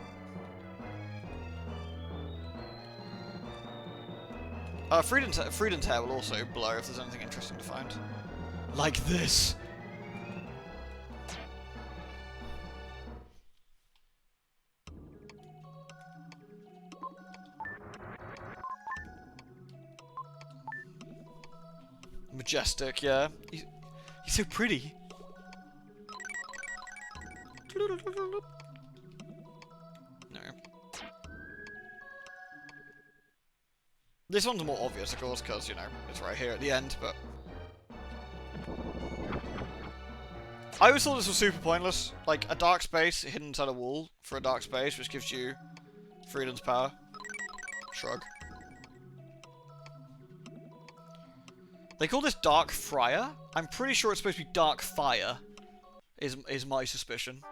boop. Freedom's hair will also blow if there's anything interesting to find. Like this! Majestic, yeah. He's so pretty. No. This one's more obvious, of course, because, you know, it's right here at the end, but... I always thought this was super pointless. Like, a dark space hidden inside a wall for a dark space, which gives you Freedom's power. Shrug. They call this Dark Friar. I'm pretty sure it's supposed to be Dark Fire, is my suspicion.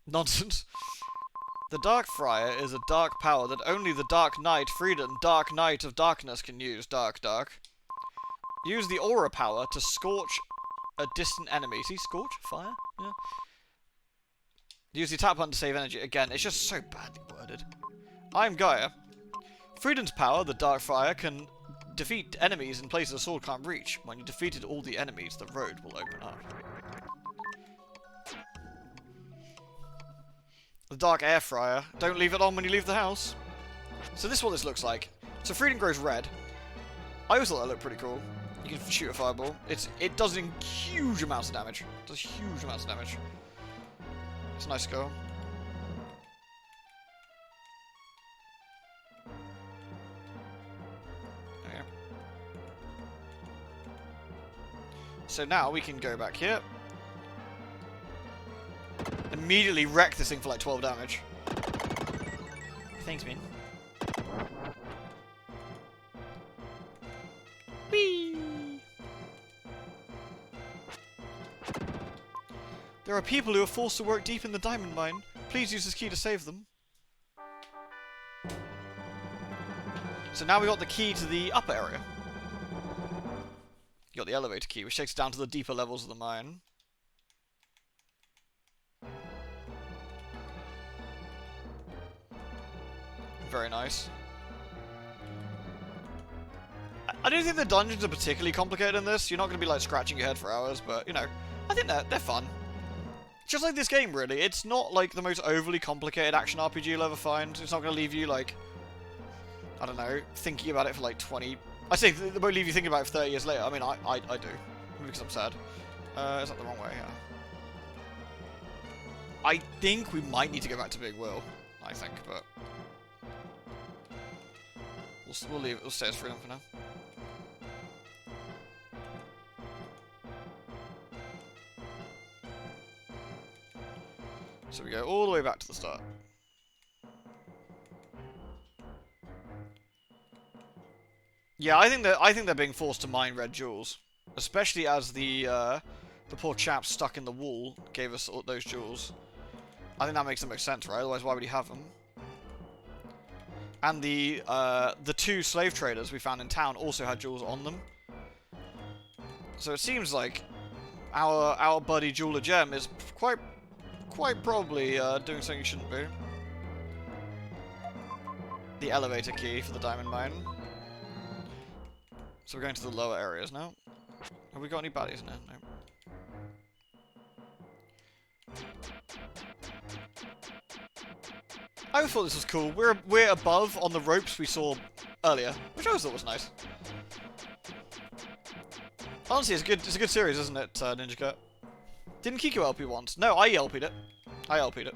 Nonsense. The Dark Friar is a dark power that only the Dark Knight, Freedom, Dark Knight of Darkness can use. Dark. Use the aura power to scorch a distant enemy. See, scorch? Fire? Yeah. Use the attack button to save energy. Again, it's just so badly worded. I'm Gaia. Freedom's power, the Dark Friar, can defeat enemies in places a sword can't reach. When you defeated all the enemies, the road will open up. The Dark Air Friar. Don't leave it on when you leave the house. So this is what this looks like. So Freedom grows red. I always thought that looked pretty cool. You can shoot a fireball. It does huge amounts of damage. It does huge amounts of damage. It's a nice go. Okay. So now we can go back here. Immediately wreck this thing for like 12 damage. Thanks, man. Whee! There are people who are forced to work deep in the diamond mine. Please use this key to save them. So now we got the key to the upper area. You got the elevator key, which takes us down to the deeper levels of the mine. Very nice. I don't think the dungeons are particularly complicated in this. You're not going to be like scratching your head for hours, but you know, I think they're fun. Just like this game, really. It's not like the most overly complicated action RPG you'll ever find. It's not going to leave you like, I don't know, thinking about it for like 20... I say it won't leave you thinking about it for 30 years later. I mean, I do. Because I'm sad. Is that the wrong way? Yeah. I think we might need to go back to Big Will. I think, but... We'll leave it. We'll stay as Freedom for now. So we go all the way back to the start. Yeah, I think they're being forced to mine red jewels, especially as the poor chap stuck in the wall gave us all those jewels. I think that makes the most sense, right? Otherwise, why would he have them? And the 2 slave traders we found in town also had jewels on them. So it seems like our buddy Jeweler Gem is quite probably doing something he shouldn't be. The elevator key for the diamond mine. So we're going to the lower areas now. Have we got any baddies in there? No. I thought this was cool. We're above on the ropes we saw earlier, which I always thought was nice. Honestly, it's a good series, isn't it, Ninja Cat? Didn't Kiku LP once? No, I LP'd it. I LP'd it.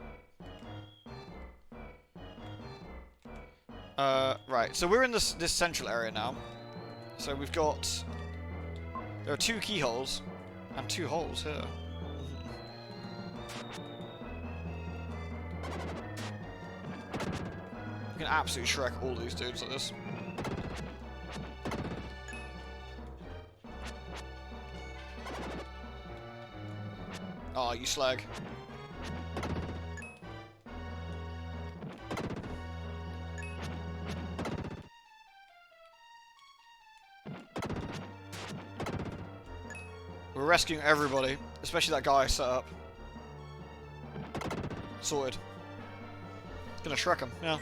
Right, so we're in this central area now. So we've got... There are 2 keyholes, and 2 holes here. You can absolutely Shrek all these dudes like this. Oh, you slag. We're rescuing everybody, especially that guy I set up. Sorted. Gonna Shrek him, yeah.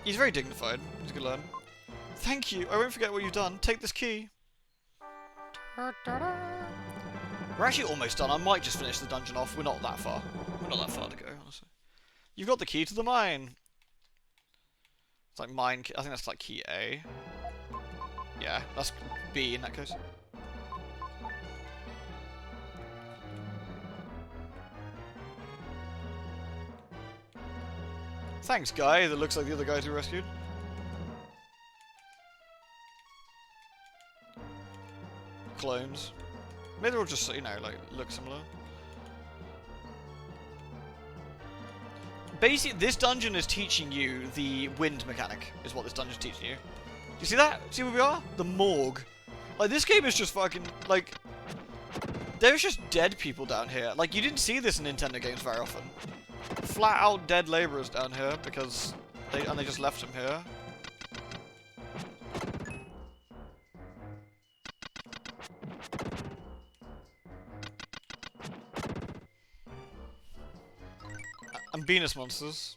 He's very dignified. He's a good lad. Thank you. I won't forget what you've done. Take this key. We're actually almost done. I might just finish the dungeon off. We're not that far. We're not that far to go, honestly. You've got the key to the mine. It's like mine. I think that's like key A. Yeah, that's B in that case. Thanks, guy. That looks like the other guys we rescued. Clones. Maybe they'll just, you know, like, look similar. Basically, this dungeon is teaching you the wind mechanic, is what this dungeon is teaching you. Do you see that? See where we are? The morgue. Like, this game is just fucking, like... There's just dead people down here. Like, you didn't see this in Nintendo games very often. Flat out dead laborers down here, because... they just left them here. And Venus monsters.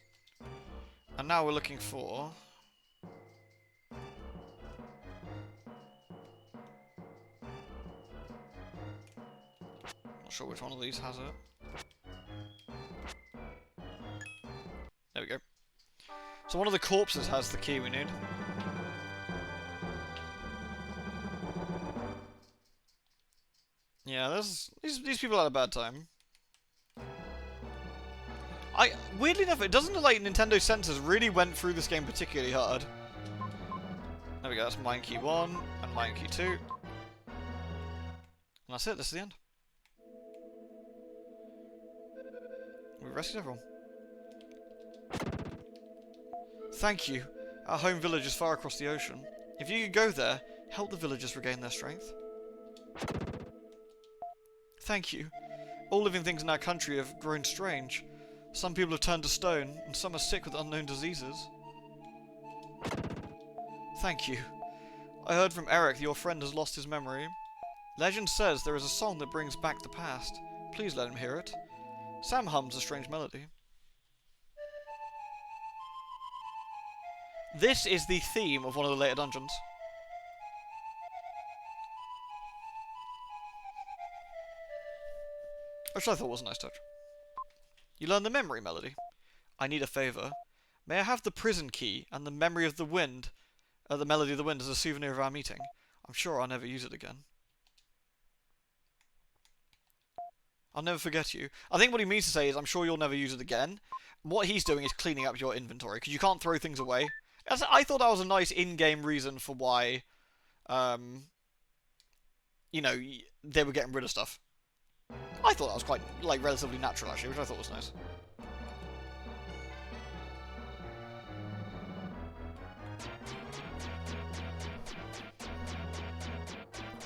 And now we're looking for... Not sure which one of these has it. There we go. So one of the corpses has the key we need. Yeah, there's these people had a bad time. Weirdly enough, it doesn't look like Nintendo Sensors really went through this game particularly hard. There we go, that's mine key 1 and mine key 2. And that's it, this is the end. We've rescued everyone. Thank you. Our home village is far across the ocean. If you could go there, help the villagers regain their strength. Thank you. All living things in our country have grown strange. Some people have turned to stone, and some are sick with unknown diseases. Thank you. I heard from Eric that your friend has lost his memory. Legend says there is a song that brings back the past. Please let him hear it. Sam hums a strange melody. This is the theme of one of the later dungeons. Which I thought was a nice touch. You learn the memory melody. I need a favour. May I have the prison key and the memory of the wind, the melody of the wind as a souvenir of our meeting? I'm sure I'll never use it again. I'll never forget you. I think what he means to say is, I'm sure you'll never use it again. What he's doing is cleaning up your inventory, because you can't throw things away. I thought that was a nice in-game reason for why, you know, they were getting rid of stuff. I thought that was quite, like, relatively natural, actually, which I thought was nice.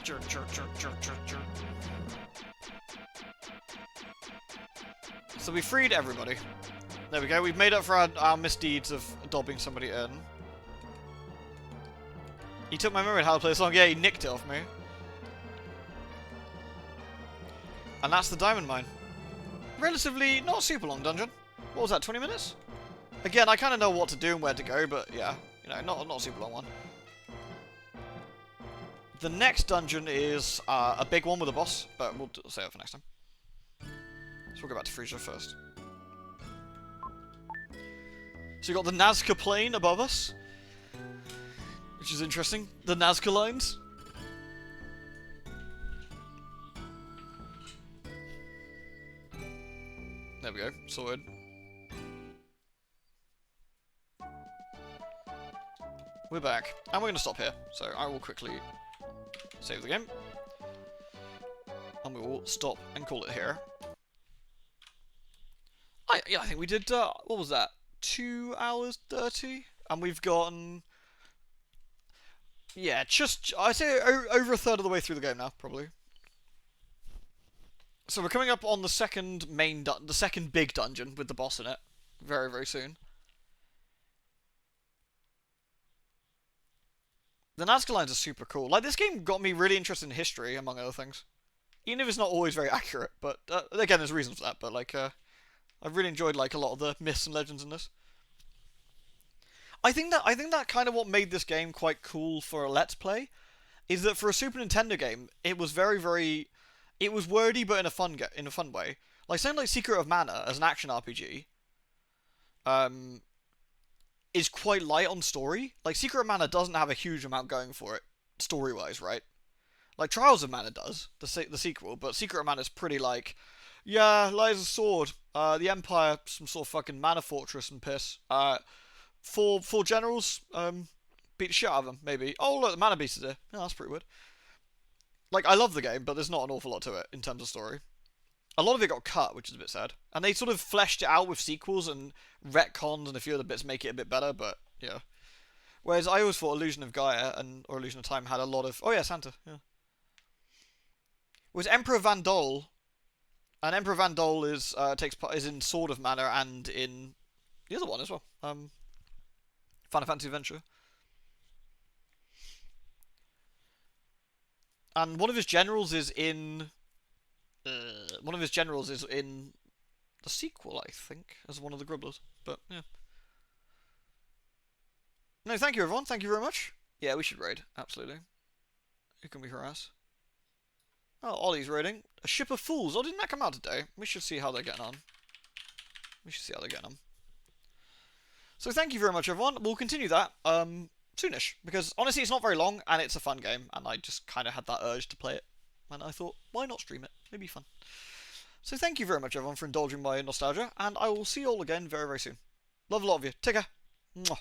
Jerk, jerk, jerk, jerk, jerk, jerk. So we freed everybody. There we go, we've made up for our misdeeds of dobbing somebody in. He took my memory of how to play the song. Yeah, he nicked it off me. And that's the diamond mine. Relatively not super long dungeon. What was that, 20 minutes? Again, I kind of know what to do and where to go, but yeah, you know, not a super long one. The next dungeon is a big one with a boss, but we'll save it for next time. So we'll go back to Freesia first. So you got the Nazca plane above us, which is interesting. The Nazca lines. There we go, sorted. We're back, and we're going to stop here. So I will quickly save the game. and we will stop and call it here. I think we did, what was that? 2 hours 30? And we've gotten... Yeah, I'd say over a third of the way through the game now, probably. So we're coming up on the second the second big dungeon with the boss in it. Very, very soon. The Nazca lines are super cool. Like, this game got me really interested in history, among other things. Even if it's not always very accurate, but, again, there's reasons for that, but, like, I've really enjoyed, like, a lot of the myths and legends in this. I think that kind of what made this game quite cool for a Let's Play is that for a Super Nintendo game, it was it was wordy but in a fun way. Like something like Secret of Mana as an action RPG, is quite light on story. Like Secret of Mana doesn't have a huge amount going for it story-wise, right? Like Trials of Mana does, the sequel, but Secret of Mana is pretty like, yeah, lies a sword, the Empire, some sort of fucking mana fortress and piss. Four generals, beat the shit out of them, maybe. Oh, look, the mana beast is there. Yeah, that's pretty weird. Like, I love the game, but there's not an awful lot to it in terms of story. A lot of it got cut, which is a bit sad. And they sort of fleshed it out with sequels and retcons and a few other bits make it a bit better, but, yeah. Whereas I always thought Illusion of Gaia or Illusion of Time had a lot of... Oh, yeah, Santa, yeah. Was Emperor Vandal... And Emperor Vandal is in Sword of Mana and in the other one as well. Final Fantasy Adventure. And one of his generals is in... one of his generals is in the sequel, I think, as one of the Grubblers. But, yeah. No, thank you, everyone. Thank you very much. Yeah, we should raid. Absolutely. Who can we harass? Oh, Ollie's raiding. A Ship of Fools. Oh, didn't that come out today? We should see how they're getting on. So thank you very much, everyone. We'll continue that soonish, because honestly it's not very long and it's a fun game, and I just kind of had that urge to play it, and I thought, why not stream it? It'd be fun. So thank you very much, everyone, for indulging my nostalgia, and I will see you all again very, very soon. Love a lot of you. Take care. Mwah.